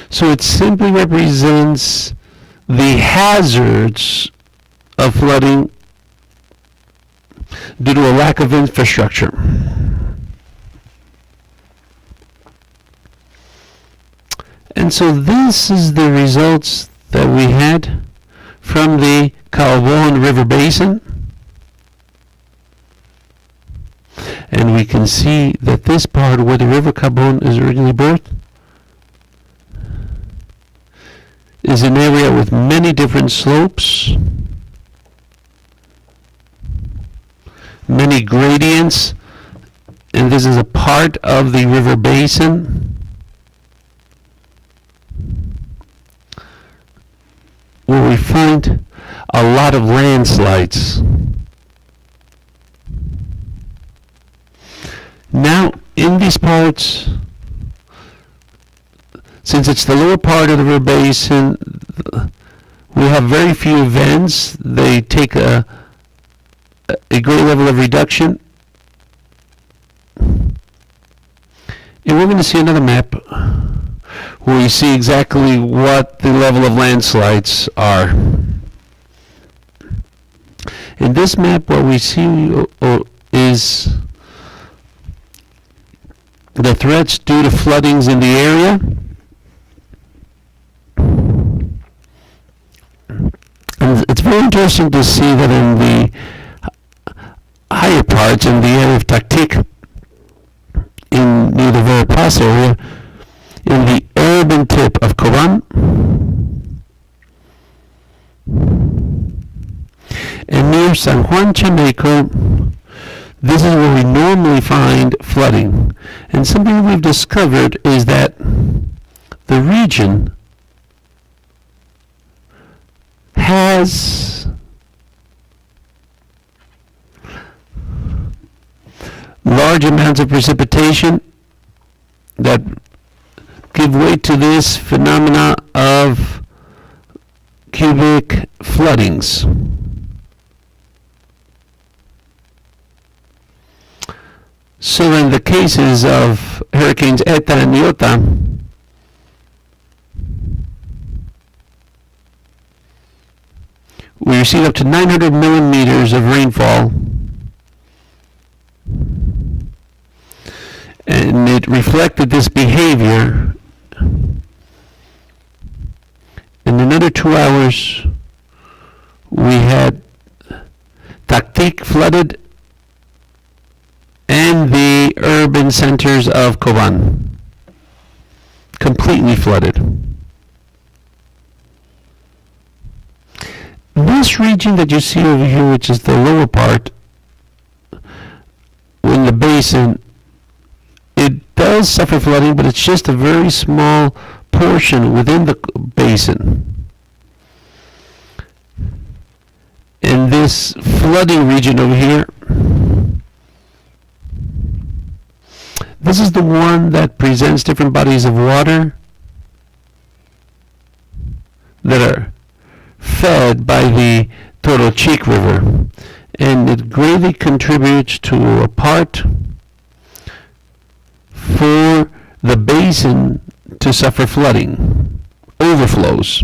So it simply represents the hazards of flooding due to a lack of infrastructure. And so this is the results that we had from the Cahabón River Basin. And we can see that this part where the river Cahabón is originally birthed is an area with many different slopes, many gradients, and this is a part of the river basin where we find a lot of landslides. Now, in these parts, since it's the lower part of the river basin, we have very few events. They take a great level of reduction. And we're going to see another map where we see exactly what the level of landslides are. In this map, what we see is the threats due to floodings in the area. And it's very interesting to see that in the higher parts, in the area of Taktik, near the Verapaz area, in the urban tip of Coban, and near San Juan Chameco, this is where we normally find flooding. And something we've discovered is that the region has large amounts of precipitation that give way to this phenomena of cubic floodings. So in the cases of hurricanes Eta and Iota, we received up to 900 millimeters of rainfall, and it reflected this behavior. In another 2 hours, we had Taktik flooded and the urban centers of Coban completely flooded. This region that you see over here, which is the lower part in the basin, it does suffer flooding, but it's just a very small portion within the basin. In this flooding region over here, This is the one that presents different bodies of water that are fed by the Torochic River, and it greatly contributes to a part for the basin to suffer flooding, overflows.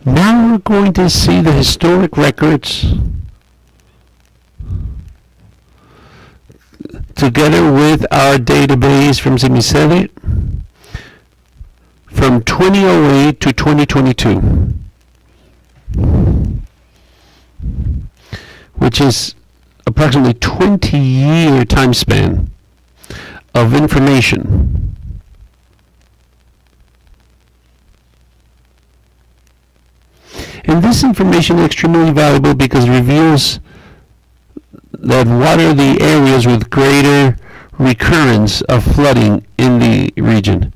Now we're going to see the historic records together with our database from Simisede from 2008 to 2022, which is approximately 20-year time span of information. And this information is extremely valuable because it reveals that what are the areas with greater recurrence of flooding in the region.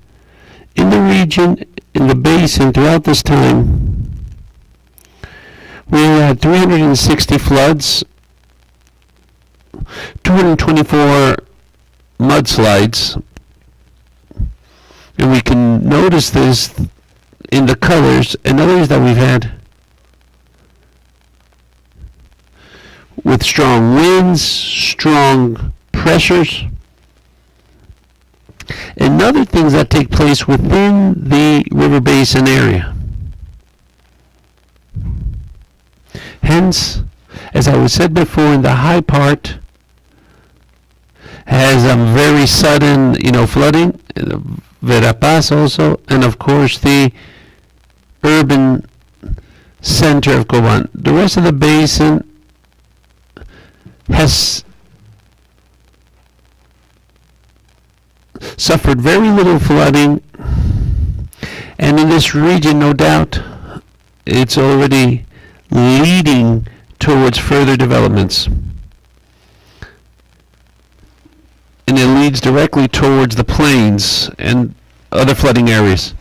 In the region, in the basin, throughout this time, we had 360 floods, 224 mudslides, and we can notice this in the colors and others that we've had with strong winds, strong pressures, and other things that take place within the river basin area. Hence, as I was said before, in the high part has a very sudden, flooding, Verapaz also, and of course the urban center of Coban. The rest of the basin has suffered very little flooding, and in this region, no doubt, it's already leading towards further developments. And it leads directly towards the plains and other flooding areas.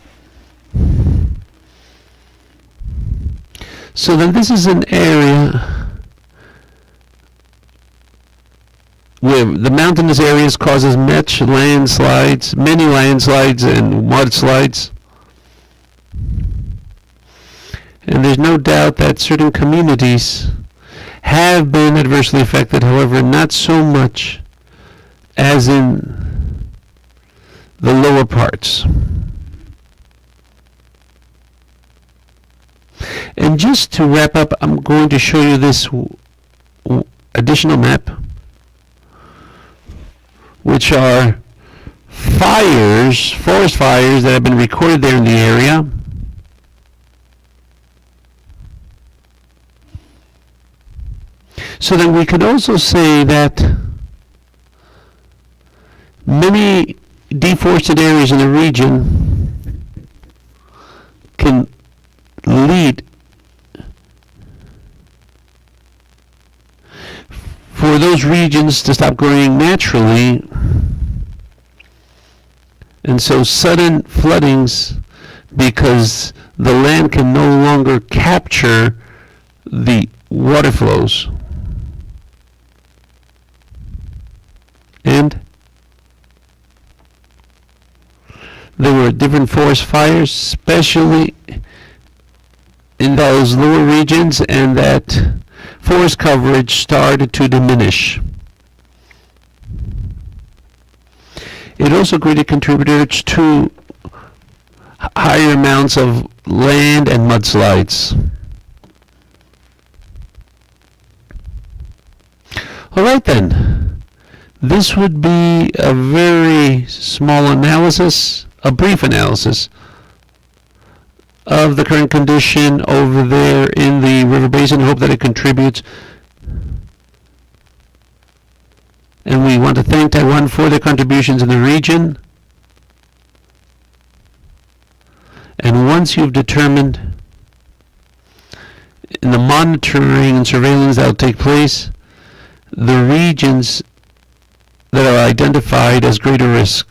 So then this is an area where the mountainous areas causes many landslides and mudslides. And there's no doubt that certain communities have been adversely affected, however, not so much as in the lower parts. And just to wrap up, I'm going to show you this additional map, which are fires, forest fires that have been recorded there in the area. So then we could also say that many deforested areas in the region can lead for those regions to stop growing naturally, and so sudden floodings because the land can no longer capture the water flows. And there were different forest fires, especially in those lower regions, and that forest coverage started to diminish. It also greatly contributed to higher amounts of land and mudslides. All right then. This would be a very small analysis, a brief analysis of the current condition over there in the river basin. I hope that it contributes. And we want to thank Taiwan for their contributions in the region. And once you've determined in the monitoring and surveillance that will take place, the regions that are identified as greater risk,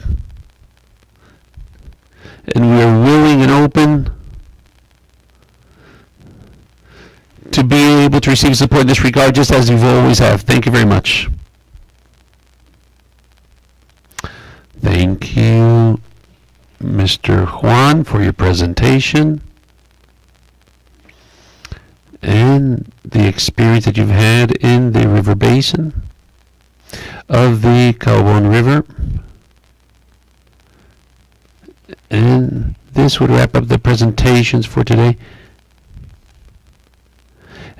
and we are willing and open to be able to receive support in this regard, just as you've always have. Thank you very much. Mr. Juan, for your presentation and the experience that you've had in the river basin of the Cahabón River. And this would wrap up the presentations for today.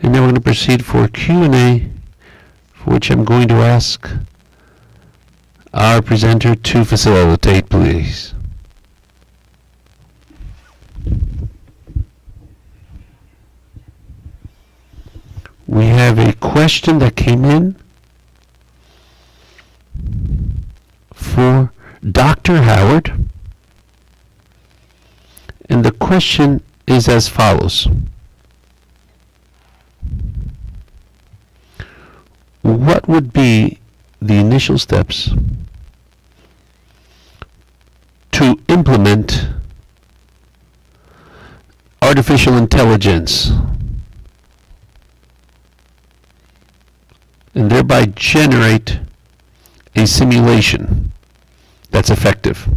And now we're going to proceed for Q&A, for which I'm going to ask our presenter to facilitate, please. We have a question that came in for Dr. Howard. And the question is as follows. What would be the initial steps to implement artificial intelligence and thereby generate a simulation that's effective?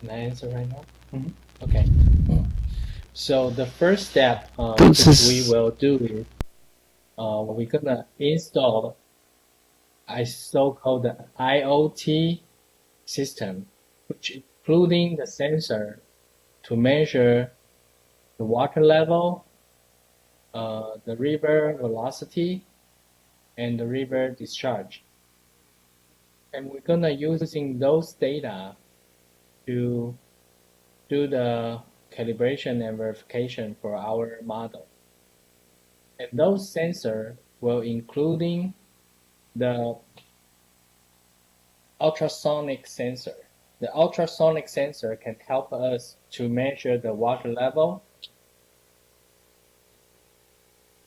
Can I answer right now? Okay. So the first step which Entonces, we will do is we're gonna install a so-called IoT system, which including the sensor to measure the water level, the river velocity, and the river discharge. And we're gonna using those data to do the calibration and verification for our model. And those sensors will including the ultrasonic sensor. The ultrasonic sensor can help us to measure the water level.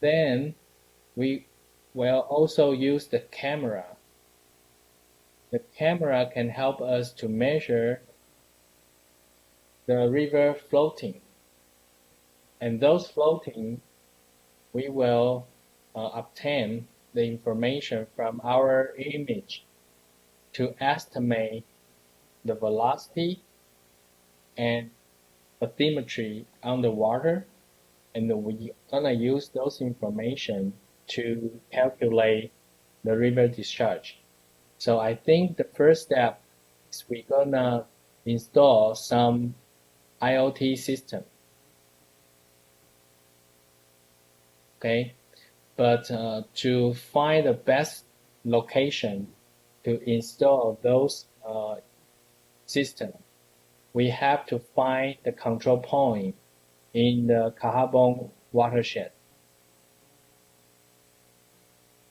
Then we will also use the camera. The camera can help us to measure the river floating. And those floating, we will obtain the information from our image to estimate the velocity and bathymetry underwater, and we're gonna use those information to calculate the river discharge. So I think the first step is we're gonna install some IoT system. Okay, but to find the best location to install those systems, we have to find the control point in the Cahabón watershed.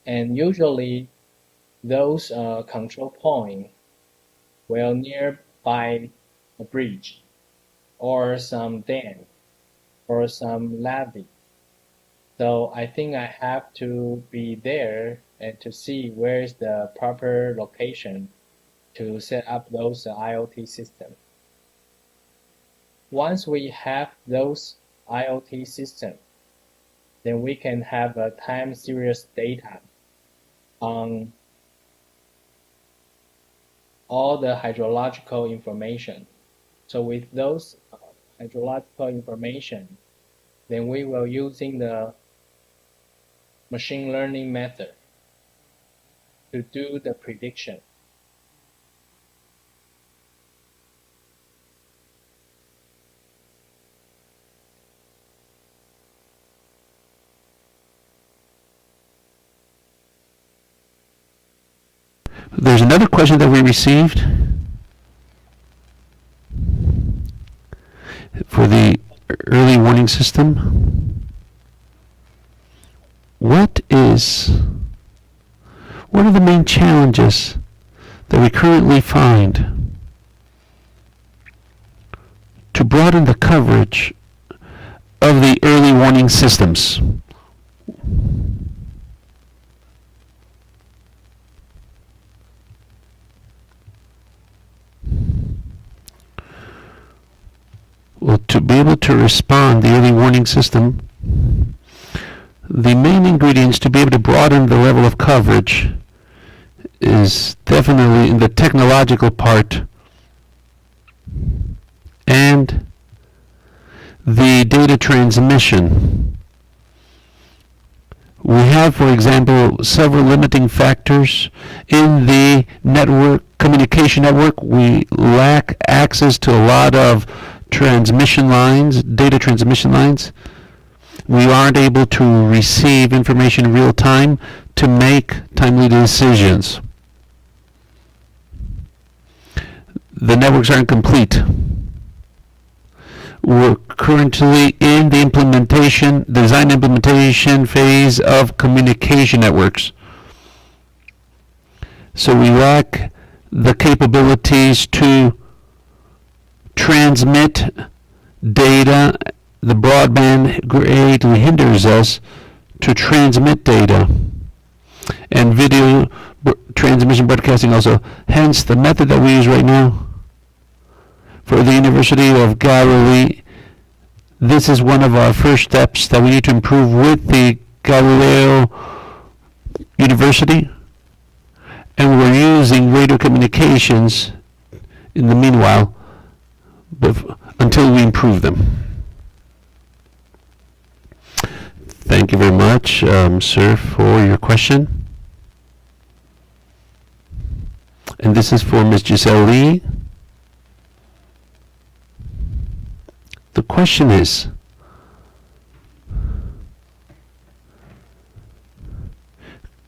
And usually those control points will nearby a bridge or some dam or some levee. So I think I have to be there and to see where is the proper location to set up those IoT systems. Once we have those IoT systems, then we can have a time series data on all the hydrological information. So with those hydrological information, then we will using the machine learning method to do the prediction. There's another question that we received for the early warning system. What are the main challenges that we currently find to broaden the coverage of the early warning systems? Well, to be able to respond, the early warning system the main ingredients to be able to broaden the level of coverage is definitely in the technological part and the data transmission. We have, for example, several limiting factors in the network, communication network. We lack access to a lot of transmission lines, data transmission lines. We aren't able to receive information in real time to make timely decisions. The networks aren't complete. We're currently in the design implementation phase of communication networks. So we lack the capabilities to transmit data. The broadband greatly hinders us to transmit data. And video transmission broadcasting also. Hence, the method that we use right now for the University of Galilee, this is one of our first steps that we need to improve with the Galileo University. And we're using radio communications in the meanwhile until we improve them. Thank you very much, sir, for your question. And this is for Ms. Giselle Lee. The question is,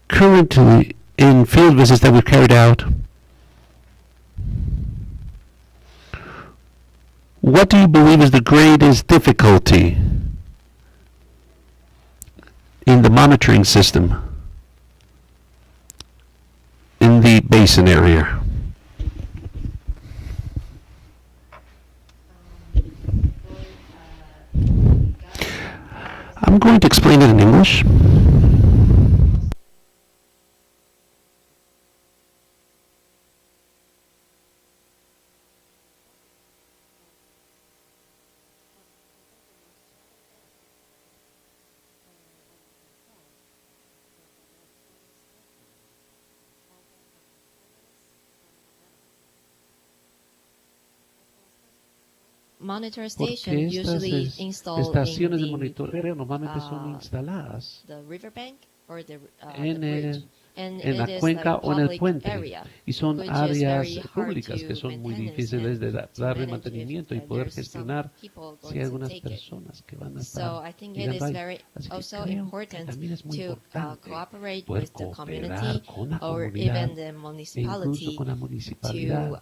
currently in field visits that we've carried out, what do you believe is the greatest difficulty in the monitoring system in the basin area? I'm going to explain it in English. Monitor Porque station usually estas installed estaciones de in monitoreo normalmente son instaladas the riverbank or the en, bridge. en la cuenca o en el puente, y son which is áreas very hard públicas to que son muy maintain difíciles de to darle manage mantenimiento y if poder there's some gestionar people si going hay to algunas take it. personas que van a So estar I think it llegando is ahí. very Así que also creo que important también es muy to importante cooperate poder with the cooperar community con la or comunidad even the e incluso municipality con la to municipalidad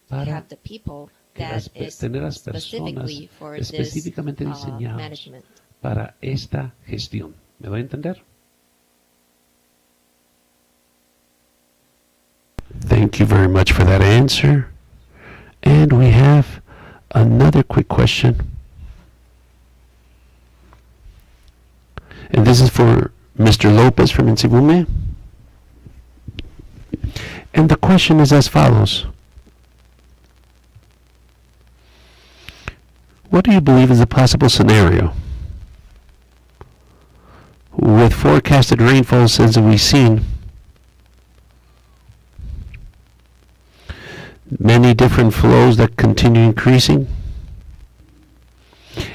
para have the people que that is tener las personas specifically for this específicamente diseñados management. para esta gestión. ¿Me doy a entender? Thank you very much for that answer. And we have another quick question. And this is for Mr. Lopez from Insibume. And the question is as follows. What do you believe is a possible scenario with forecasted rainfalls as we've seen? Many different flows that continue increasing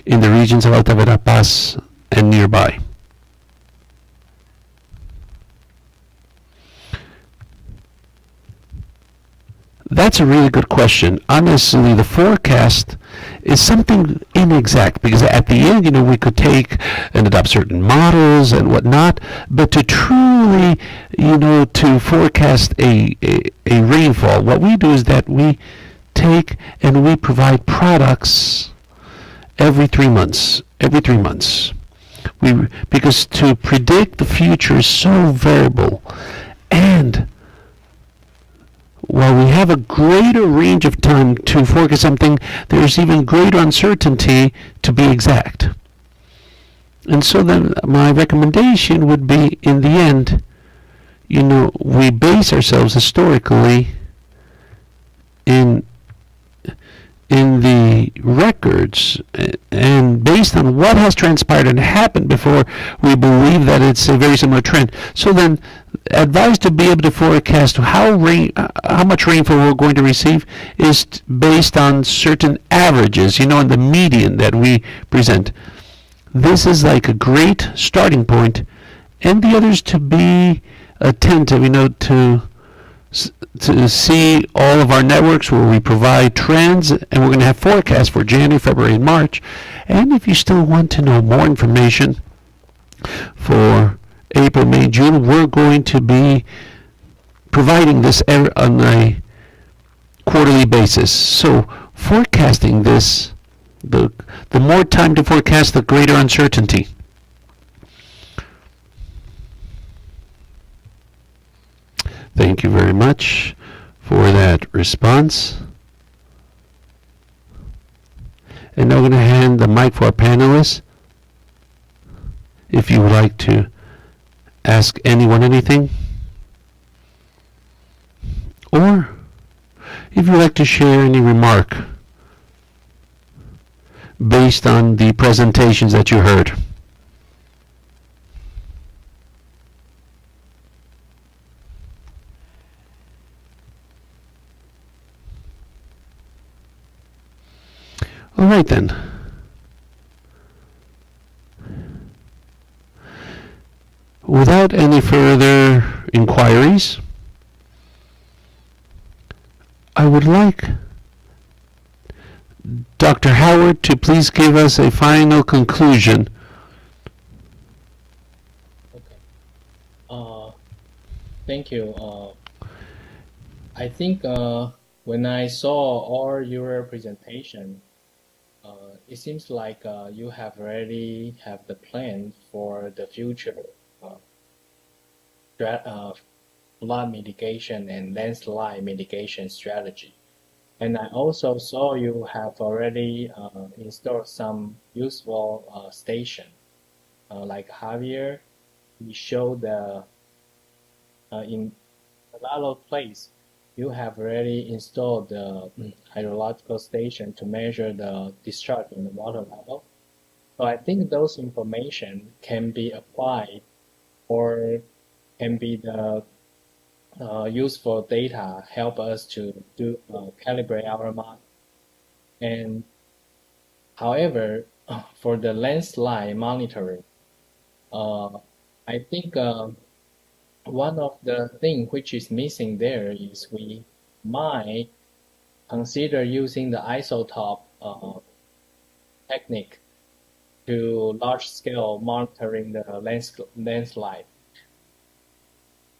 in the regions of Alta Verapaz and nearby. That's a really good question. Honestly, the forecast is something inexact because at the end, we could take and adopt certain models and whatnot, but to truly, to forecast a rainfall, what we do is that we take and we provide products every 3 months. Because to predict the future is so variable, and while we have a greater range of time to forecast something, there's even greater uncertainty to be exact. And so then my recommendation would be, in the end, we base ourselves historically in the record records, and based on what has transpired and happened before, we believe that it's a very similar trend. So then, advised to be able to forecast how much rainfall we're going to receive is based on certain averages, in the median that we present. This is like a great starting point, and the others to be attentive, to see all of our networks where we provide trends, and we're going to have forecasts for January, February, and March. And if you still want to know more information for April, May, June, we're going to be providing this on a quarterly basis. So forecasting this, the more time to forecast, the greater uncertainty. Thank you very much for that response. And now I'm going to hand the mic for our panelists. If you would like to ask anyone anything, or if you'd like to share any remark based on the presentations that you heard. All right then. Without any further inquiries, I would like Dr. Howard to please give us a final conclusion. Okay. Thank you. I think when I saw all your presentation, it seems like you have already have the plan for the future flood mitigation and landslide mitigation strategy. And I also saw you have already installed some useful station, like Javier. We showed in a lot of places you have already installed the hydrological station to measure the discharge in the water level. So I think those information can be applied or can be the useful data help us to do calibrate our model. And however, for the landslide monitoring, I think one of the things which is missing there is we might consider using the isotope technique to large-scale monitoring the landslide.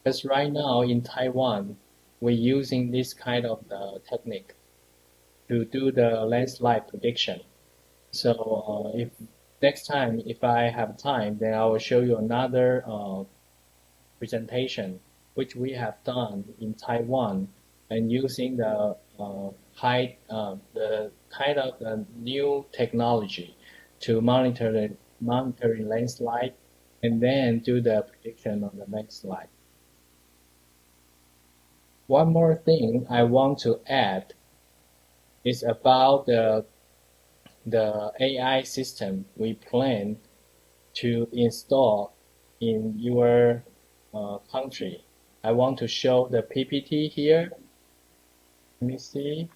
Because right now in Taiwan, we're using this kind of technique to do the landslide prediction. So if next time, if I have time, then I will show you another presentation which we have done in Taiwan and using the kind of the new technology to monitor landslide and then do the prediction on the landslide. One more thing I want to add is about the AI system we plan to install in your country. I want to show the PPT here. Let me see.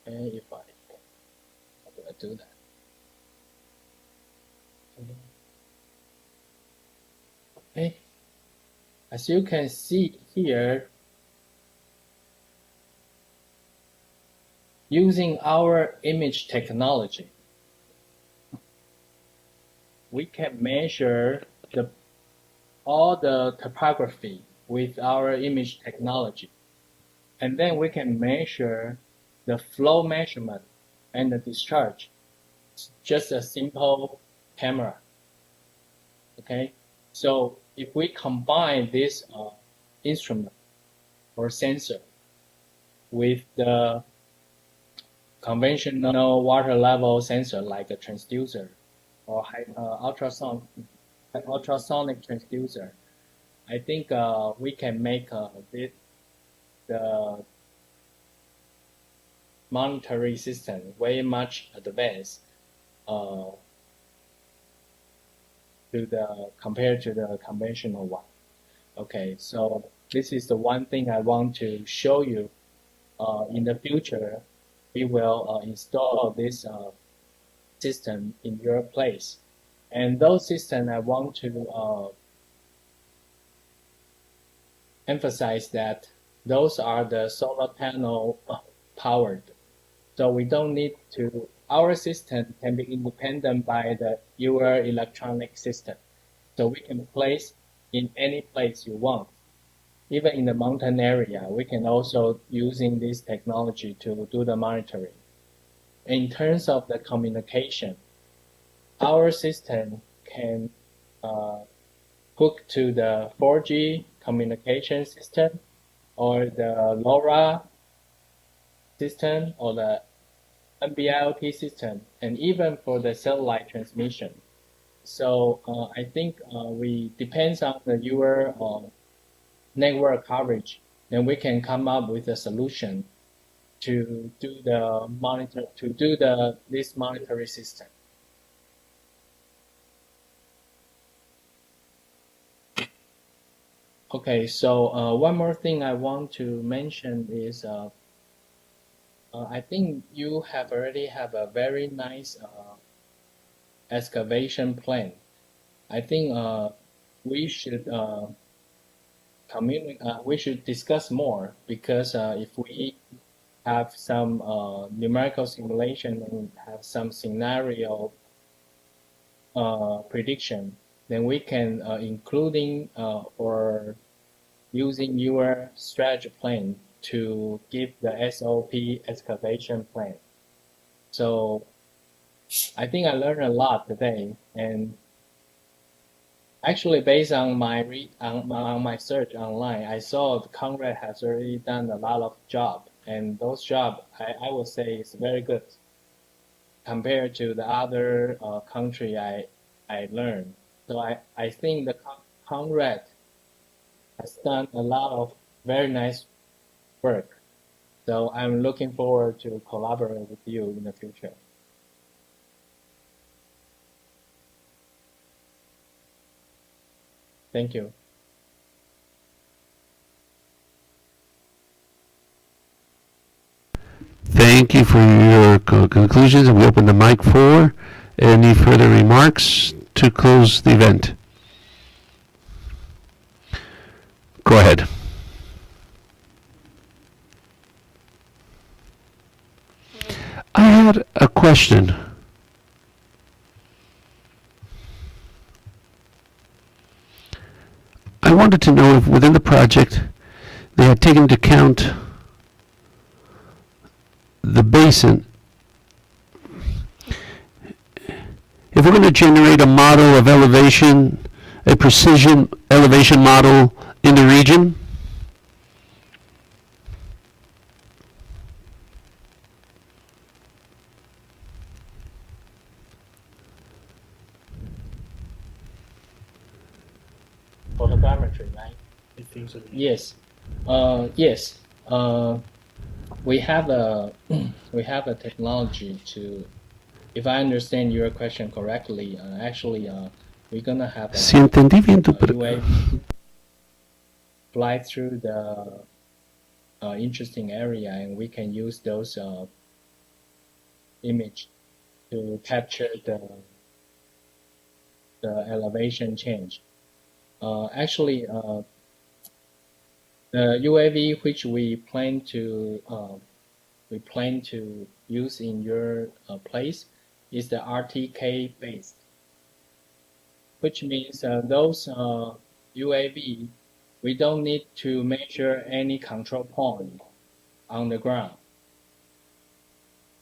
And if how do I do that? Okay. As you can see here, using our image technology, we can measure all the topography with our image technology. And then we can measure the flow measurement and the discharge. It's just a simple camera. Okay, so if we combine this instrument or sensor with the conventional water level sensor like a transducer or ultrasonic transducer, I think we can make the monitoring system way much advanced compared to the conventional one. Okay, so this is the one thing I want to show you. In the future, we will install this system in your place. And those systems, I want to emphasize that those are the solar panel powered. So we don't need to, our system can be independent by your electronic system. So we can place in any place you want. Even in the mountain area, we can also using this technology to do the monitoring. In terms of the communication, our system can hook to the 4G communication system or the LoRa system or the NB-IoT system, and even for the satellite transmission. So I think we depends on your network coverage, then we can come up with a solution to do the this monitoring system. Okay, so one more thing I want to mention is I think you already have a very nice excavation plan. I think we should we should discuss more, because if we have some numerical simulation and have some scenario prediction, then we can including or using your strategy plan to give the SOP excavation plan. So I think I learned a lot today, and actually, based on my on my search online, I saw the CONRED has already done a lot of job, and those jobs I would say is very good compared to the other country I learned. So I think the CONRED has done a lot of very nice work. So I'm looking forward to collaborate with you in the future. Thank you. Thank you for your conclusions, and we open the mic for any further remarks to close the event. Go ahead. I had a question. I wanted to know if within the project they had taken into account the basin. If we're going to generate a model of elevation, a precision elevation model in the region, Photogrammetry, right? I think so. Yes. Yes. We have a technology to. If I understand your question correctly, actually, we're gonna have a si entendí bien tu UAV fly through the interesting area, and we can use those image to capture the elevation change. Actually, the UAV which we plan to use in your place is the RTK based, which means those UAV, we don't need to measure any control point on the ground.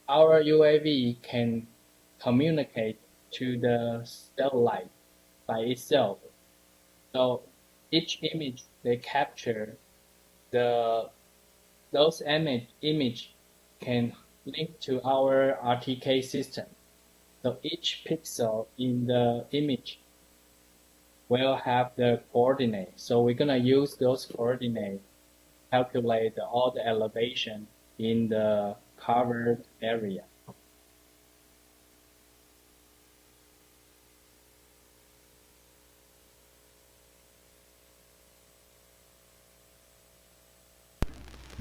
Our UAV can communicate to the satellite by itself. So each image they capture, those image can link to our RTK system. So each pixel in the image will have the coordinate. So we're gonna use those coordinates, calculate all the elevation in the covered area.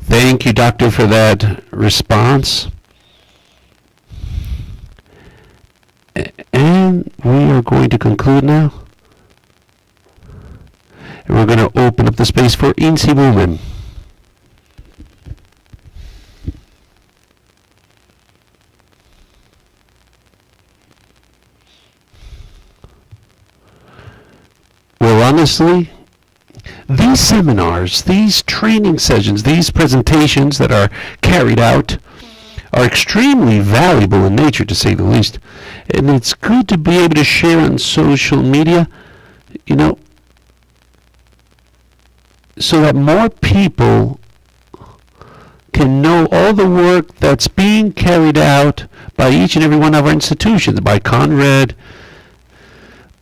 Thank you, Doctor, for that response. And we are going to conclude now. And we're going to open up the space for Insi Women. Well, honestly, these seminars, these training sessions, these presentations that are carried out are extremely valuable in nature, to say the least. And it's good to be able to share on social media, you know, so that more people can know all the work that's being carried out by each and every one of our institutions, by CONRED,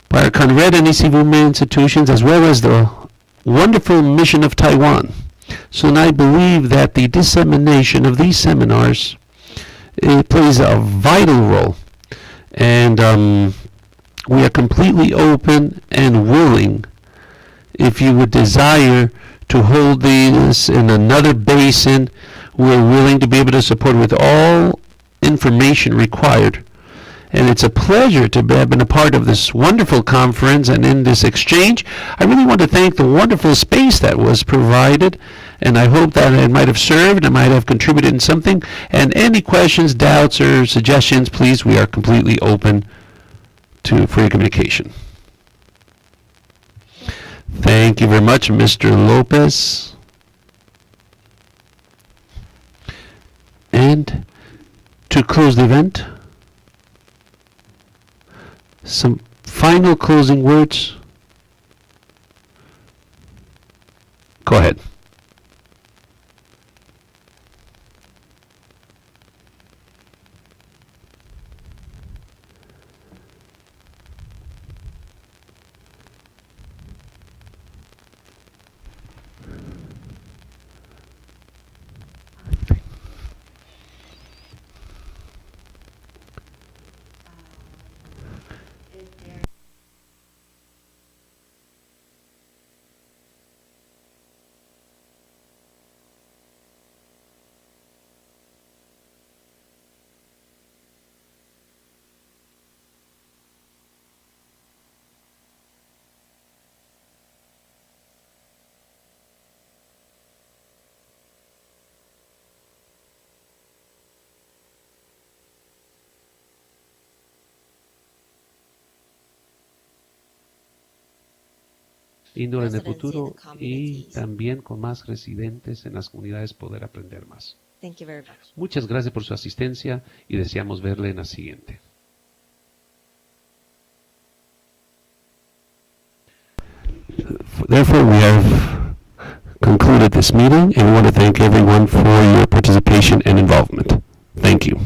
by our CONRED and ICIVUME institutions, as well as the wonderful mission of Taiwan. So and I believe that the dissemination of these seminars, it plays a vital role. And we are completely open and willing, if you would desire to hold these in another basin, we're willing to be able to support with all information required. And it's a pleasure to have been a part of this wonderful conference and in this exchange. I really want to thank the wonderful space that was provided, and I hope that it might have served and might have contributed in something. And any questions, doubts, or suggestions, please, we are completely open for your communication. Thank you very much, Mr. Lopez. And to close the event, some final closing words. Go ahead. Índole en el Residency in futuro the y communities. también con más residentes en las comunidades poder aprender más. Thank you very much. Muchas gracias por su asistencia y deseamos verle en la siguiente. Therefore, we have concluded this meeting and we want to thank everyone for your participation and involvement. Thank you.